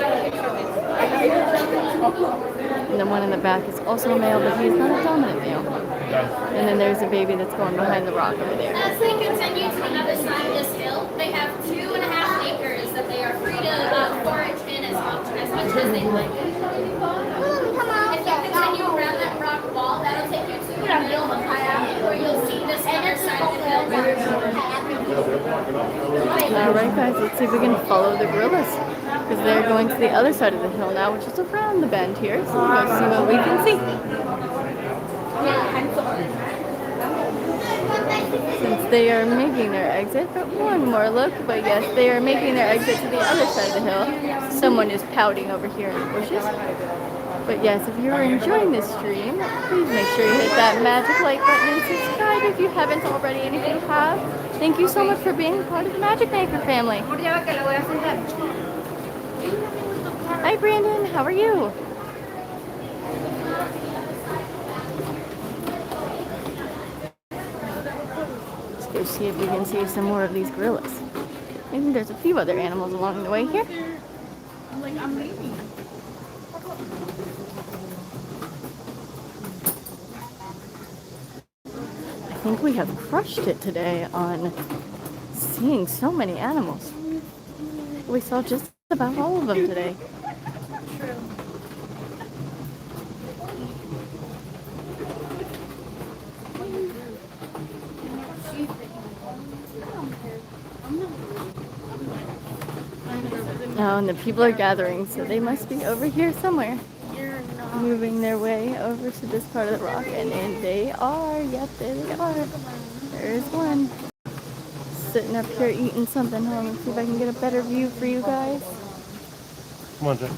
And the one in the back is also a male, but he's not a dominant male. And then there's a baby that's going behind the rock over there. As they continue to another side of this hill, they have 2.5 acres that they are free to forage in as much as they like. If you continue around that rock wall, that'll take you to the middle of Kayak, where you'll see this other side of the hill. Alright guys, let's see if we can follow the gorillas. Because they're going to the other side of the hill now, which is around the bend here. So we'll go see what we can see. Since they are making their exit, but one more look, but yes, they are making their exit to the other side of the hill. Someone is pouting over here in the bushes. But yes, if you're enjoying this stream, please make sure you hit that magic like button and subscribe if you haven't already. And if you have, thank you so much for being part of the Magic Maker family. Hi Brandon, how are you? Let's go see if we can see some more of these gorillas. I think there's a few other animals along the way here. I'm leaving. I think we have crushed it today on seeing so many animals. We saw just about all of them today. Oh, and the people are gathering, so they must be over here somewhere. Moving their way over to this part of the rock, and they are. Yep, there they are. There's one. Sitting up here eating something. Hold on, let's see if I can get a better view for you guys. Come on, Jack.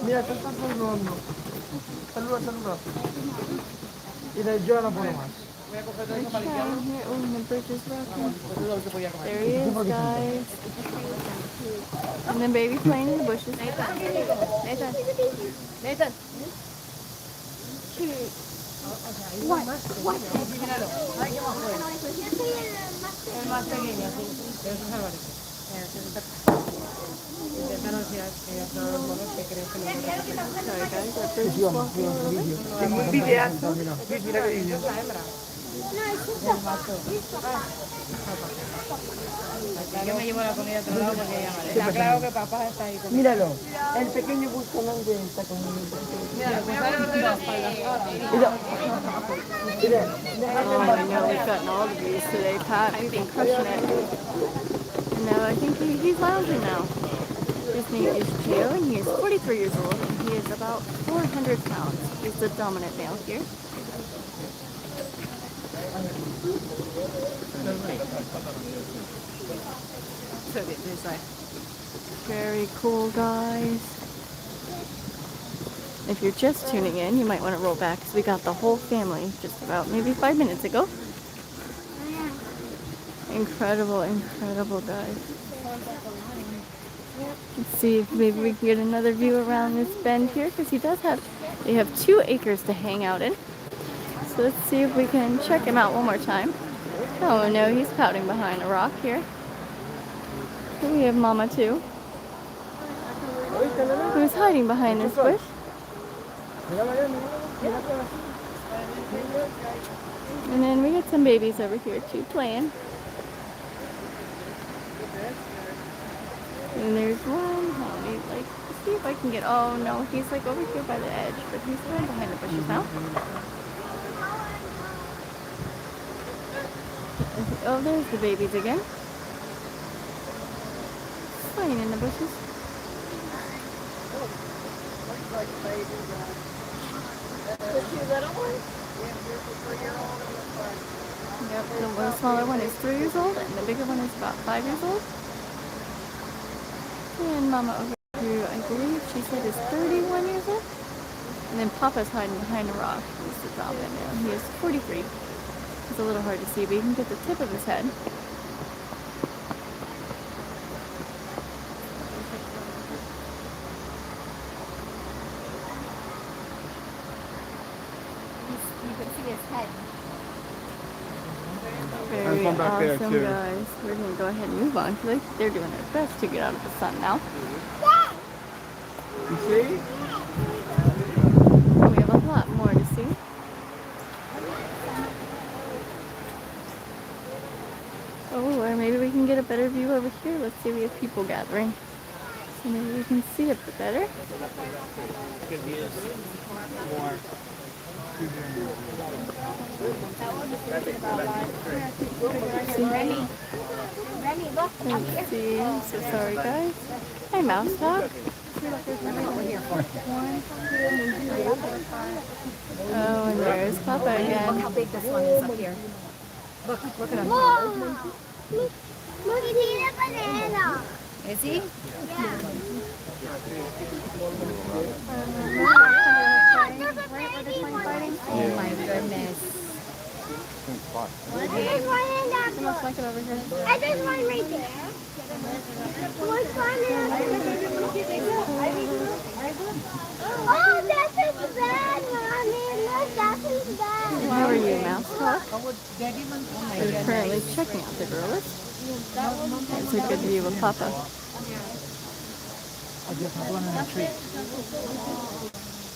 Mira, acá está el horno. Saluda, saluda. Y de yo no puedo más. We're trying here. Oh, and the bridge is rocking. There he is, guys. And then baby playing in the bushes. Nathan. Nathan. What? Míralo. Ay, qué más fue. El más pequeño, sí. Pero eso es Álvarez. Intentaron decir que ya son los monos que creo que no van a hacer. Sorry, guys. That bridge is walking a little bit. Tengo un videazo. Mira qué lindo. La hembra. El macho. Yo me llevo la comida a otro lado porque está claro que papá está ahí conmigo. Míralo. El pequeño buscón que está conmigo. Mira, pues ahora de la espalda. Oh, I know we've gotten all the views today, Pat. We've been crushing it. No, I think he's lounging now. His name is Gio, and he is 43 years old, and he is about 400 pounds. He's the dominant male here. Very cool, guys. If you're just tuning in, you might want to roll back because we got the whole family just about maybe 5 minutes ago. Incredible, incredible, guys. Let's see if maybe we can get another view around this bend here because they have 2 acres to hang out in. So let's see if we can check him out one more time. Oh no, he's pouting behind a rock here. We have Mama too, who's hiding behind this bush. And then we got some babies over here too playing. And there's one. Let me see if I can get. Oh no, he's like over here by the edge, but he's going behind the bushes now. Oh, there's the babies again. Playing in the bushes. The 2 little ones? Yep, the smaller one is 3 years old, and the bigger one is about 5 years old. And Mama over here, I believe she said is 31 years old. And then Papa's hiding behind a rock. He's the dominant male. He is 43. It's a little hard to see, but you can get the tip of his head. You can see his head. Very awesome, guys. We're going to go ahead and move on because they're doing their best to get out of the sun now. You see? We have a lot more to see. Oh, or maybe we can get a better view over here. Let's see, we have people gathering. So maybe we can see a bit better. Remy, look. Let's see. I'm so sorry, guys. Hi, Mouse Talk. Oh, and there's Papa again. Look how big this one is up here. Look at him. Whoa! Look, he ate a banana. Is he? Yeah. There's a baby one. Oh my goodness. There's one in that It looks like it over here. and there's one right there. What's one in Oh, that's his bed, Mommy. Look, that's his bed. How are you, Mouse Talk? We're currently checking out the gorillas. It's a good view of Papa. I just have one in a tree.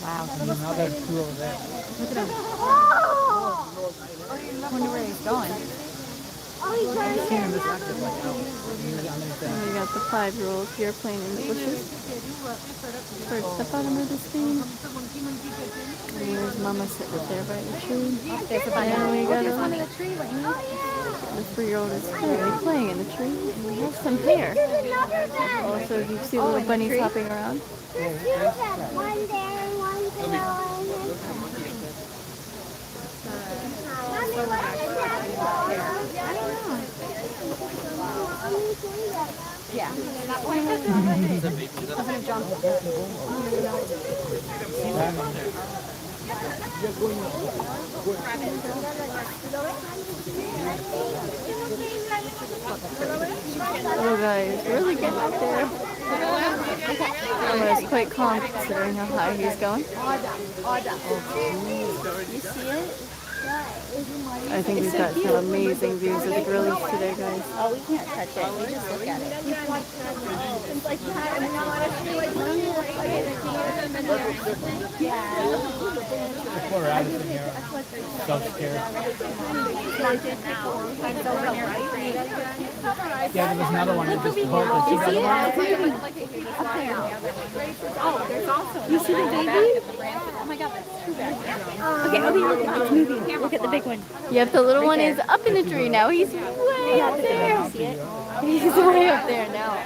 Wow. Now there's 2 over there. Look at him. Oh! I wonder where he's going. And we got the 5-year-old here playing in the bushes. Towards the bottom of the screen. And there's Mama sitting up there by the tree. And we got the 3-year-old is currently playing in the tree. And we have some hair. Also, you see little bunnies hopping around. One there, one there, Mommy, what is that for? I don't know. Yeah. Doesn't jump. Little guy is really getting up there. It's quite calm considering how high he's going. You see it? I think we've got some amazing views of the Grillies today, guys. Oh, we can't touch it. We just look at it. Poor Addison here. So scared. Yeah, there was another one that just pulled it. You see it? Oh, there's also. You see the baby? Oh my God, that's too bad. Okay, look, it's moving. Look at the big one. Yep, the little one is up in the tree now. He's way up there. See it? He's way up there now.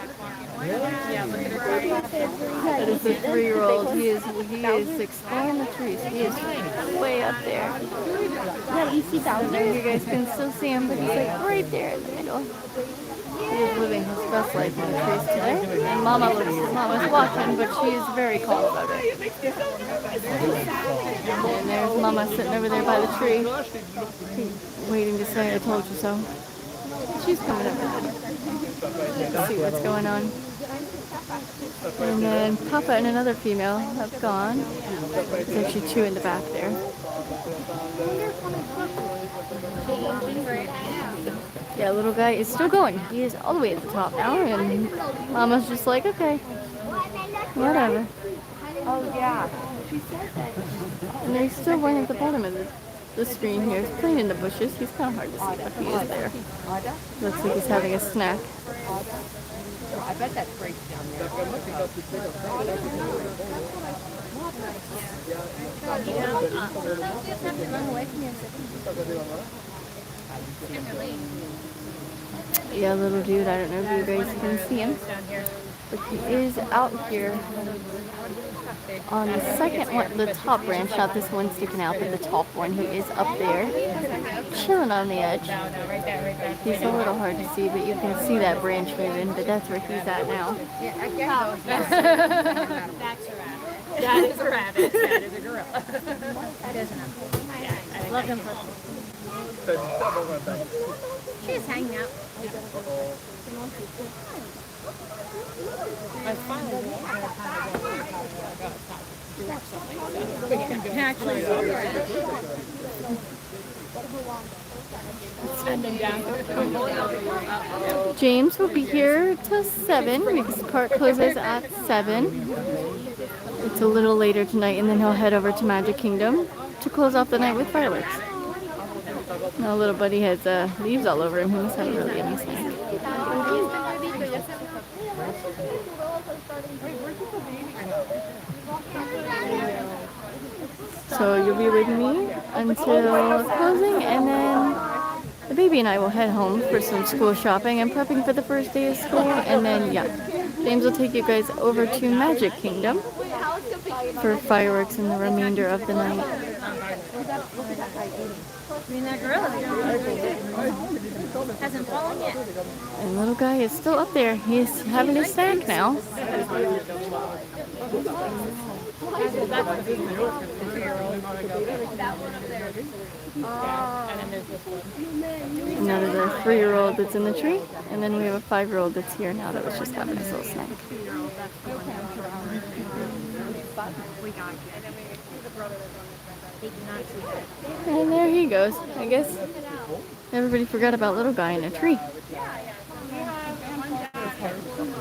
That is the 3-year-old. He is exploring the trees. He is way up there. Yeah, you see that? There, you guys can still see him, but he's like right there in the middle. He is living his best life in the trees today. And Mama's watching, but she is very calm about it. And there's Mama sitting over there by the tree, waiting to say, "I told you so." She's coming up to see what's going on. And then Papa and another female have gone. There's actually 2 in the back there. Yeah, little guy is still going. He is all the way at the top now, and Mama's just like, okay, whatever. Oh, yeah. And there's still one at the bottom of the screen here. He's playing in the bushes. He's kind of hard to see, but he is there. Looks like he's having a snack. I bet that breaks down there. Yeah, little dude. I don't know if you guys can see him, but he is out here on the second one, the top branch, not this one sticking out, but the top one. He is up there, chilling on the edge. He's a little hard to see, but you can see that branch moving, but that's where he's at now. That's a rabbit. That is a rabbit. That is a gorilla. That is enough. I love them. She's hanging out. I finally James will be here till 7 because the park closes at 7. It's a little later tonight, and then he'll head over to Magic Kingdom to close off the night with fireworks. Now little buddy has leaves all over him. He must have a really yummy snack. So you'll be with me until closing, and then the baby and I will head home for some school shopping and prepping for the first day of school, and then yeah, James will take you guys over to Magic Kingdom for fireworks and the remainder of the night. Hasn't fallen yet. And little guy is still up there. He's having his snack now. Another 3-year-old that's in the tree, and then we have a 5-year-old that's here now that was just having his little snack. And there he goes. I guess everybody forgot about little guy in a tree.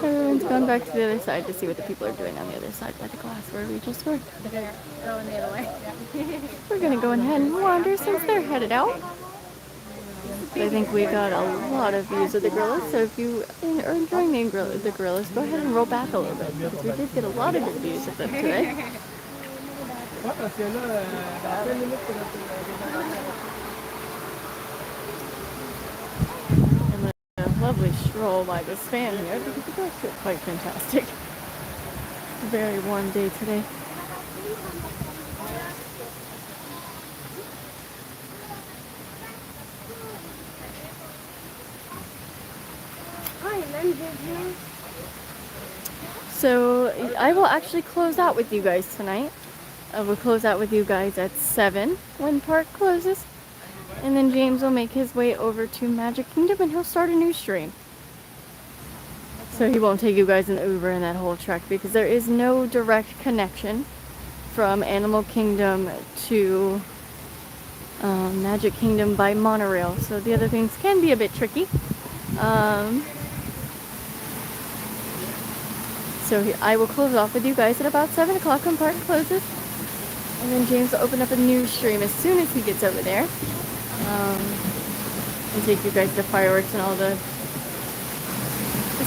Everyone's gone back to the other side to see what the people are doing on the other side by the glass where we just were. They're going the other way. We're gonna go ahead and wander since they're headed out. I think we got a lot of views of the gorillas, so if you are enjoying the gorillas, go ahead and roll back a little bit, because we did get a lot of good views of them today. And a lovely stroll by this fan here, because it does feel quite fantastic. Very warm day today. So I will actually close out with you guys tonight. I will close out with you guys at 7 when park closes. And then James will make his way over to Magic Kingdom and he'll start a new stream. So he won't take you guys in the Uber and that whole trek, because there is no direct connection from Animal Kingdom to Magic Kingdom by monorail. So the other things can be a bit tricky. So I will close off with you guys at about 7 o'clock when park closes. And then James will open up a new stream as soon as he gets over there. And take you guys to fireworks and all the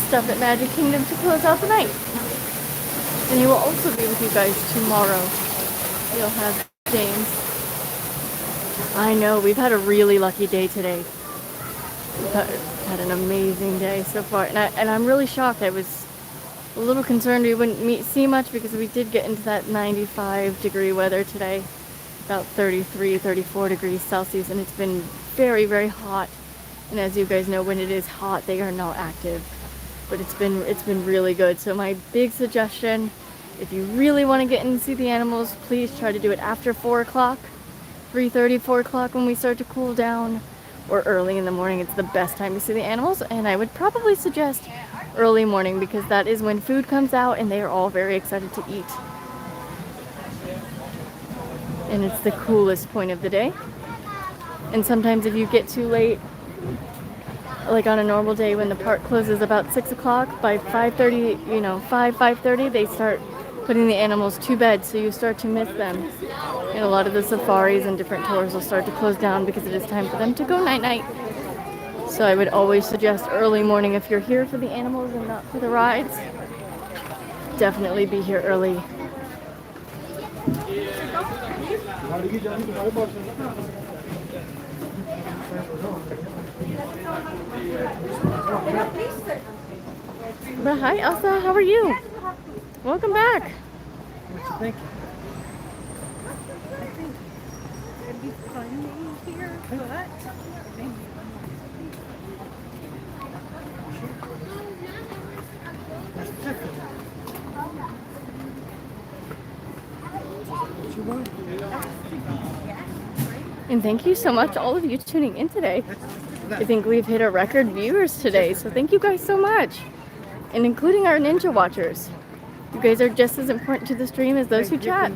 stuff at Magic Kingdom to close out the night. And he will also be with you guys tomorrow. You'll have James. I know, we've had a really lucky day today. We've had an amazing day so far. And I'm really shocked. I was a little concerned we wouldn't see much, because we did get into that 95-degree weather today. About 33, 34 degrees Celsius, and it's been very, very hot. And as you guys know, when it is hot, they are not active. But it's been really good. So my big suggestion, if you really want to get in and see the animals, please try to do it after 4 o'clock, 3:30, 4 o'clock when we start to cool down, or early in the morning. It's the best time to see the animals, and I would probably suggest early morning, because that is when food comes out and they are all very excited to eat. And it's the coolest point of the day. And sometimes if you get too late, like on a normal day when the park closes about 6 o'clock, by 5:30, 5:30, they start putting the animals to bed, so you start to miss them. And a lot of the safaris and different tours will start to close down because it is time for them to go night-night. So I would always suggest early morning if you're here for the animals and not for the rides. Definitely be here early. But hi Elsa, how are you? Welcome back. Thank you. I think it'd be funny here, but And thank you so much, all of you tuning in today. I think we've hit a record viewers today, so thank you guys so much. And including our Ninja Watchers. You guys are just as important to the stream as those who chat.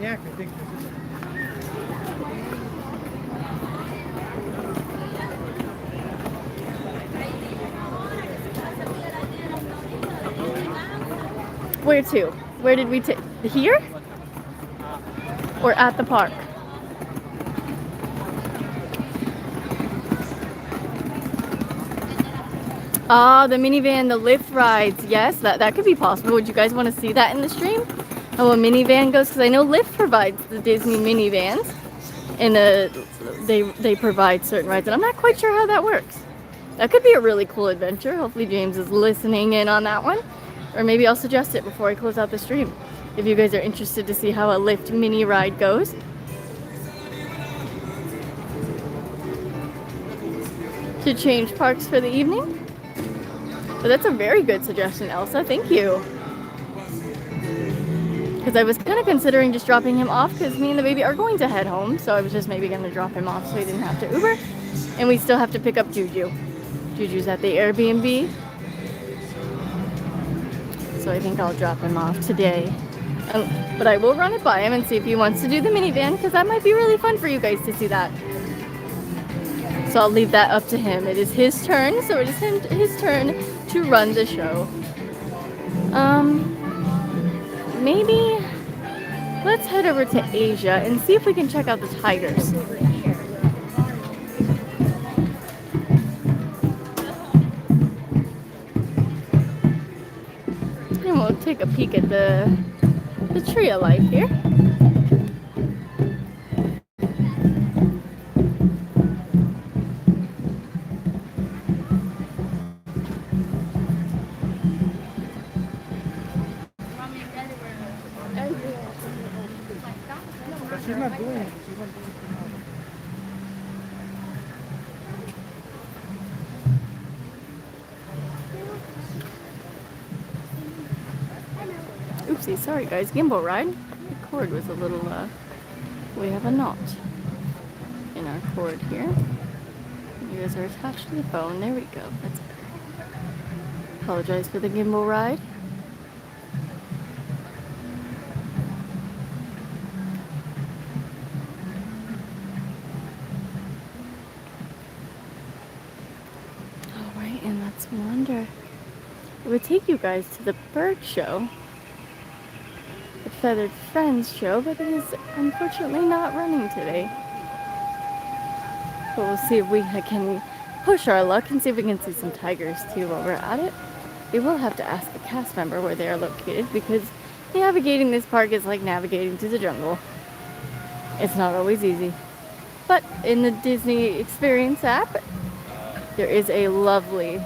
Where to? Where did we take? Here? Or at the park? Ah, the minivan, the lift rides. Yes, that could be possible. Would you guys want to see that in the stream? How a minivan goes? Because I know Lyft provides the Disney minivans, and they provide certain rides, and I'm not quite sure how that works. That could be a really cool adventure. Hopefully James is listening in on that one. Or maybe I'll suggest it before I close out the stream, if you guys are interested to see how a Lyft mini ride goes. To change parks for the evening? But that's a very good suggestion, Elsa. Thank you. Because I was kind of considering just dropping him off, because me and the baby are going to head home. So I was just maybe going to drop him off so he didn't have to Uber. And we still have to pick up Juju. Juju's at the Airbnb. So I think I'll drop him off today. But I will run it by him and see if he wants to do the minivan, because that might be really fun for you guys to see that. So I'll leave that up to him. It is his turn, so it is his turn to run the show. Maybe let's head over to Asia and see if we can check out the tigers. And we'll take a peek at the tree of life here. But she's not doing it. Oopsie, sorry guys, gimbal ride. The cord was a little, we have a knot in our cord here. You guys are attached to the phone. There we go. That's better. Apologize for the gimbal ride. Alright, and let's wander. It would take you guys to the bird show, the Feathered Friends show, but it is unfortunately not running today. But we'll see if we can push our luck and see if we can see some tigers too while we're at it. We will have to ask a cast member where they are located because navigating this park is like navigating to the jungle. It's not always easy. But in the Disney Experience app, there is a lovely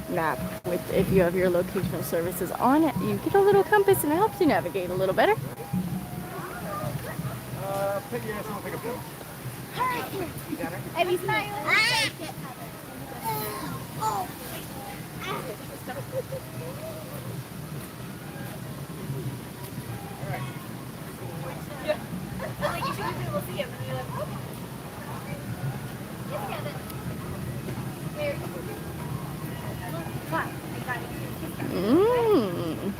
map with, if you have your locational services on it, you get a little compass and it helps you navigate a little better. Put your ass on, take a pill. Abby, smile. Oh. Like you should be able to see it when you're like, oh. Yes, Kevin. Here. Fine. I got it. Mmm.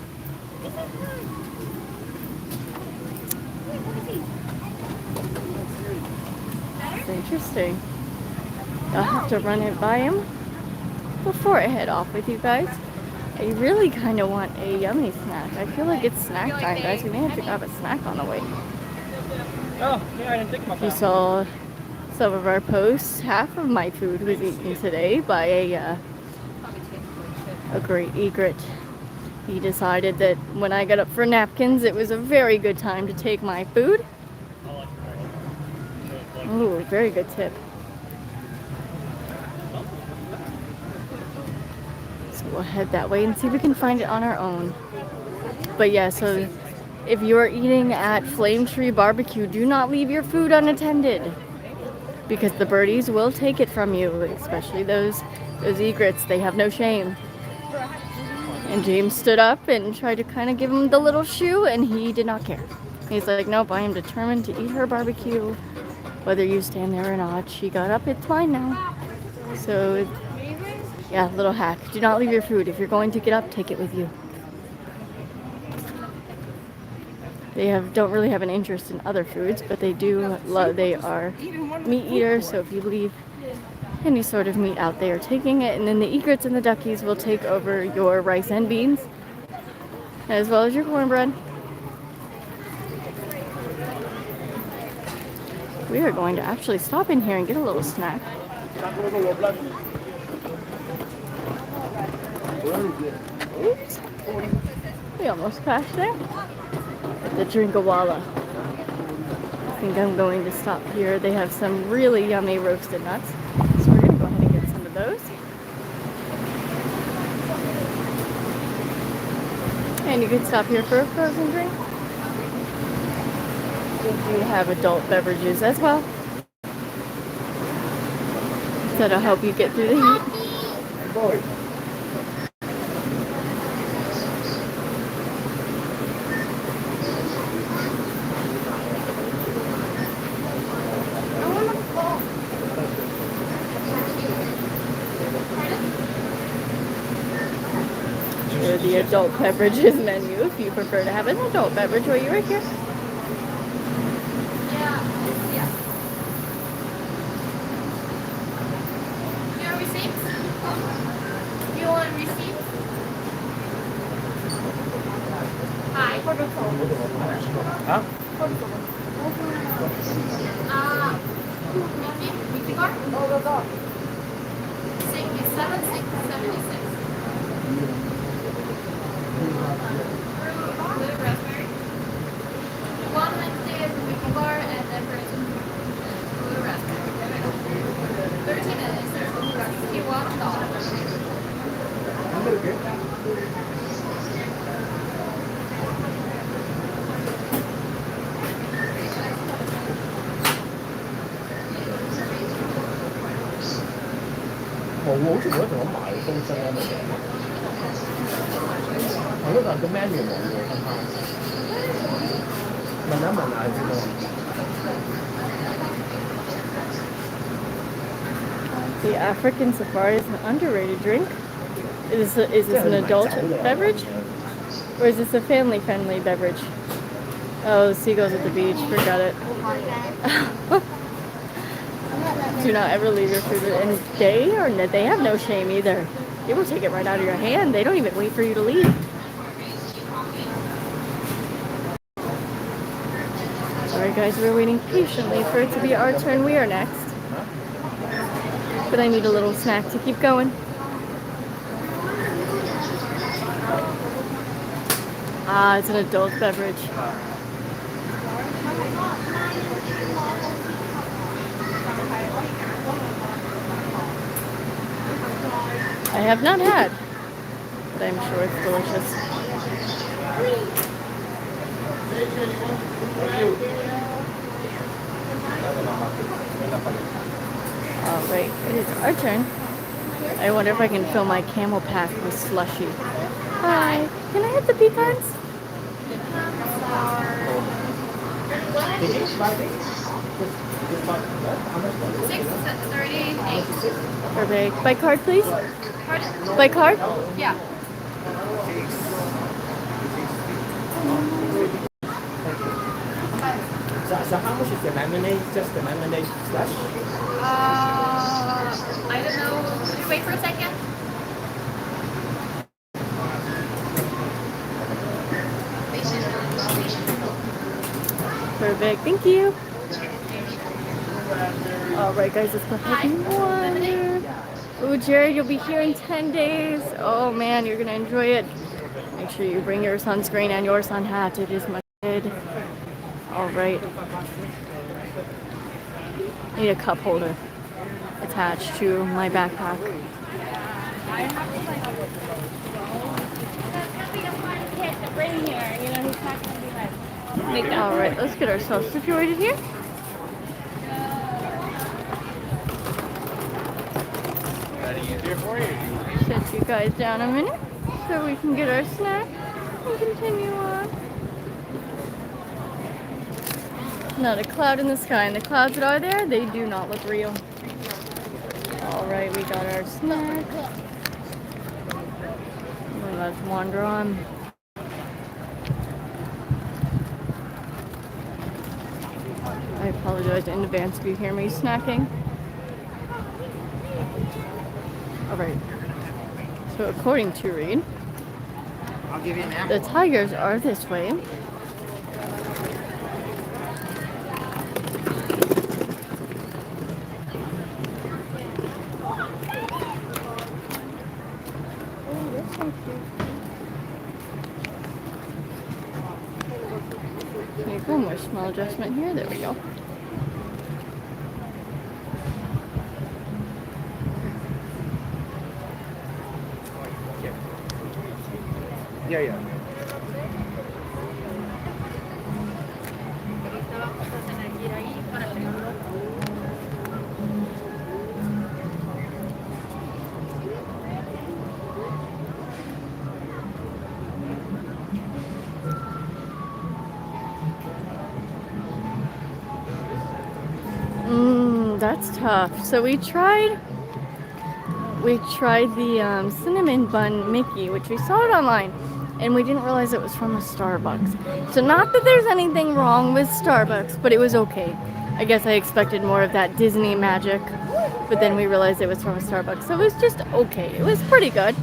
It's interesting. I'll have to run it by him before I head off with you guys. I really kind of want a yummy snack. I feel like it's snack time, guys. We may have to grab a snack on the way. Oh, yeah, I didn't think about that. You saw some of our posts. Half of my food was eaten today by a great egret. He decided that when I got up for napkins, it was a very good time to take my food. Ooh, very good tip. So we'll head that way and see if we can find it on our own. But yeah, so if you are eating at Flame Tree Barbecue, do not leave your food unattended because the birdies will take it from you, especially those egrets. They have no shame. And James stood up and tried to kind of give him the little shoe, and he did not care. He's like, nope, I am determined to eat her barbecue, whether you stand there or not. She got up, it's mine now. So, yeah, little hack. Do not leave your food. If you're going to get up, take it with you. They don't really have an interest in other foods, but they do love, they are meat eaters, so if you leave any sort of meat out, they are taking it, and then the egrets and the duckies will take over your rice and beans, as well as your cornbread. We are going to actually stop in here and get a little snack. Oops. We almost crashed there. At the Drinkawalla. I think I'm going to stop here. They have some really yummy roasted nuts. So we're going to go ahead and get some of those. And you can stop here for a frozen drink. We have adult beverages as well. That'll help you get through the heat. The adult beverages menu if you prefer to have an adult beverage while you're right here. You want receipts? You want receipts? Hi. Huh? Beauty card? 7676. 喎，好似冇得同我買風箏啊乜嘢。係咯，但係個 menu 冇喎，分開。問一問下先咯。The African Safari is an underrated drink. Is this an adult beverage? Or is this a family-friendly beverage? Oh, seagulls at the beach. Forgot it. Do not ever leave your food. And they have no shame either. They will take it right out of your hand. They don't even wait for you to leave. Alright guys, we're waiting patiently for it to be our turn. We are next. But I need a little snack to keep going. Ah, it's an adult beverage. I have not had, but I'm sure it's delicious. Alright, it is our turn. I wonder if I can fill my camel pack with slushy. Hi, can I have the pecans? $6.38. Perfect. By card, please? Pardon? By card? Yeah. So how much is the lemonade? Just the lemonade slush? I don't know. Could you wait for a second? Perfect. Thank you. Alright guys, let's go ahead and water. Oh, Jared, you'll be here in 10 days. Oh man, you're gonna enjoy it. Make sure you bring your sunscreen and your sun hat. It is much needed. Alright. I need a cup holder attached to my backpack. Alright, let's get ourselves situated here. Set you guys down a minute so we can get our snack and continue on. Not a cloud in the sky, and the clouds that are there, they do not look real. Alright, we got our snack. Well, let's wander on. I apologize in advance if you hear me snacking. Alright, so according to Reed, the tigers are this way. Okay, one more small adjustment here, there we go. Yeah. That's tough. So we tried the cinnamon bun Mickey, which we saw it online, and we didn't realize it was from a Starbucks. So not that there's anything wrong with Starbucks, but it was okay. I guess I expected more of that Disney magic, but then we realized it was from a Starbucks. So it was just okay. It was pretty good.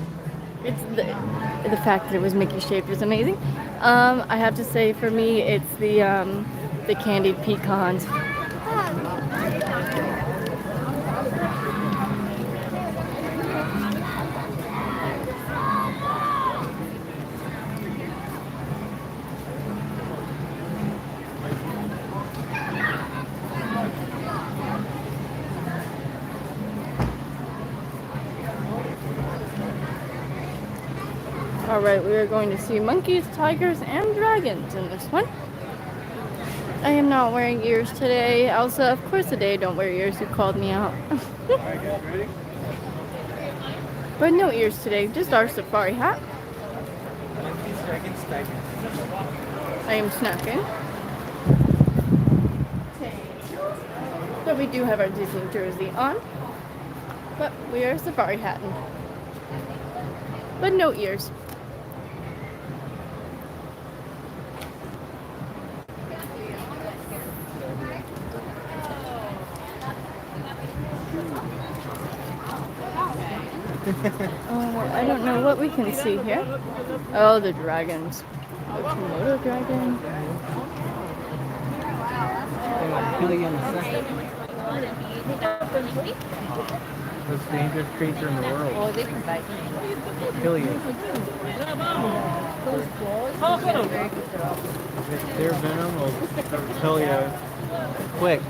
It's the fact that it was Mickey shaped was amazing. I have to say, for me, it's the candied pecans. Alright, we are going to see monkeys, tigers, and dragons in this one. I am not wearing ears today. Elsa, of course today don't wear ears. You called me out. But no ears today, just our safari hat. I am snacking. But we do have our Disney jersey on. But we are safari hatting. But no ears. Oh, I don't know what we can see here. Oh, the dragons. The Komodo dragon. Most dangerous creature in the world. Kill you. Their venom will kill you quick.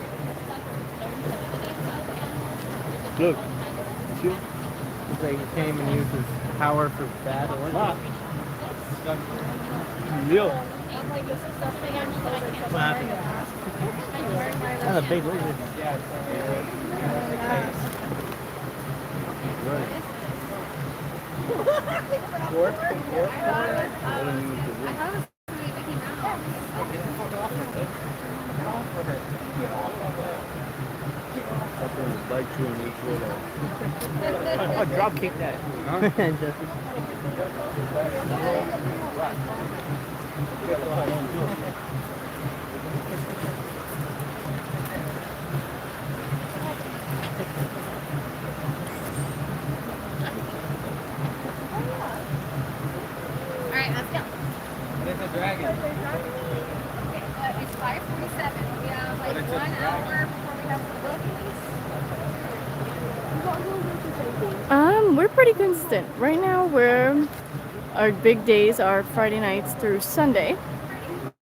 Look. They came and used his power for bad or what? What happened? That's a big lizard. Oh, drop kick that. Alright, let's go. It's a dragon. It's 5:47. We have like 1 hour before we have to book. We're pretty consistent. Right now our big days are Friday nights through Sunday.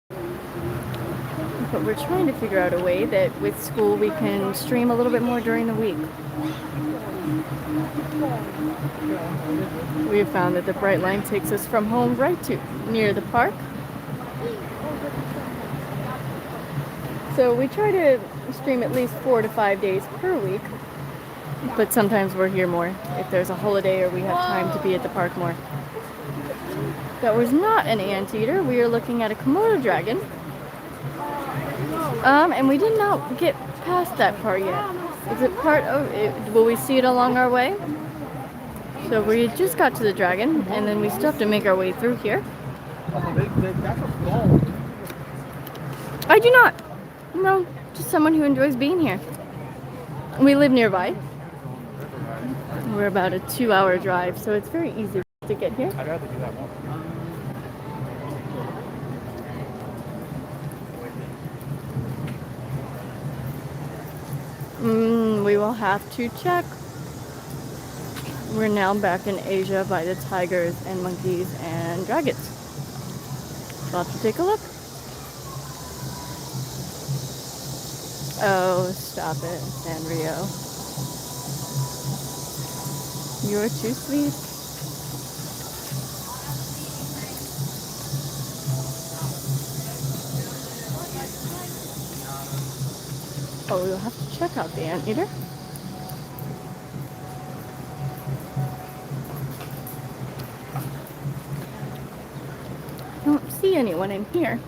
But we're trying to figure out a way that with school we can stream a little bit more during the week. We have found that the Bright Line takes us from home right to near the park. So we try to stream at least 4 to 5 days per week. But sometimes we're here more if there's a holiday or we have time to be at the park more. That was not an anteater. We are looking at a Komodo dragon. And we did not get past that part yet. Is it part of it? Will we see it along our way? So we just got to the dragon, and then we still have to make our way through here. I do not. No, just someone who enjoys being here. We live nearby. We're about a 2-hour drive, so it's very easy to get here. I'd rather do that one. We will have to check. We're now back in Asia by the tigers and monkeys and dragons. We'll have to take a look. Oh, stop it, Sanrio. You're too sweet. Oh, we'll have to check out the anteater. I don't see anyone in here.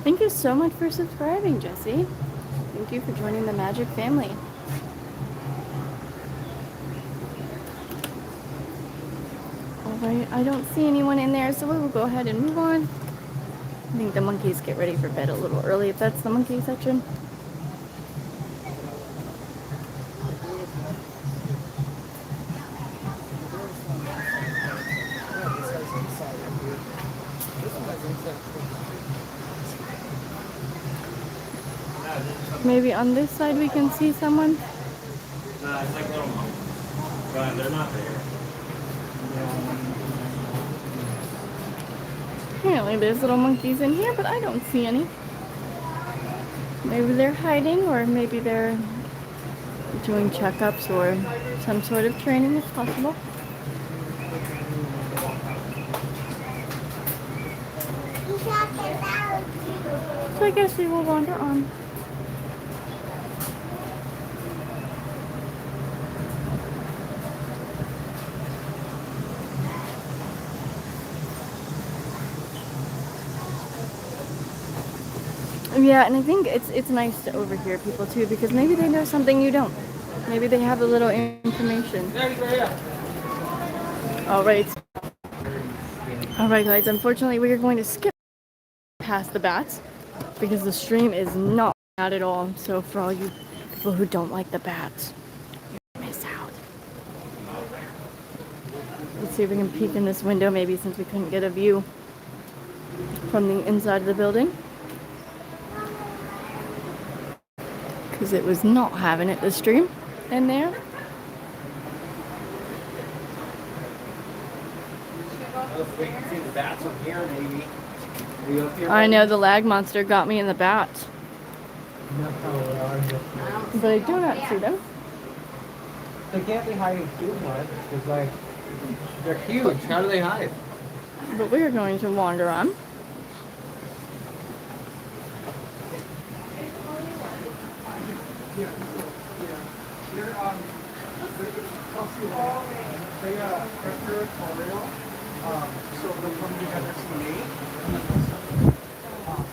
Thank you so much for subscribing, Jesse. Thank you for joining the Magic family. Alright, I don't see anyone in there, so we will go ahead and move on. I think the monkeys get ready for bed a little early if that's the monkey section. Maybe on this side we can see someone. No, it's like little monkeys. But they're not there. Apparently there's little monkeys in here, but I don't see any. Maybe they're hiding, or maybe they're doing checkups or some sort of training if possible. So I guess we will wander on. Yeah, and I think it's nice to overhear people too, because maybe they know something you don't. Maybe they have a little information. Alright, guys, unfortunately we are going to skip past the bats because the stream is not bad at all. So for all you people who don't like the bats, you miss out. Let's see if we can peek in this window, maybe, since we couldn't get a view from the inside of the building. Because it was not having it, the stream in there. I know the lag monster got me in the bats. But I do not see them. They can't be hiding too much because, like, they're huge. How do they hide? But we are going to wander on. So they'll come together to mate.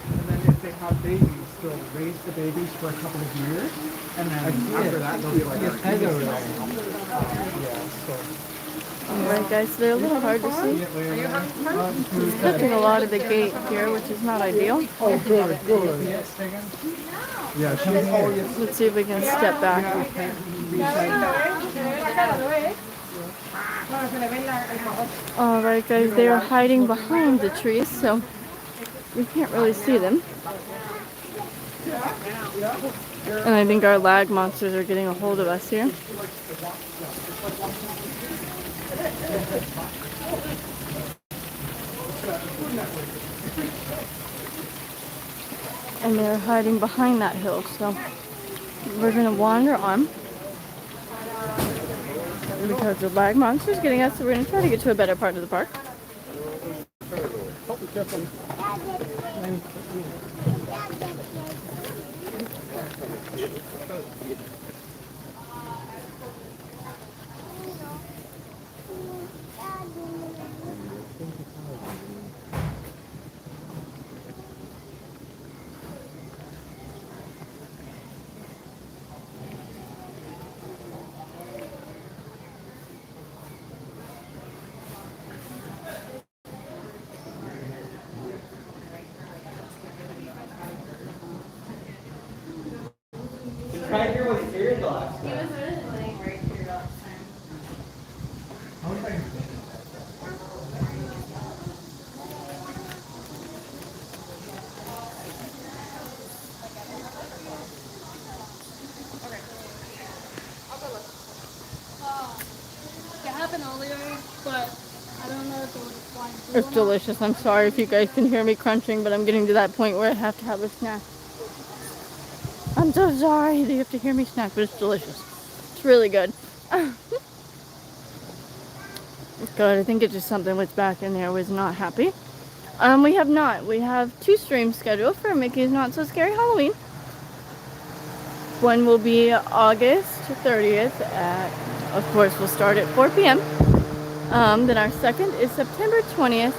And then if they have babies, they'll raise the babies for a couple of years. And then after that, they'll be like Alright guys, they're a little hard to see. He's touching a lot of the gate here, which is not ideal. Oh, good, good. Yeah, let's see if we can step back. Alright guys, they are hiding behind the trees, so we can't really see them. And I think our lag monsters are getting a hold of us here. And they're hiding behind that hill, so we're gonna wander on because the lag monster's getting us, so we're gonna try to get to a better part of the park. Right here was here the last time. He was really laying right here last time. It happened earlier, but I don't know if it was flying. It's delicious. I'm sorry if you guys can hear me crunching, but I'm getting to that point where I have to have a snack. I'm so sorry that you have to hear me snack, but it's delicious. It's really good. It's good. I think it's just something was back in there was not happy. We have not. We have 2 streams scheduled for Mickey's Not So Scary Halloween. One will be August 30th at, of course, we'll start at 4 p.m. Then our second is September 20th.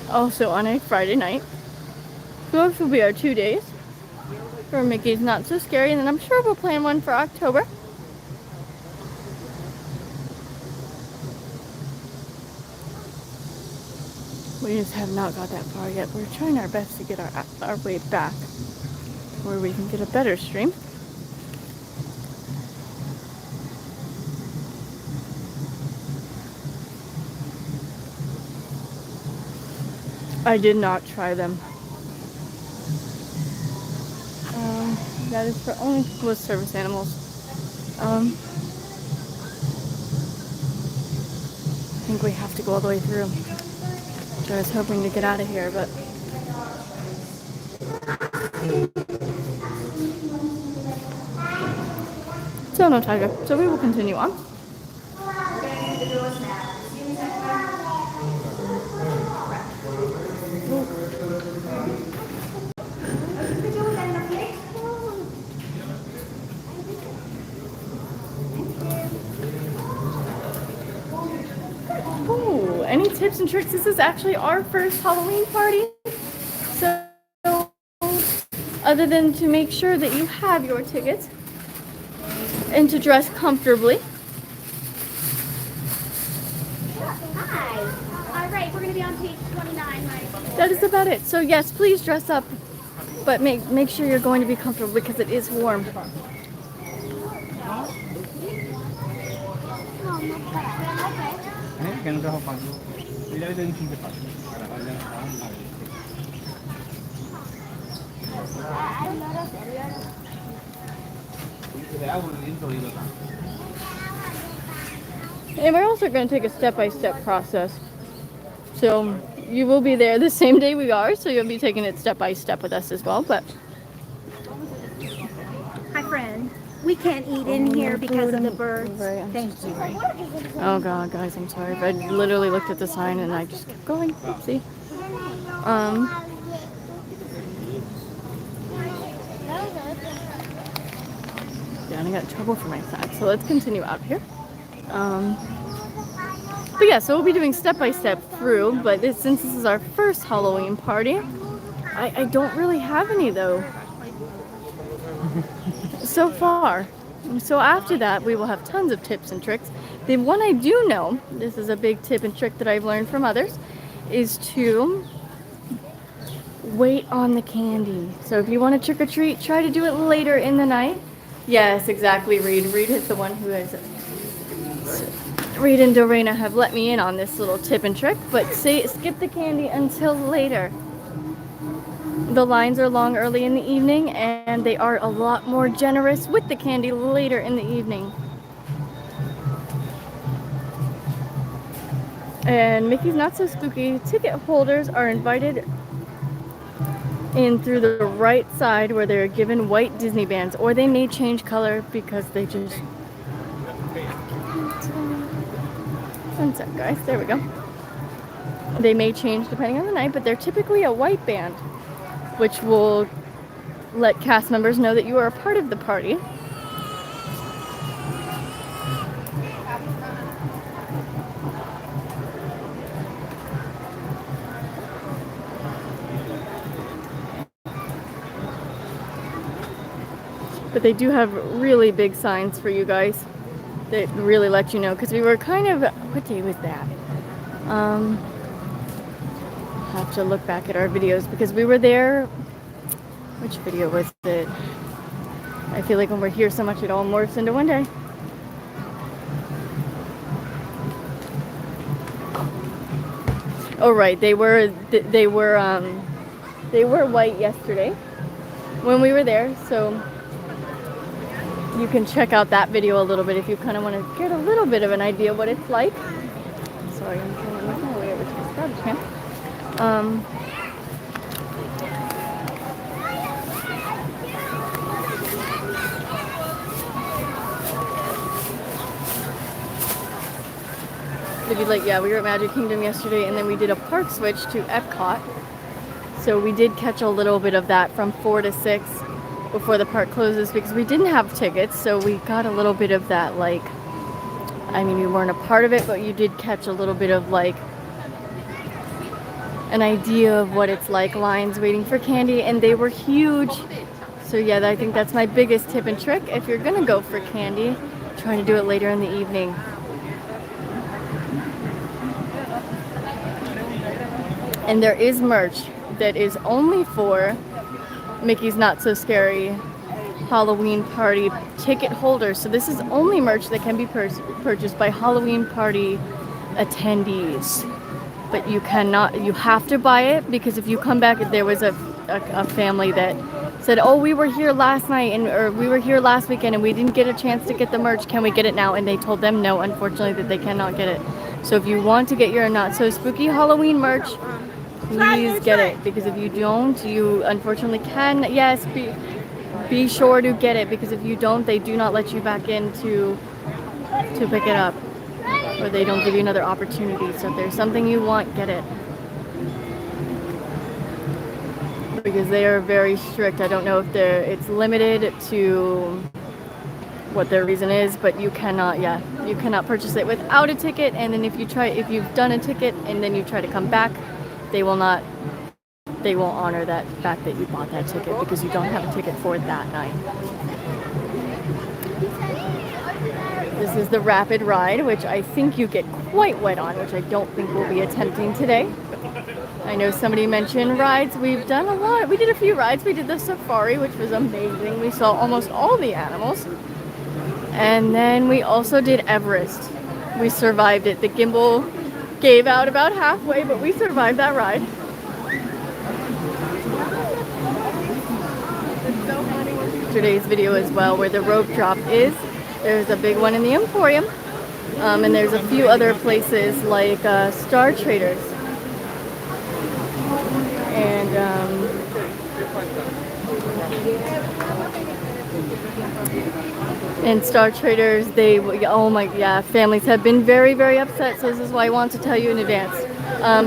Also on a Friday night. Those will be our 2 days for Mickey's Not So Scary, and then I'm sure we'll plan one for October. We just have not got that far yet. We're trying our best to get our way back where we can get a better stream. I did not try them. That is for only people with service animals. I think we have to go all the way through. So I was hoping to get out of here, but So no tiger. So we will continue on. Ooh, any tips and tricks? This is actually our first Halloween party. So other than to make sure that you have your tickets and to dress comfortably. Hi. All right, we're going to be on page 29, right? That is about it. So yes, please dress up, but make sure you're going to be comfortable because it is warm. And we're also going to take a step-by-step process. So you will be there the same day we are, so you'll be taking it step-by-step with us as well. But Hi, friend. We can't eat in here because of the birds. Thank you. oh god, guys, I'm sorry. But I literally looked at the sign and I just kept going. Oopsie. Yeah, and I got in trouble for my side. So let's continue out here. But yeah, so we'll be doing step-by-step through, but since this is our first Halloween party, I don't really have any though so far. So after that, we will have tons of tips and tricks. The one I do know, this is a big tip and trick that I've learned from others, is to wait on the candy. So if you want to trick or treat, try to do it later in the night. Yes, exactly, Reed. Reed is the one who has... Reed and Dorena have let me in on this little tip and trick, but skip the candy until later. The lines are long early in the evening, and they are a lot more generous with the candy later in the evening. And Mickey's Not So Spooky ticket holders are invited in through the right side where they're given white Disney bands, or they may change color because they just... One sec, guys. There we go. They may change depending on the night, but they're typically a white band, which will let cast members know that you are a part of the party. But they do have really big signs for you guys that really let you know, because we were kind of... What day was that? Have to look back at our videos because we were there. Which video was it? I feel like when we're here so much it all morphs into one day. Oh right, they were white yesterday when we were there, so you can check out that video a little bit if you kind of want to get a little bit of an idea what it's like. Sorry, I'm trying to make my way over to this garbage can. If you'd like, yeah, we were at Magic Kingdom yesterday, and then we did a park switch to Epcot. So we did catch a little bit of that from 4 to 6 before the park closes because we didn't have tickets. So we got a little bit of that, like, I mean, you weren't a part of it, but you did catch a little bit of, like, an idea of what it's like, lines waiting for candy, and they were huge. So yeah, I think that's my biggest tip and trick. If you're gonna go for candy, try to do it later in the evening. And there is merch that is only for Mickey's Not So Scary Halloween Party ticket holders. So this is only merch that can be purchased by Halloween Party attendees. But you cannot, you have to buy it, because if you come back, there was a family that said, oh, we were here last night or we were here last weekend and we didn't get a chance to get the merch. Can we get it now? And they told them no, unfortunately, that they cannot get it. So if you want to get your Not So Spooky Halloween merch, please get it, because if you don't, you unfortunately can, yes, be sure to get it, because if you don't, they do not let you back in to pick it up, or they don't give you another opportunity. So if there's something you want, get it, because they are very strict. I don't know if it's limited to what their reason is, but you cannot purchase it without a ticket. And then if you've done a ticket and then you try to come back, they won't honor that fact that you bought that ticket, because you don't have a ticket for that night. This is the rapid ride, which I think you get quite wet on, which I don't think we'll be attempting today. I know somebody mentioned rides. We've done a lot. We did a few rides. We did the safari, which was amazing. We saw almost all the animals. And then we also did Everest. We survived it. The gimbal gave out about halfway, but we survived that ride. Today's video as well, where the rope drop is. There's a big one in the Emporium. And there's a few other places like Star Traders. And Star Traders, families have been very, very upset, so this is why I want to tell you in advance.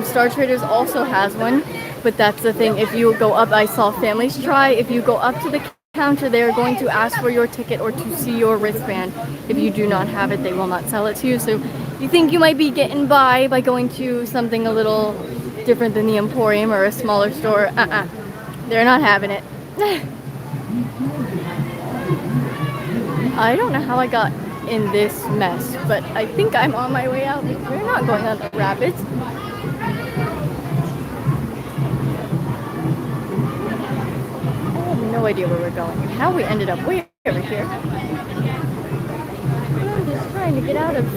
Star Traders also has one, but that's the thing, if you go up, I saw families try, if you go up to the counter, they are going to ask for your ticket or to see your wristband. If you do not have it, they will not sell it to you. So you think you might be getting by going to something a little different than the Emporium or a smaller store. They're not having it. I don't know how I got in this mess, but I think I'm on my way out. We're not going on the rapids. I have no idea where we're going and how we ended up way over here. I'm just trying to get out of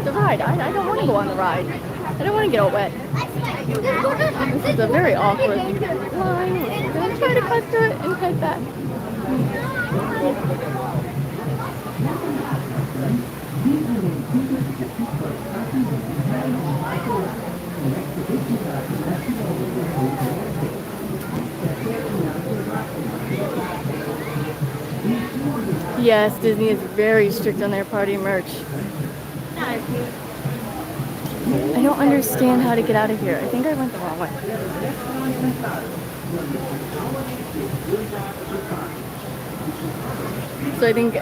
the ride. I don't want to go on the ride. I don't want to get all wet. This is a very awkward line. We're going to try to cut through it and head back. Yes, Disney is very strict on their party merch. I don't understand how to get out of here. I think I went the wrong way. So I think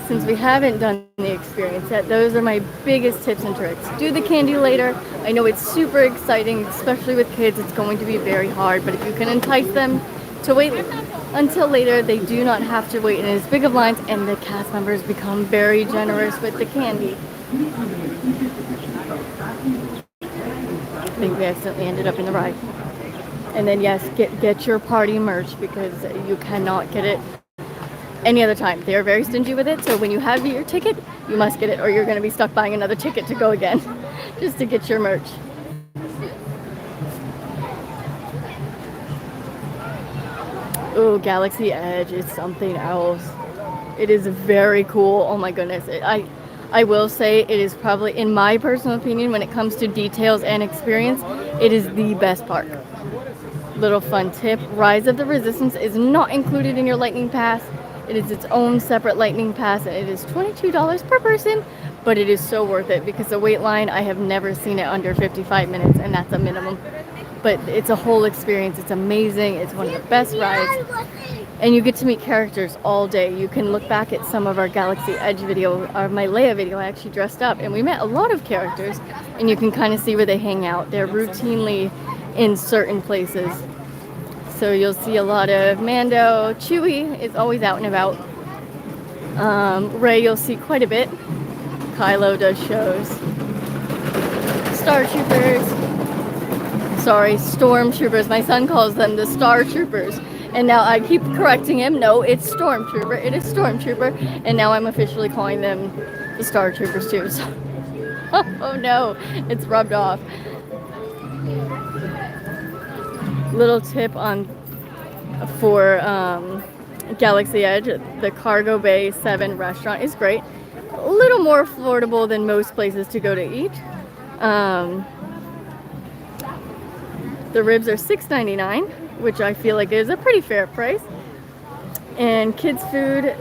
since we haven't done the experience yet, those are my biggest tips and tricks. Do the candy later. I know it's super exciting, especially with kids. It's going to be very hard, but if you can entice them to wait until later, they do not have to wait in as big of lines, and the cast members become very generous with the candy. I think we accidentally ended up in the ride. And then yes, get your party merch, because you cannot get it any other time. They are very stingy with it, so when you have your ticket, you must get it, or you're going to be stuck buying another ticket to go again just to get your merch. Oh, Galaxy Edge is something else. It is very cool. Oh my goodness. I will say it is probably, in my personal opinion, when it comes to details and experience, it is the best park. Little fun tip, Rise of the Resistance is not included in your Lightning Pass. It is its own separate Lightning Pass, and it is $22 per person, but it is so worth it, because the wait line, I have never seen it under 55 minutes, and that's a minimum. But it's a whole experience. It's amazing. It's one of the best rides. And you get to meet characters all day. You can look back at some of our Galaxy Edge video, or my Leia video. I actually dressed up, and we met a lot of characters, and you can kind of see where they hang out. They're routinely in certain places. So you'll see a lot of Mando. Chewie is always out and about. Rey you'll see quite a bit. Kylo does shows. Star Troopers. Sorry, Stormtroopers. My son calls them the Star Troopers. And now I keep correcting him. No, it's Stormtrooper. It is Stormtrooper. And now I'm officially calling them the Star Troopers too. So oh no, it's rubbed off. Little tip for Galaxy Edge, the Cargo Bay 7 restaurant is great. A little more affordable than most places to go to eat. The ribs are $6.99, which I feel like is a pretty fair price. And kids food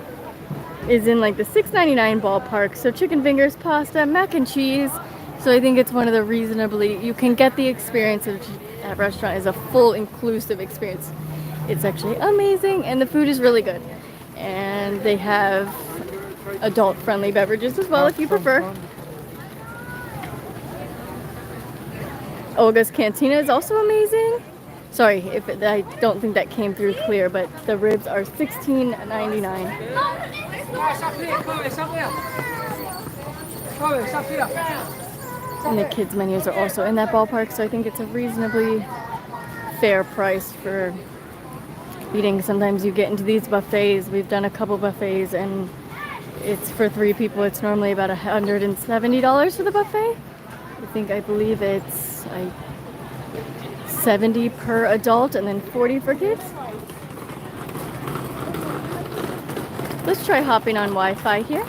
is in like the $6.99 ballpark. So chicken fingers, pasta, mac and cheese. So I think it's one of the reasonably, you can get the experience of that restaurant is a full inclusive experience. It's actually amazing and the food is really good. And they have adult friendly beverages as well if you prefer. Olga's Cantina is also amazing. Sorry if I don't think that came through clear, but the ribs are $16.99. And the kids menus are also in that ballpark, so I think it's a reasonably fair price for eating. Sometimes you get into these buffets. We've done a couple buffets and it's for 3 people. It's normally about $170 for the buffet. I believe it's $70 per adult and then $40 for kids. Let's try hopping on Wi-Fi here.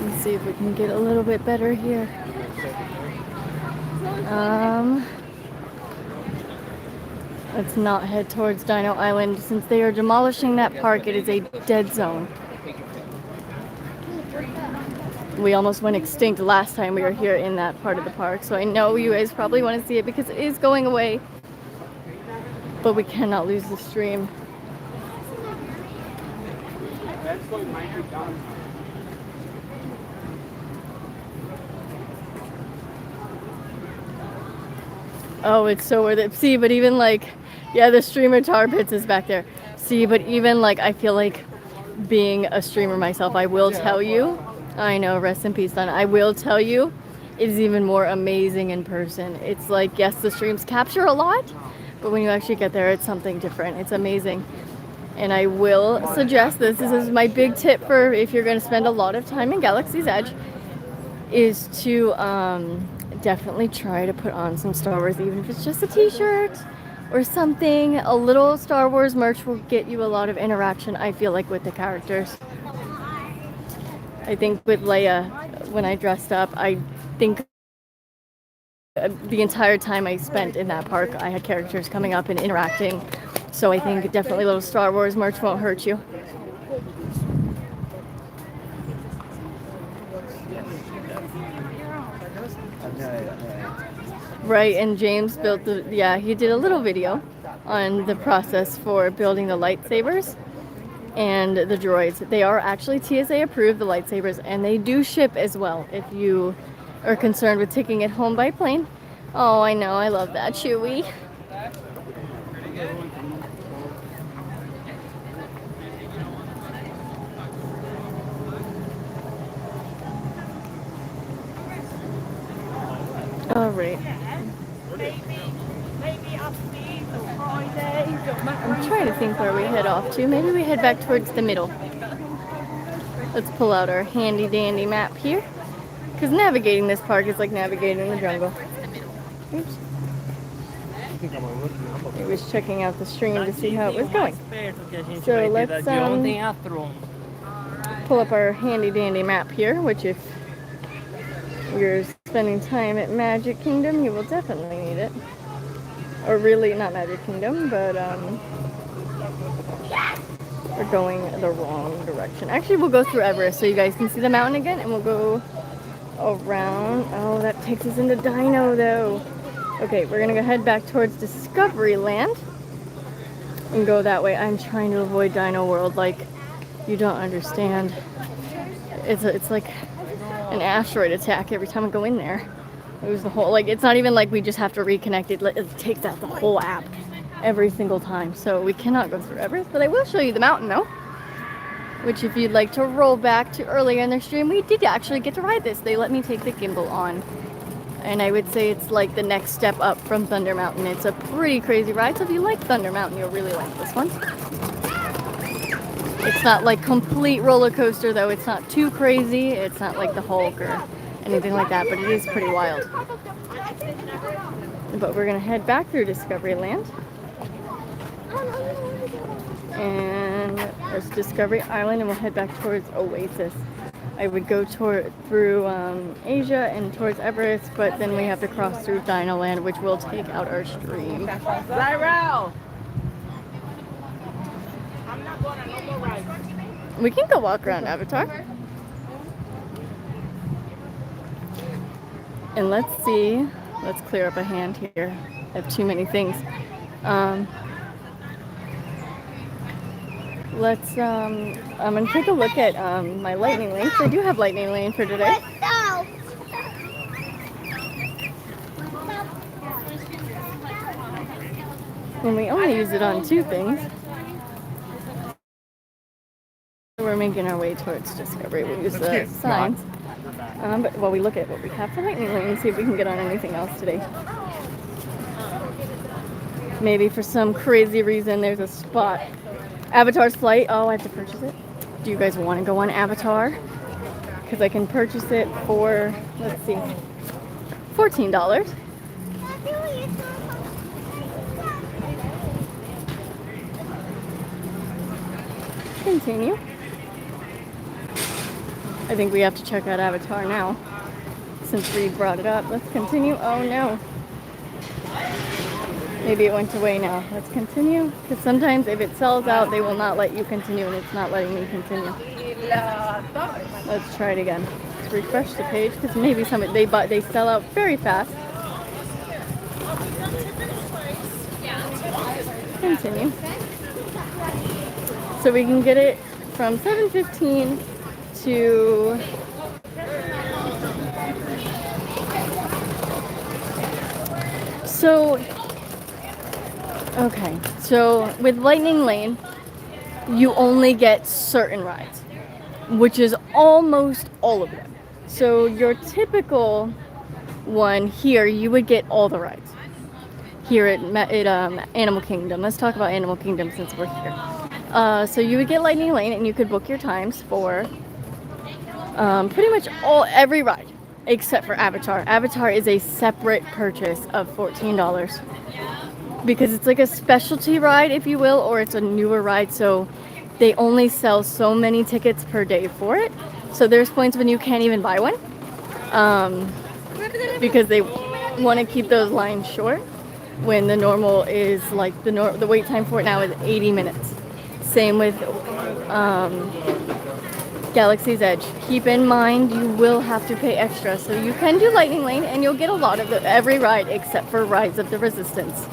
Let's see if we can get a little bit better here. Let's not head towards Dino Island. Since they are demolishing that park, it is a dead zone. We almost went extinct last time we were here in that part of the park, so I know you guys probably want to see it because it is going away. But we cannot lose the stream. Oh, it's so worth it. See, but even like, yeah, the streamer tar pits is back there. See, but even like, I feel like being a streamer myself, I will tell you, I know, rest in peace, Donna. I will tell you, it is even more amazing in person. It's like, yes, the streams capture a lot, but when you actually get there, it's something different. It's amazing. And I will suggest, this is my big tip for if you're going to spend a lot of time in Galaxy's Edge, is to definitely try to put on some Star Wars, even if it's just a t-shirt or something. A little Star Wars merch will get you a lot of interaction, I feel like, with the characters. I think with Leia, when I dressed up, I think the entire time I spent in that park, I had characters coming up and interacting. So I think definitely a little Star Wars merch won't hurt you. Right, and James built he did a little video on the process for building the lightsabers and the droids. They are actually TSA approved, the lightsabers, and they do ship as well if you are concerned with taking it home by plane. Oh, I know, I love that, Chewie. All right. I'm trying to think where we head off to. Maybe we head back towards the middle. Let's pull out our handy dandy map here. Because navigating this park is like navigating the jungle. Oops. I was checking out the stream to see how it was going. So let's pull up our handy dandy map here, which if you're spending time at Magic Kingdom, you will definitely need it. Or really, not Magic Kingdom, but we're going the wrong direction. Actually, we'll go through Everest so you guys can see the mountain again, and we'll go around. Oh, that takes us into Dino, though. Okay, we're gonna go head back towards Discoveryland and go that way. I'm trying to avoid Dino World, like, you don't understand. It's like an asteroid attack every time I go in there. It was the whole, like, it's not even like we just have to reconnect it. It takes out the whole app every single time. So we cannot go through Everest, but I will show you the mountain though. Which if you'd like to roll back to earlier in their stream, we did actually get to ride this. They let me take the gimbal on. And I would say it's like the next step up from Thunder Mountain. It's a pretty crazy ride. So if you like Thunder Mountain, you'll really like this one. It's not like complete roller coaster though. It's not too crazy. It's not like the Hulk or anything like that, but it is pretty wild. But we're gonna head back through Discoveryland. And there's Discovery Island, and we'll head back towards Oasis. I would go through Asia and towards Everest, but then we have to cross through DinoLand, which will take out our stream. Lyra! I'm not going on no more rides. We can go walk around Avatar. And let's see. Let's clear up a hand here. I have too many things. I'm gonna take a look at my lightning lane. I do have lightning lane for today. And we only use it on 2 things. We're making our way towards Discovery. We use the signs. But while we look at what we have for lightning lane and see if we can get on anything else today. Maybe for some crazy reason there's a spot. Avatar's flight. Oh, I have to purchase it. Do you guys want to go on Avatar? Because I can purchase it for, let's see, $14. Continue. I think we have to check out Avatar now. Since Reed brought it up. Let's continue. Oh no. Maybe it went away now. Let's continue. Because sometimes if it sells out, they will not let you continue, and it's not letting me continue. Let's try it again. Let's refresh the page because maybe they sell out very fast. Continue. So we can get it from 7:15 to okay, so with Lightning Lane, you only get certain rides, which is almost all of them. So your typical one here, you would get all the rides. Here at Animal Kingdom. Let's talk about Animal Kingdom since we're here. So you would get Lightning Lane and you could book your times for pretty much every ride except for Avatar. Avatar is a separate purchase of $14 because it's like a specialty ride, if you will, or it's a newer ride, so they only sell so many tickets per day for it. So there's points when you can't even buy one because they want to keep those lines short, when the normal is like the wait time for it now is 80 minutes. Same with Galaxy's Edge. Keep in mind you will have to pay extra, so you can do Lightning Lane and you'll get a lot of every ride except for Rise of the Resistance.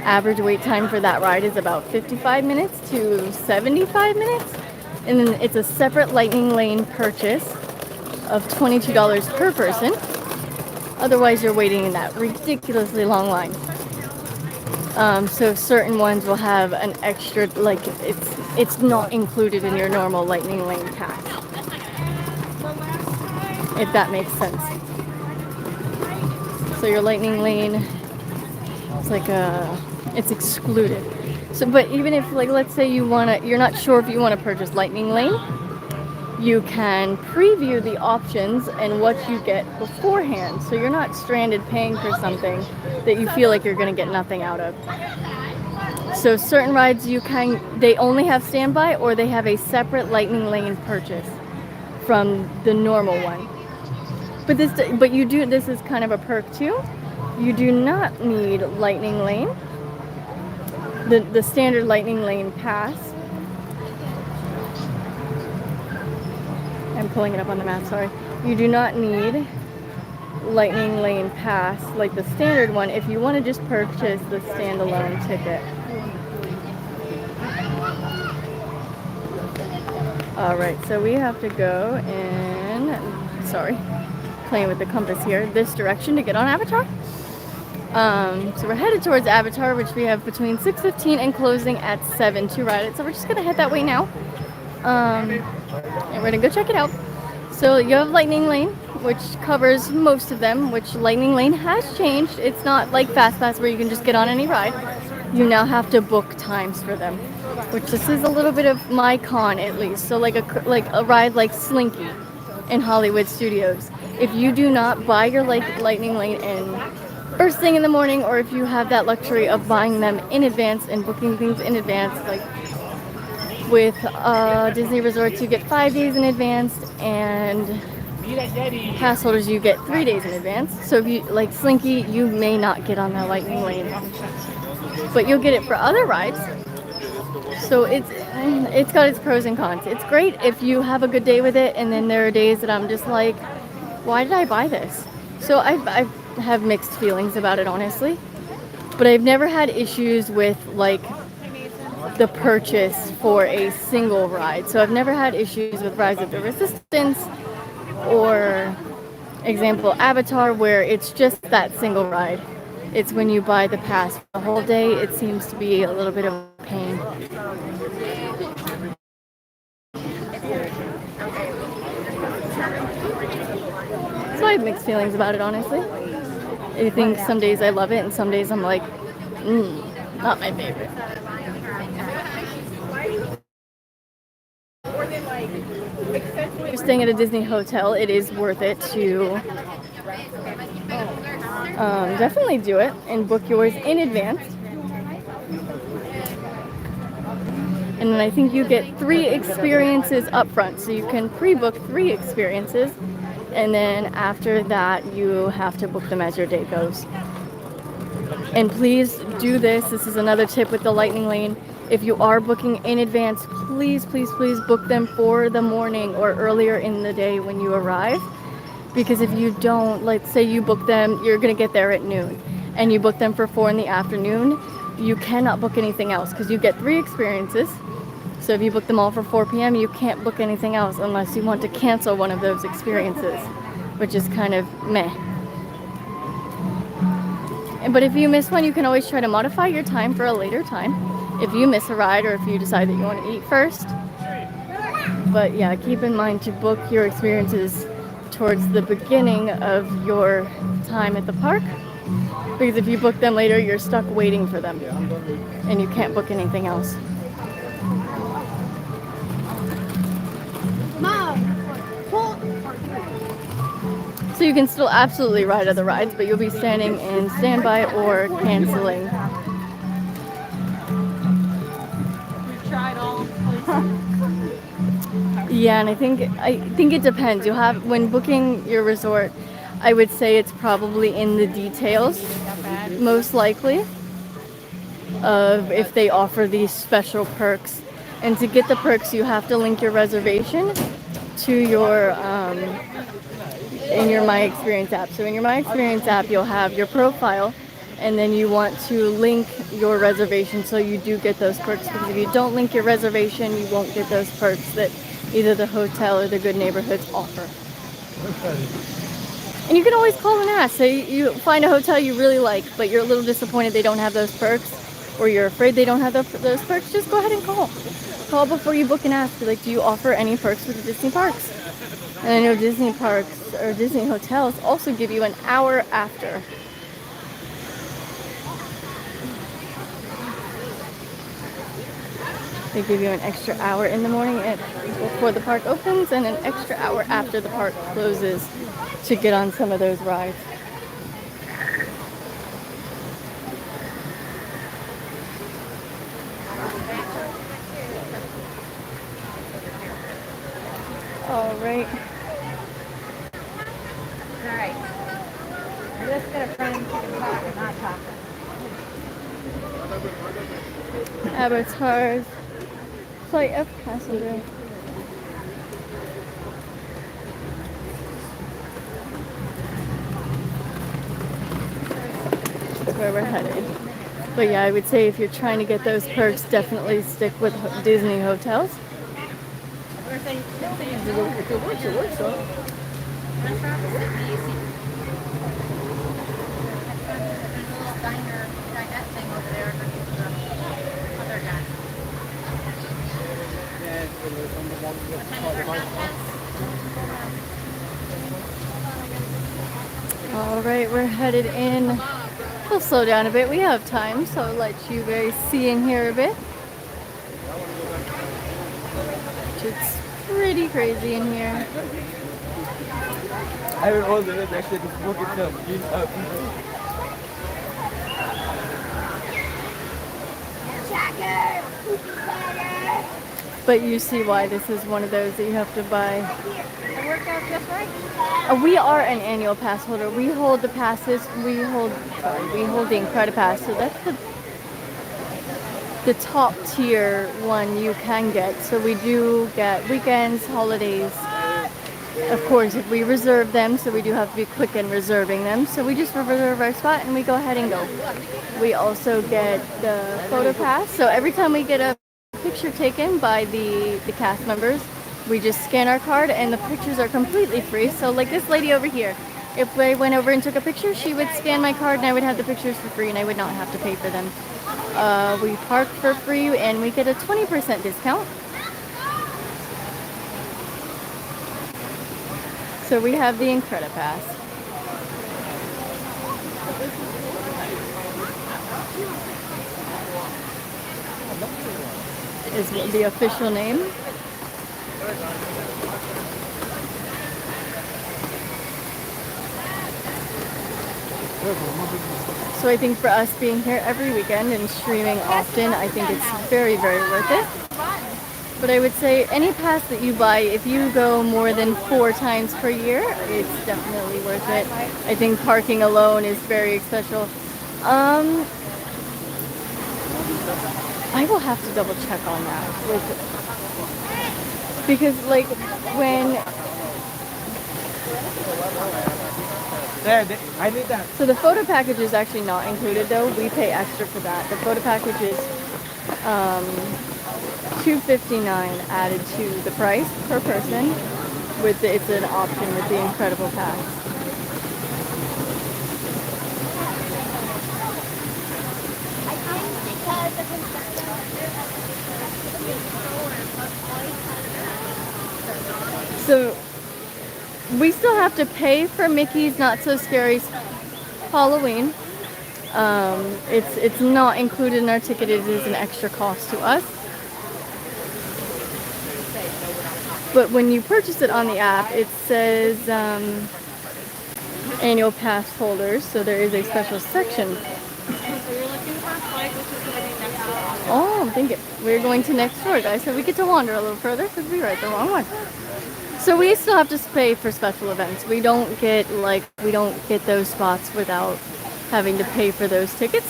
Average wait time for that ride is about 55 minutes to 75 minutes, and then it's a separate Lightning Lane purchase of $22 per person. Otherwise you're waiting in that ridiculously long line. So certain ones will have an extra, like it's not included in your normal Lightning Lane pass, if that makes sense. So your Lightning Lane, it's like it's excluded. So, but even if, like, let's say you're not sure if you want to purchase Lightning Lane, you can preview the options and what you get beforehand, so you're not stranded paying for something that you feel like you're going to get nothing out of. So certain rides they only have standby, or they have a separate Lightning Lane purchase from the normal one. But this is kind of a perk too. You do not need Lightning Lane, the standard Lightning Lane pass. I'm pulling it up on the map, sorry. You do not need Lightning Lane pass like the standard one if you want to just purchase the standalone ticket. Alright, so we have to go in, playing with the compass here, this direction to get on Avatar. So we're headed towards Avatar, which we have between 6:15 and closing at 7 to ride it. So we're just going to head that way now. And we're going to go check it out. So you have Lightning Lane, which covers most of them, which Lightning Lane has changed. It's not like Fast Pass where you can just get on any ride. You now have to book times for them, which this is a little bit of my con, at least. So like a ride like Slinky in Hollywood Studios. If you do not buy your Lightning Lane in first thing in the morning, or if you have that luxury of buying them in advance and booking things in advance, like with Disney Resorts, you get 5 days in advance, and pass holders you get 3 days in advance. So if you like Slinky, you may not get on that lightning lane, but you'll get it for other rides. So it's got its pros and cons. It's great if you have a good day with it, and then there are days that I'm just like, why did I buy this? So I have mixed feelings about it, honestly, but I've never had issues with like the purchase for a single ride. So I've never had issues with Rise of the Resistance or example Avatar, where it's just that single ride. It's when you buy the pass for the whole day, it seems to be a little bit of a pain. So I have mixed feelings about it, honestly. I think some days I love it, and some days I'm like, not my favorite. If you're staying at a Disney hotel, it is worth it to definitely do it and book yours in advance. And then I think you get 3 experiences up front, so you can pre-book 3 experiences, and then after that you have to book them as your day goes. And please do this. This is another tip with the lightning lane. If you are booking in advance, please book them for the morning or earlier in the day when you arrive. Because if you don't, let's say you book them, you're gonna get there at noon, and you book them for 4 in the afternoon, you cannot book anything else because you get 3 experiences. So if you book them all for 4 p.m., you can't book anything else unless you want to cancel one of those experiences, which is kind of meh. But if you miss one, you can always try to modify your time for a later time if you miss a ride or if you decide that you want to eat first. But yeah, keep in mind to book your experiences towards the beginning of your time at the park, because if you book them later, you're stuck waiting for them and you can't book anything else. So you can still absolutely ride other rides, but you'll be standing in standby or canceling. We've tried all Yeah, and I think it depends. You'll have, when booking your resort, I would say it's probably in the details, most likely, of if they offer these special perks. And to get the perks, you have to link your reservation to your in your My Experience app. So in your My Experience app, you'll have your profile, and then you want to link your reservation so you do get those perks. Because if you don't link your reservation, you won't get those perks that either the hotel or the Good Neighborhoods offer. And you can always call and ask. Say you find a hotel you really like, but you're a little disappointed they don't have those perks, or you're afraid they don't have those perks, just go ahead and call. Call before you book and ask, like, do you offer any perks with the Disney parks? And I know Disney parks or Disney hotels also give you an hour after. They give you an extra hour in the morning before the park opens, and an extra hour after the park closes to get on some of those rides. All right. Alright. I'm just gonna try and talk and not talk. Avatars. Flight F passenger. That's where we're headed. But yeah, I would say if you're trying to get those perks, definitely stick with Disney hotels. If it works, it works, though. All right, we're headed in. We'll slow down a bit. We have time, so I'll let you guys see and hear a bit. It's pretty crazy in here. I haven't ordered it, actually, to book it up. But you see why this is one of those that you have to buy worked out just right. We are an annual pass holder. We hold the passes. We hold the Incredipass. So that's the top tier one you can get. So we do get weekends, holidays. Of course, if we reserve them, so we do have to be quick in reserving them. So we just reserve our spot and we go ahead and go. We also get the photo pass. So every time we get a picture taken by the cast members, we just scan our card and the pictures are completely free. So like this lady over here, if I went over and took a picture, she would scan my card and I would have the pictures for free and I would not have to pay for them. We park for free and we get a 20% discount. So we have the Incredipass. Is the official name. So I think for us being here every weekend and streaming often, I think it's very, very worth it. But I would say any pass that you buy, if you go more than 4 times per year, it's definitely worth it. I think parking alone is very special. I will have to double check on that. Because like when... I need that. So the photo package is actually not included though. We pay extra for that. The photo package is $259 added to the price per person. It's an option with the Incredible Pass. So we still have to pay for Mickey's Not So Scary's Halloween. It's not included in our ticket. It is an extra cost to us. But when you purchase it on the app, it says annual pass holders. So there is a special section. So you're looking for a flight, which is going to be next door. Oh, I'm thinking we're going to next door, guys. So we get to wander a little further because we ride the wrong one. So we still have to pay for special events. We don't get those spots without having to pay for those tickets.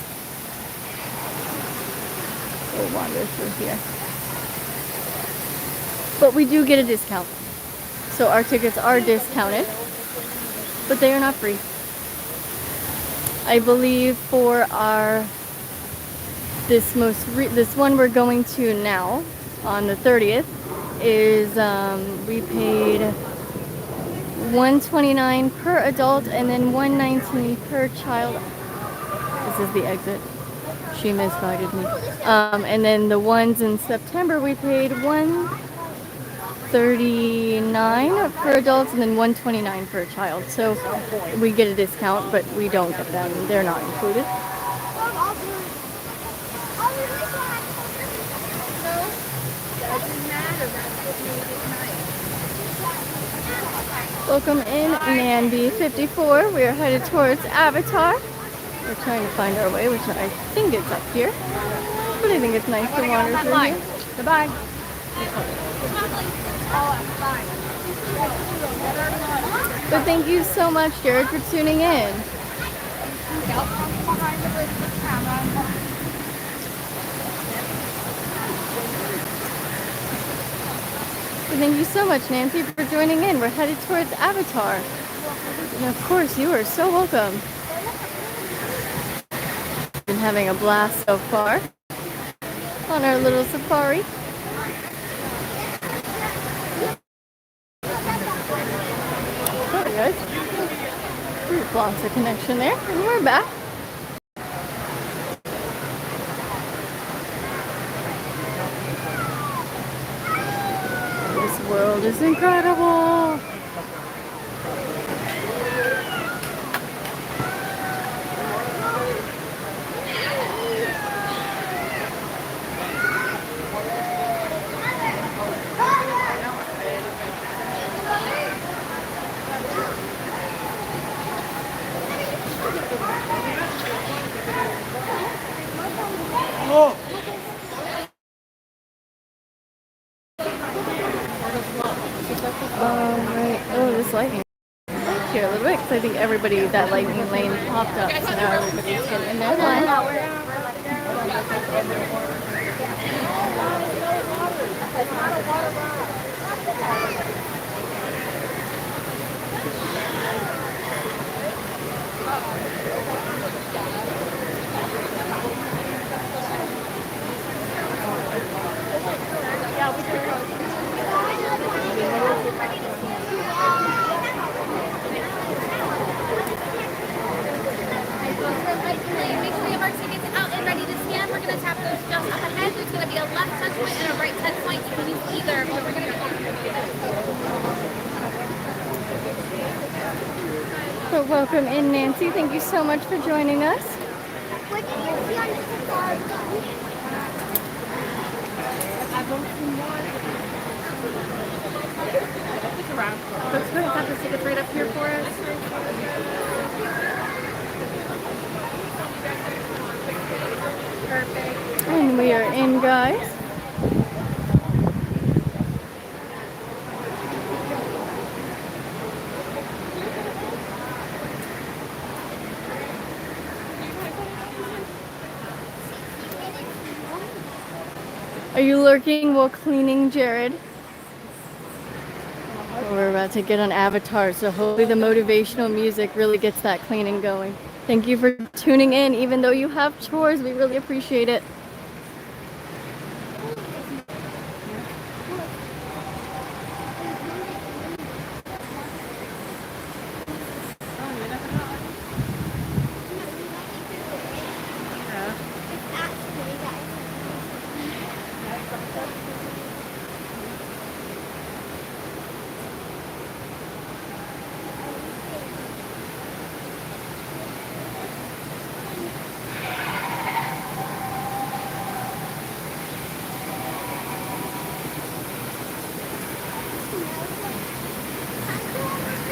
We'll wander through here. But we do get a discount. So our tickets are discounted, but they are not free. I believe for this one we're going to now on the 30th is we paid $129 per adult and then $119 per child. This is the exit. She misguided me. And then the ones in September we paid $139 for adults and then $129 for a child. So we get a discount, but we don't get them. They're not included. Welcome in, Mandy 54. We are headed towards Avatar. We're trying to find our way, which I think it's up here. But I think it's nice to wander through here. Goodbye. But thank you so much, Jared, for tuning in. So thank you so much, Nancy, for joining in. We're headed towards Avatar. And of course, you are so welcome. Been having a blast so far on our little safari. Sorry, guys. We've lost a connection there, and we're back. This world is incredible. here a little bit because I think everybody, that lightning lane popped up. So now everybody's getting in their line. Make sure you have our tickets out and ready to scan. We're going to tap those just up ahead. There's going to be a left touch point and a right touch point. You can use either, but we're going to be So welcome in, Nancy. Thank you so much for joining us. What did you see on the safari? Folks, go ahead and tap the tickets right up here for us. Perfect. And we are in, guys. Are you lurking while cleaning, Jared? We're about to get on Avatar, so hopefully the motivational music really gets that cleaning going. Thank you for tuning in, even though you have chores. We really appreciate it.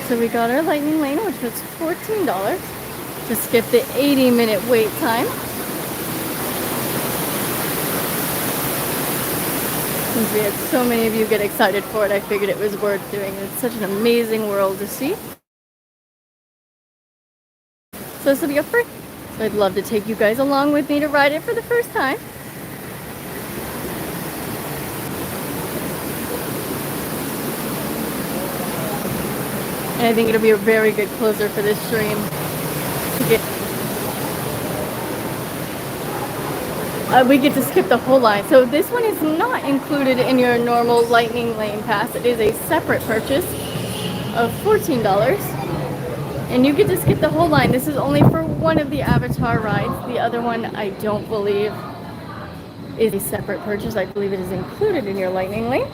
So we got our lightning lane, which was $14 to skip the 80-minute wait time. Since we had so many of you get excited for it, I figured it was worth doing. It's such an amazing world to see. So this will be a free. So I'd love to take you guys along with me to ride it for the first time. And I think it'll be a very good closer for this stream. We get to skip the whole line. So this one is not included in your normal lightning lane pass. It is a separate purchase of $14. And you get to skip the whole line. This is only for one of the Avatar rides. The other one, I don't believe, is a separate purchase. I believe it is included in your lightning lane.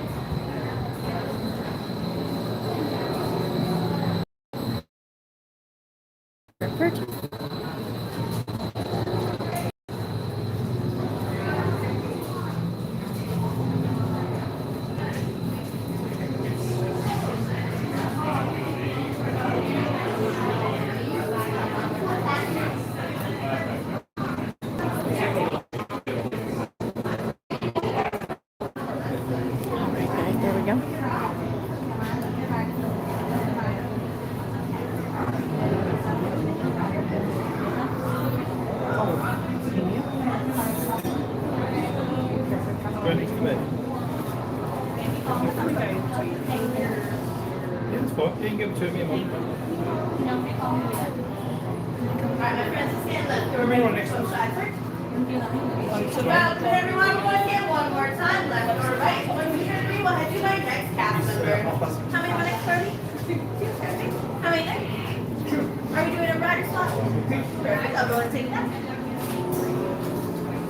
Purchase.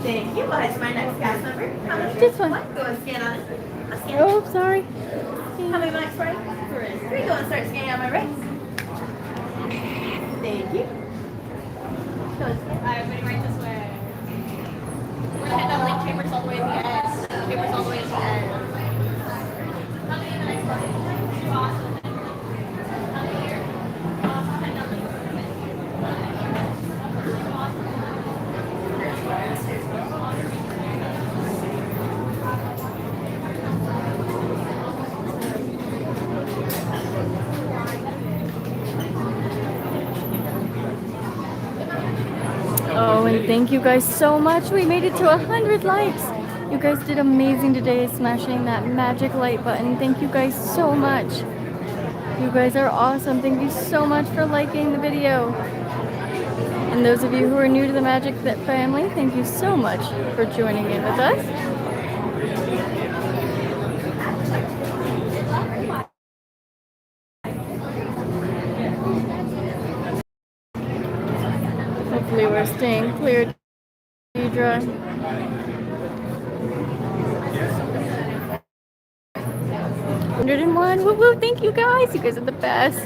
Thank you. What is my next cast number? How much? This one. Go and scan on it. Oh, sorry. How many mics right? 3. Go and start scanning on my right. Thank you. Alright, everybody right this way. We're gonna head down link chambers all the way at the end. Chambers all the way at the end. and thank you guys so much. We made it to 100 likes. You guys did amazing today, smashing that magic like button. Thank you guys so much. You guys are awesome. Thank you so much for liking the video. And those of you who are new to the Magic family, thank you so much for joining in with us. Hopefully we're staying clear, Deidre. 101. Woo woo, thank you guys. You guys are the best.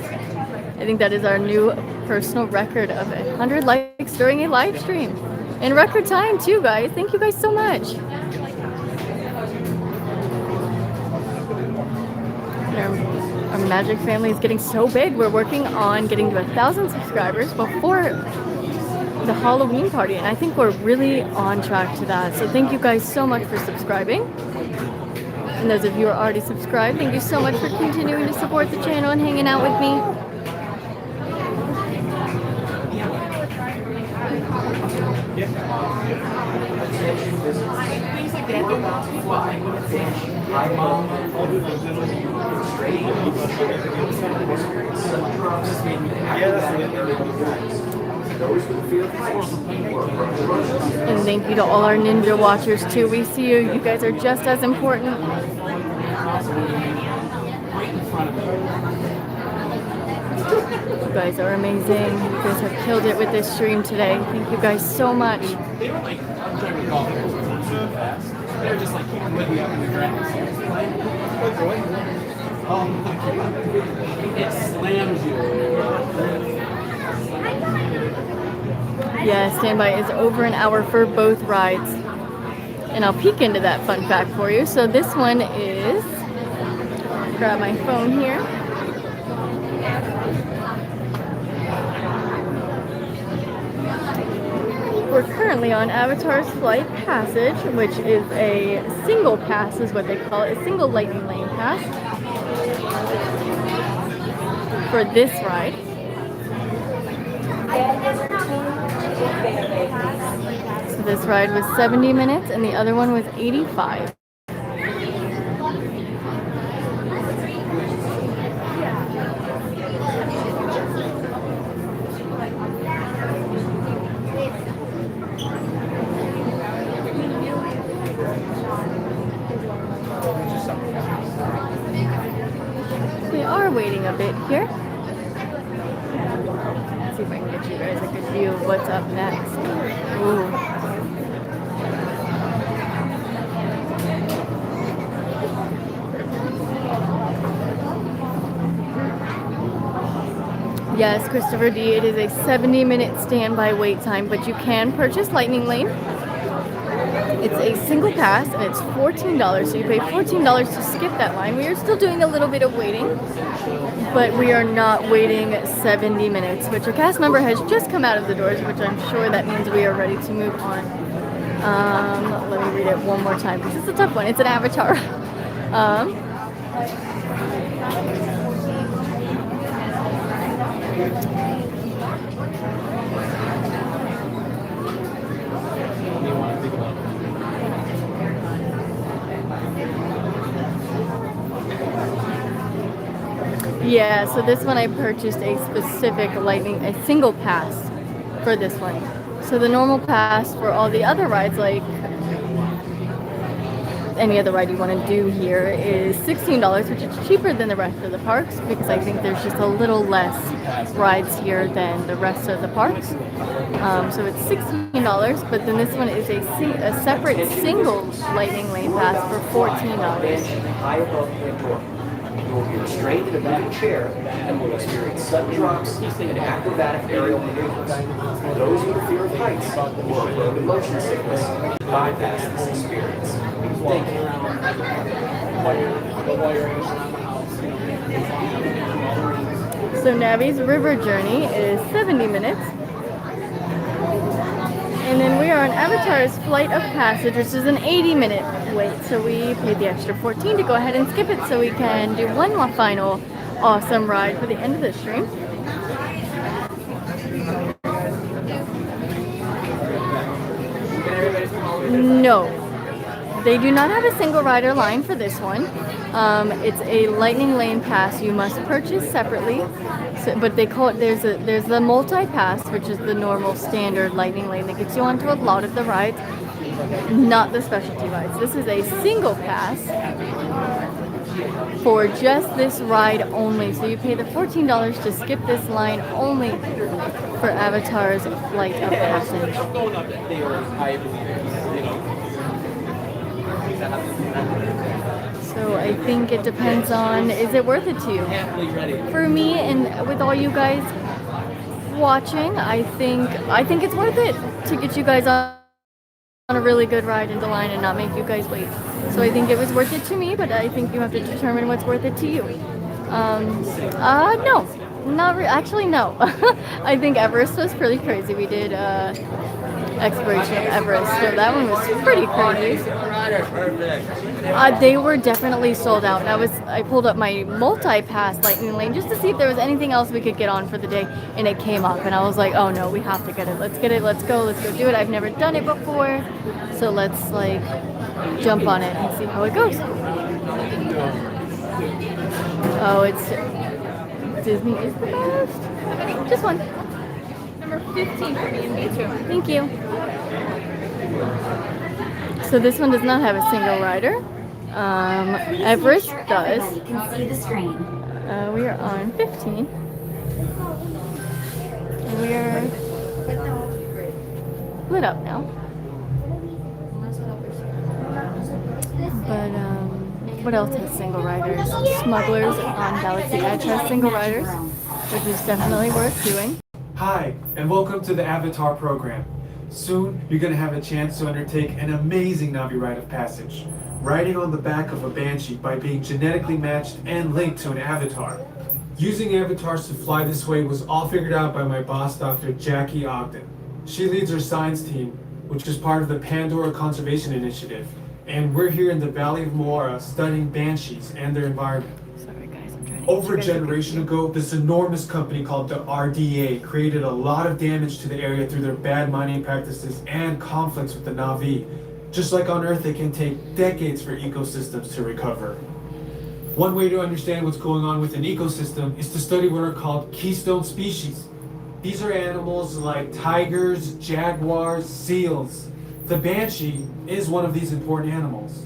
I think that is our new personal record of 100 likes during a live stream. In record time too, guys. Thank you guys so much. Our Magic family is getting so big. We're working on getting to 1,000 subscribers before the Halloween party, and I think we're really on track to that. So thank you guys so much for subscribing. And those of you who are already subscribed, thank you so much for continuing to support the channel and hanging out with me. And thank you to all our ninja watchers too. We see you. You guys are just as important. You guys are amazing. You guys have killed it with this stream today. Thank you guys so much. They were like, I'm trying to recall. They're just like keeping with you up in the grass. Oh my God. It slams you. Yeah, standby is over an hour for both rides. And I'll peek into that fun fact for you. So this one is, grab my phone here. We're currently on Avatar's Flight Passage, which is a single pass is what they call it, a single lightning lane pass for this ride. So this ride was 70 minutes and the other one was 85. We are waiting a bit here. Let's see if I can get you guys a good view of what's up next. Ooh. Yes, Christopher D, it is a 70-minute standby wait time, but you can purchase Lightning Lane. It's a single pass and it's $14, so you pay $14 to skip that line. We are still doing a little bit of waiting, but we are not waiting 70 minutes, which a cast member has just come out of the doors, which I'm sure that means we are ready to move on. Let me read it one more time because it's a tough one. It's an Avatar. Yeah, so this one I purchased a specific a single pass for this one. So the normal pass for all the other rides, like any other ride you want to do here, is $16, which is cheaper than the rest of the parks because I think there's just a little less rides here than the rest of the parks. So it's $16, but then this one is a separate single lightning lane pass for $14. High above the door. You will be restrained in a moving chair and will experience sudden drops and acrobatic aerial maneuvers. Those with a fear of heights or road and motion sickness bypass this experience. Thank you. So Navi's river journey is 70 minutes. And then we are on Avatar's Flight of Passage, which is an 80-minute wait. So we paid the extra $14 to go ahead and skip it so we can do one more final awesome ride for the end of the stream. No, they do not have a single rider line for this one. It's a lightning lane pass you must purchase separately, but they call it, there's the multi-pass, which is the normal standard lightning lane that gets you onto a lot of the rides, not the specialty rides. This is a single pass for just this ride only. So you pay the $14 to skip this line only for Avatar's Flight of Passage. So I think it depends on, is it worth it to you? For me, and with all you guys watching, I think it's worth it to get you guys on a really good ride into line and not make you guys wait. So I think it was worth it to me, but I think you have to determine what's worth it to you. No, actually no. I think Everest was pretty crazy. We did exploration of Everest, so that one was pretty crazy. They were definitely sold out, and I pulled up my multi-pass lightning lane just to see if there was anything else we could get on for the day, and it came up, and I was like, oh no, we have to get it. Let's get it. Let's go do it. I've never done it before, so let's like jump on it and see how it goes. Oh, it's Disney is the best. Just one. Number 15 for me and me too. Thank you. So this one does not have a single rider. Everest does. You can see the screen. We are on 15. And we are lit up now. But what else has single riders? Smugglers on Galaxy Edge has single riders, which is definitely worth doing. Hi, and welcome to the Avatar program. Soon, you're going to have a chance to undertake an amazing Navi rite of passage, riding on the back of a Banshee by being genetically matched and linked to an avatar. Using avatars to fly this way was all figured out by my boss, Dr. Jackie Ogden. She leads our science team, which is part of the Pandora Conservation Initiative, and we're here in the Valley of Moara studying banshees and their environment. Over a generation ago, this enormous company called the RDA created a lot of damage to the area through their bad mining practices and conflicts with the Na'vi. Just like on Earth, it can take decades for ecosystems to recover. One way to understand what's going on with an ecosystem is to study what are called keystone species. These are animals like tigers, jaguars, seals. The banshee is one of these important animals.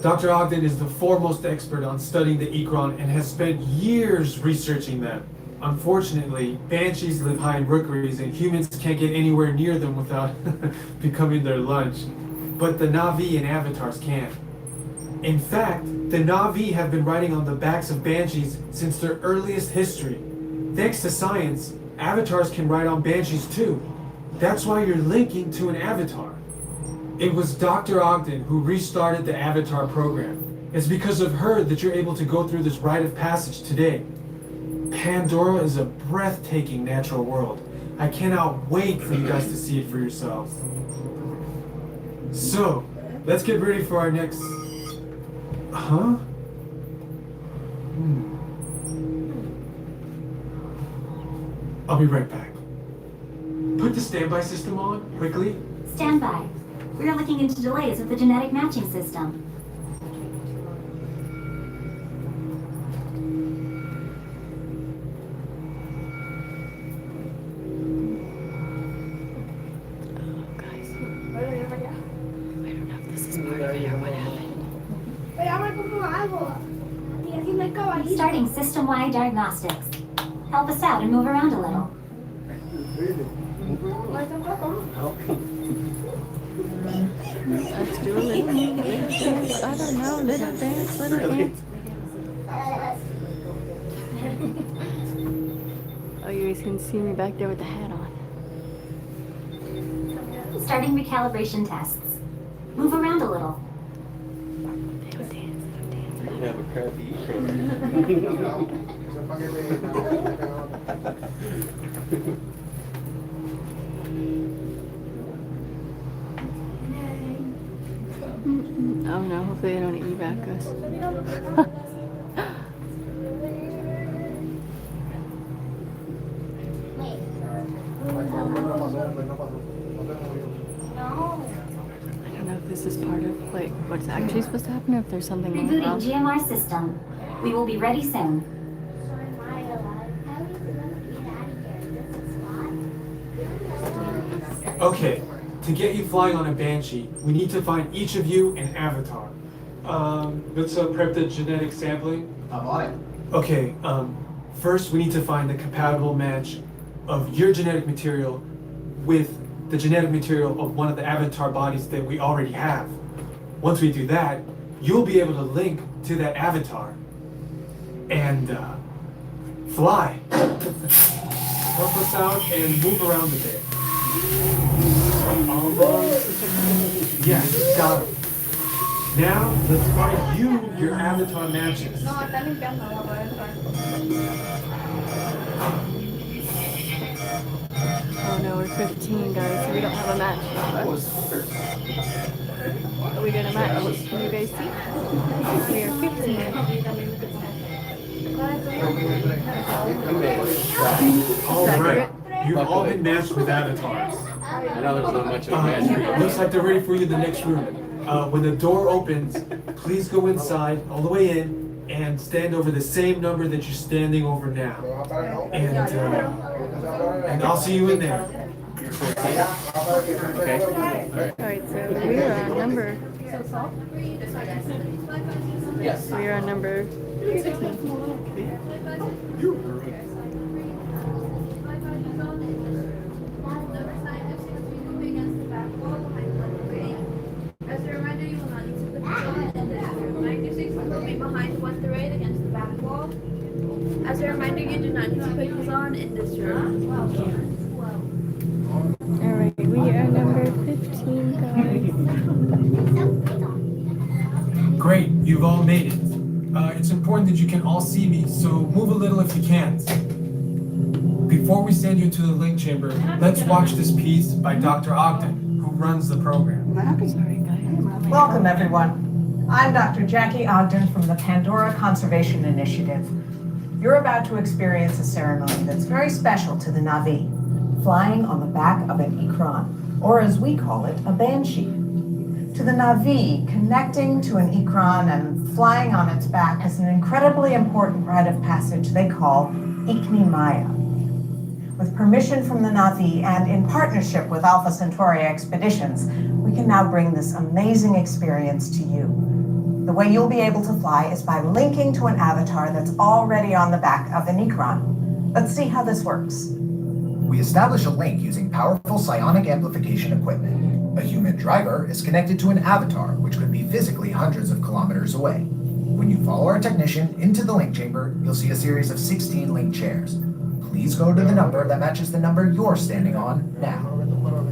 Dr. Ogden is the foremost expert on studying the Ikron and has spent years researching them. Unfortunately, banshees live high in rookeries and humans can't get anywhere near them without becoming their lunch. But the Na'vi and avatars can. In fact, the Na'vi have been riding on the backs of banshees since their earliest history. Thanks to science, avatars can ride on banshees too. That's why you're linking to an avatar. It was Dr. Ogden who restarted the Avatar program. It's because of her that you're able to go through this rite of passage today. Pandora is a breathtaking natural world. I cannot wait for you guys to see it for yourselves. So, let's get ready for our next... Huh? I'll be right back. Put the standby system on, quickly. Standby. We are looking into delays with the genetic matching system. Starting system-wide diagnostics. Help us out and move around a little. Let's do a little dance. I don't know, little dance, little dance. Oh, you guys can see me back there with the hat on. Starting recalibration tests. Move around a little. Have a crappy Oh no, hopefully they don't evac us. this is part of like what's actually supposed to happen, or if there's something going Rebooting wrong. GMR system. We will be ready soon. Okay, to get you flying on a Banshee, we need to find each of you an avatar. Let's prep the genetic sampling. I'm on it. Okay, first we need to find the compatible match of your genetic material with the genetic material of one of the avatar bodies that we already have. Once we do that, you'll be able to link to that avatar and fly. Help us out and move around a bit. Almost. Yes, got him. Now, let's find your avatar matches. No, está limpiando la pared. Oh no, we're 15 guys, so we don't have a match. I was 13. Are we gonna match? Can you guys see? We are 15. All right, you've all been matched with avatars. I know there's not much of a match. Looks like they're ready for you in the next room. When the door opens, please go inside, all the way in, and stand over the same number that you're standing over now. And I'll see you in there. Okay. Alright, so we are on number. Yes. We are on number 16. As a reminder, you will not need to put your phone in this room. 96 will remain behind 1 through 8 against the back wall. As a reminder, you do not need to put these on in this room. Alright, we are number 15, guys. Great, you've all made it. It's important that you can all see me, so move a little if you can. Before we send you into the link chamber, let's watch this piece by Dr. Ogden, who runs the program. Sorry, guys. Welcome, everyone. I'm Dr. Jackie Ogden from the Pandora Conservation Initiative. You're about to experience a ceremony that's very special to the Na'vi, flying on the back of an Ikran, or as we call it, a Banshee. To the Na'vi, connecting to an Ikran and flying on its back is an incredibly important rite of passage they call Ikni Maya. With permission from the Na'vi and in partnership with Alpha Centauri Expeditions, we can now bring this amazing experience to you. The way you'll be able to fly is by linking to an avatar that's already on the back of an Ikran. Let's see how this works. We establish a link using powerful psionic amplification equipment. A human driver is connected to an avatar, which could be physically hundreds of kilometers away. When you follow our technician into the link chamber, you'll see a series of 16 link chairs. Please go to the number that matches the number you're standing on now.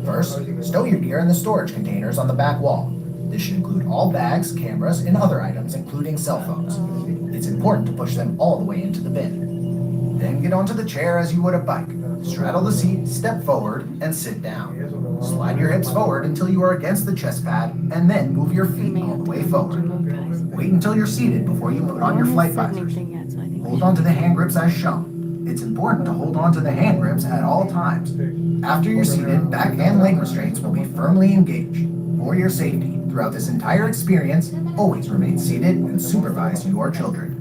First, stow your gear in the storage containers on the back wall. This should include all bags, cameras, and other items, including cell phones. It's important to push them all the way into the bin. Then get onto the chair as you would a bike. Straddle the seat, step forward, and sit down. Slide your hips forward until you are against the chest pad, and then move your feet all the way forward. Wait until you're seated before you put on your flight visors. Hold on to the hand grips as shown. It's important to hold on to the hand grips at all times. After you're seated, back and leg restraints will be firmly engaged. For your safety, throughout this entire experience, always remain seated and supervise your children.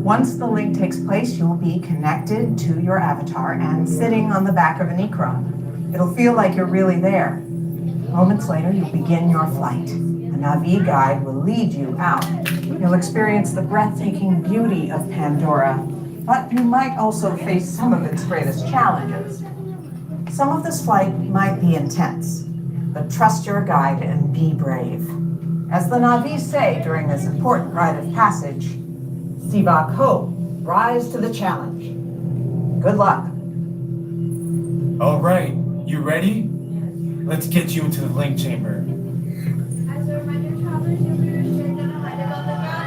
Once the link takes place, you'll be connected to your avatar and sitting on the back of an Ikran. It'll feel like you're really there. Moments later, you'll begin your flight. A Na'vi guide will lead you out. You'll experience the breathtaking beauty of Pandora, but you might also face some of its greatest challenges. Some of this flight might be intense, but trust your guide and be brave. As the Na'vi say during this important rite of passage, Sivak Ho, rise to the challenge. Good luck. All right, you ready? Let's get you into the link chamber. As a reminder, travelers, you'll be restricted to height above the ground.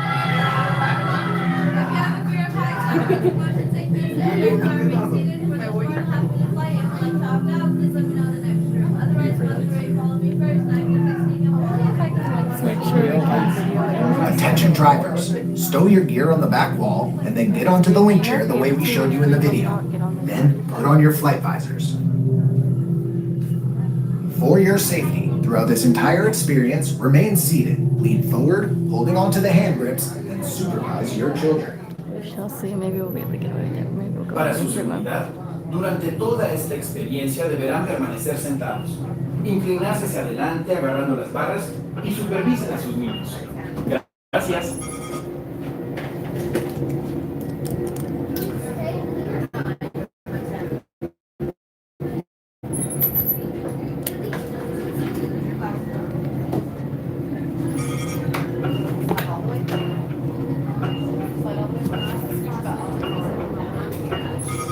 If you have a fear of heights, motion sickness, and you are seated for the more half of the flight and would like to opt out, please let me know in the next room. Otherwise, concentrate, follow me first, and I can Attention drivers, stow your gear on the back wall and then get onto the link chair the way we showed you in the video. Then put on your flight visors. For your safety, Throughout this entire experience, remain seated, lean forward, holding onto the hand grips, and supervise your children. We shall see. Maybe we'll be able to get right there. Maybe we'll go Para right su through them. seguridad, durante toda esta experiencia deberán permanecer sentados, inclinarse hacia adelante agarrando las barras y supervisen a sus niños. Gracias.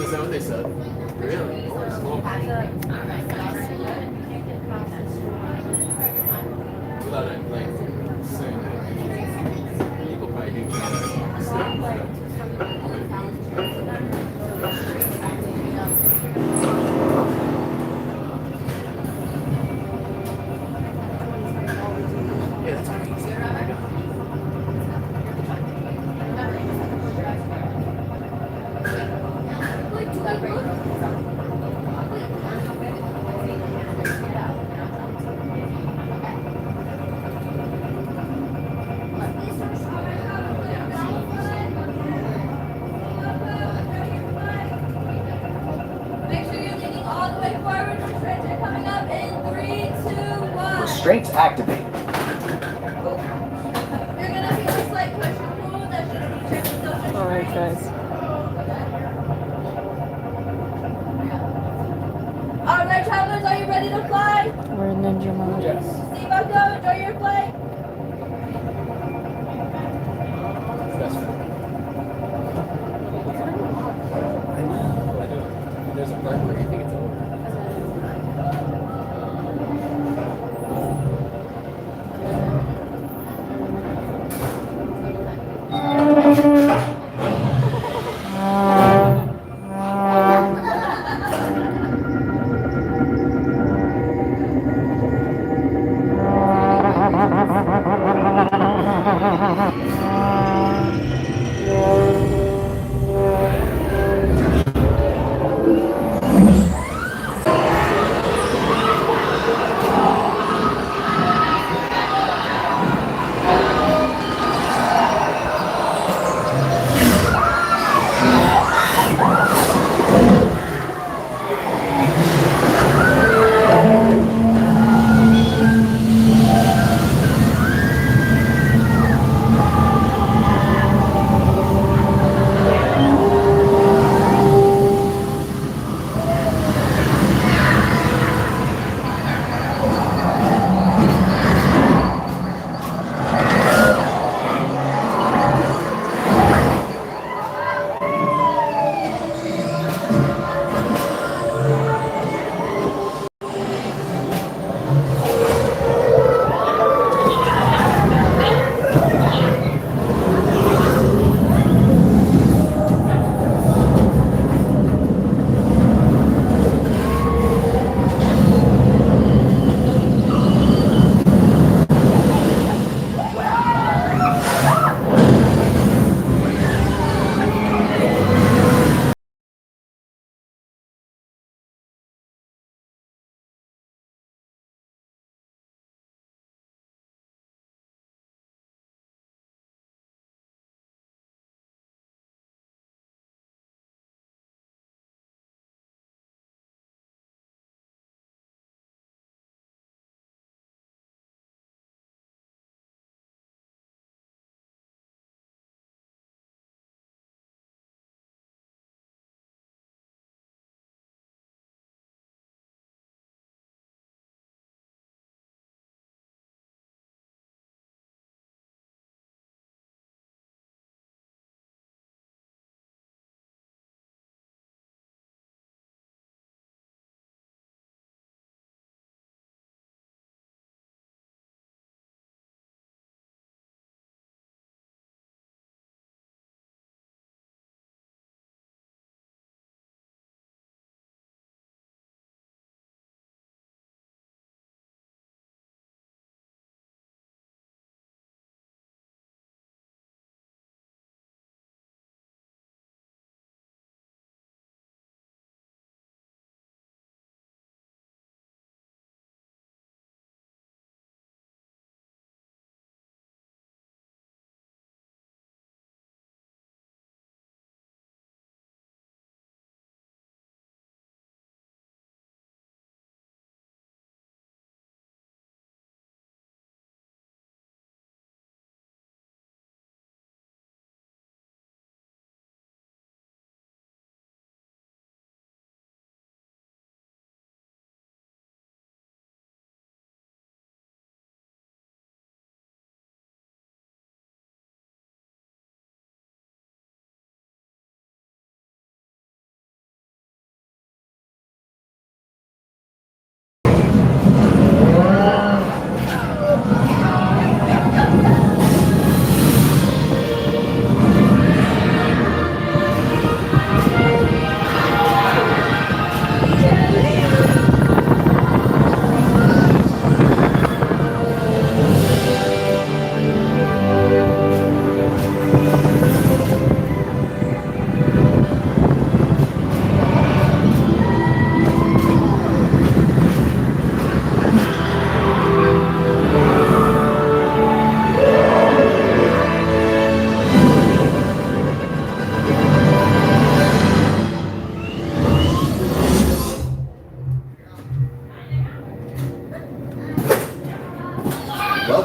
Is that what they said? Really? Holy smokes. Without it, like, saying that, people probably do yeah, that's crazy. Make sure you're leaning all the way forward. Restraints are coming up in 3, 2, 1. Restraints activate. You're gonna feel a slight push and pull. That should be tricky. All right, guys. All right, travelers, are you ready to fly? We're in ninja mode. Yes. Seatbelt go. Enjoy your flight. That's right. I know. I do. There's a part where you think it's over.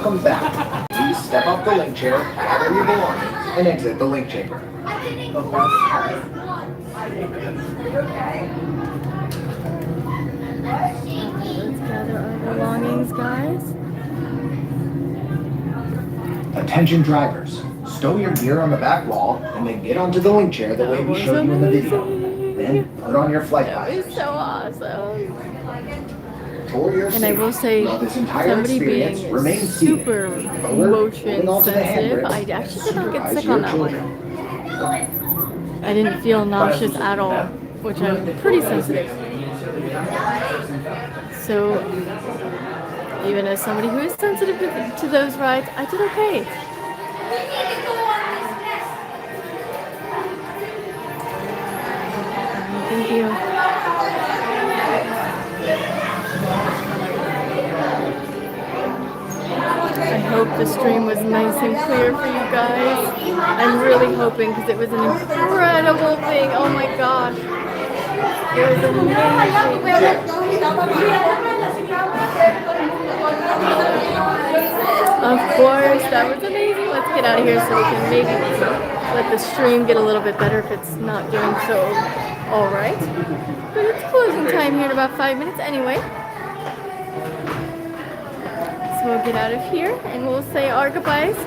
Welcome back. Please step off the link chair, gather your belongings, and exit the link chamber. Let's gather our belongings, guys. Attention drivers, stow your gear on the back wall and then get onto the link chair the way we showed you in the video. Then put on your flight visors. It's so awesome. For your And I will say, this entire somebody being experience, remain super motion onto the sensitive, I handbrake, actually did not get supervise sick your on that one. I didn't feel nauseous at all, which I'm pretty sensitive. So, even as somebody who is sensitive to those rides, I did okay. Thank you. I hope the stream was nice and clear for you guys. I'm really hoping, because it was an incredible thing. Oh my gosh. It was amazing. Of course, that was amazing. Let's get out of here so we can maybe let the stream get a little bit better if it's not doing so alright. But it's closing time here in about 5 minutes anyway. So we'll get out of here and we'll say our goodbyes.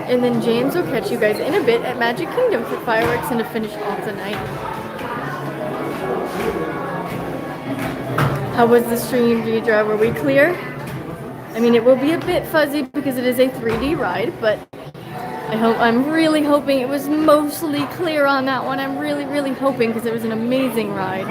And then James will catch you guys in a bit at Magic Kingdom for fireworks and to finish off the night. How was the stream, Deidre? Were we clear? I mean, it will be a bit fuzzy because it is a 3D ride, but I'm really hoping it was mostly clear on that one. I'm really, really hoping, because it was an amazing ride.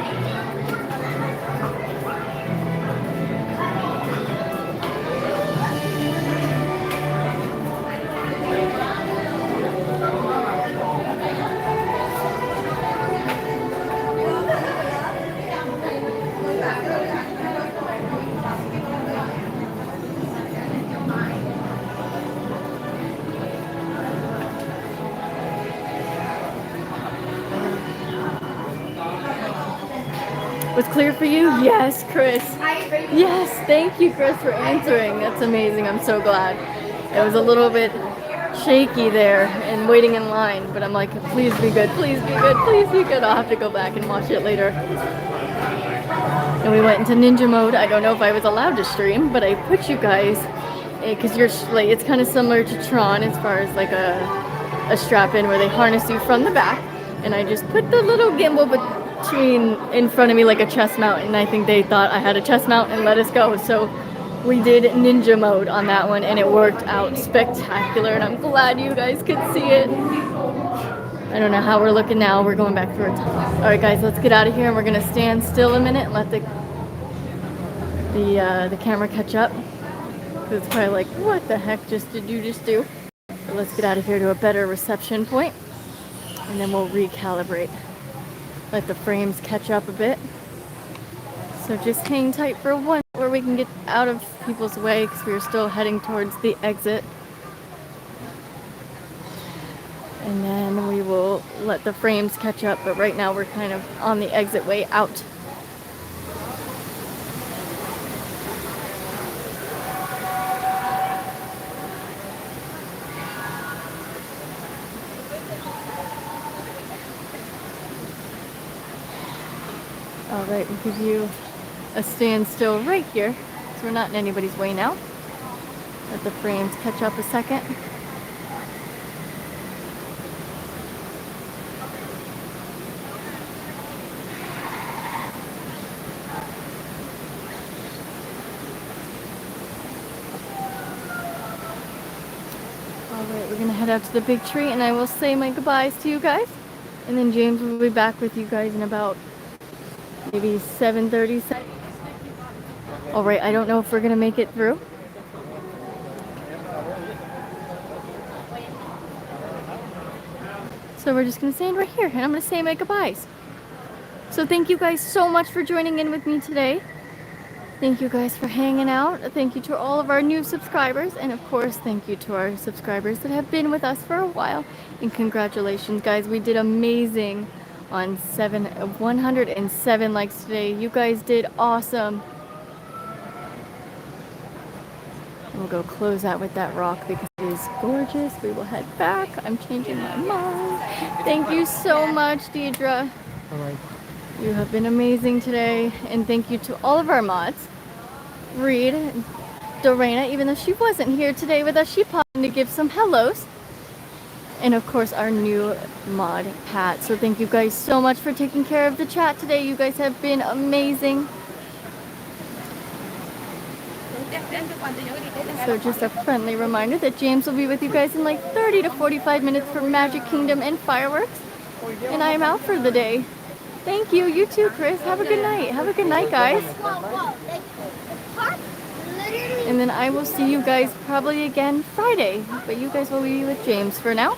Was clear for you? Yes, Chris. Yes, thank you, Chris, for answering. That's amazing. I'm so glad. It was a little bit shaky there and waiting in line, but I'm like, please be good, please be good, please be good. I'll have to go back and watch it later. And we went into ninja mode. I don't know if I was allowed to stream, but I put you guys, because you're like, it's kind of similar to Tron as far as like a strap in where they harness you from the back, and I just put the little gimbal between in front of me like a chest mount, and I think they thought I had a chest mount and let us go. So we did ninja mode on that one and it worked out spectacular, and I'm glad you guys could see it. I don't know how we're looking now. We're going back through our time. Alright guys, let's get out of here and we're gonna stand still a minute and let the camera catch up, because it's probably like, what the heck did you just do? But let's get out of here to a better reception point and then we'll recalibrate. Let the frames catch up a bit. So just hang tight for one where we can get out of people's way, because we're still heading towards the exit. And then we will let the frames catch up, but right now we're kind of on the exit way out. Alright, we'll give you a standstill right here, so we're not in anybody's way now. Let the frames catch up a second. Alright, we're going to head out to the big tree and I will say my goodbyes to you guys. And then James will be back with you guys in about maybe 7:30. Alright, I don't know if we're going to make it through. So we're just going to stand right here and I'm going to say my goodbyes. So thank you guys so much for joining in with me today. Thank you guys for hanging out. Thank you to all of our new subscribers. And of course, thank you to our subscribers that have been with us for a while. And congratulations, guys. We did amazing on 107 likes today. You guys did awesome. We'll go close out with that rock because it is gorgeous. We will head back. I'm changing my mind. Thank you so much, Deidre. All right. You have been amazing today. And thank you to all of our mods. Reed, Dorena, even though she wasn't here today with us, she popped in to give some hellos. And of course, our new mod, Pat. So thank you guys so much for taking care of the chat today. You guys have been amazing. So just a friendly reminder that James will be with you guys in like 30 to 45 minutes for Magic Kingdom and fireworks. And I am out for the day. Thank you. You too, Chris. Have a good night. Have a good night, guys. And then I will see you guys probably again Friday. But you guys will be with James for now.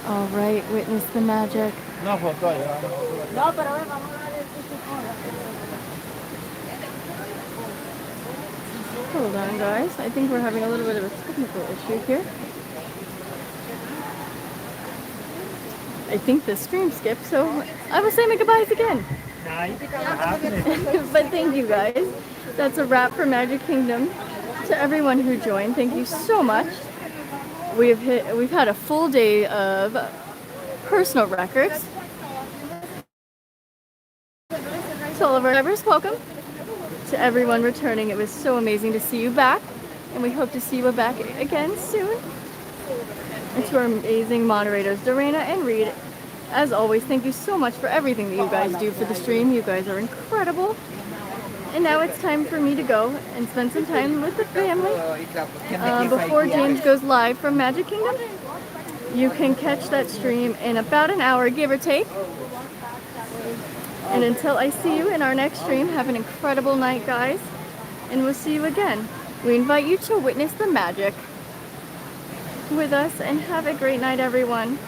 All right, witness the magic. No, pues todavía. No, pero a ver, vamos a dar Hold on, guys. I think we're having a little bit of a technical issue here. I think the stream skipped, so I will say my goodbyes again. Nah, you think I'm happening? But thank you, guys. That's a wrap for Magic Kingdom. To everyone who joined, thank you so much. We've had a full day of personal records. To all of our drivers, welcome. To everyone returning, it was so amazing to see you back, and we hope to see you back again soon. And to our amazing moderators, Dorena and Reed, as always, thank you so much for everything that you guys do for the stream. You guys are incredible. And now it's time for me to go and spend some time with the family. Before James goes live from Magic Kingdom, you can catch that stream in about an hour, give or take. And until I see you in our next stream, have an incredible night, guys. And we'll see you again. We invite you to witness the magic with us, and have a great night, everyone.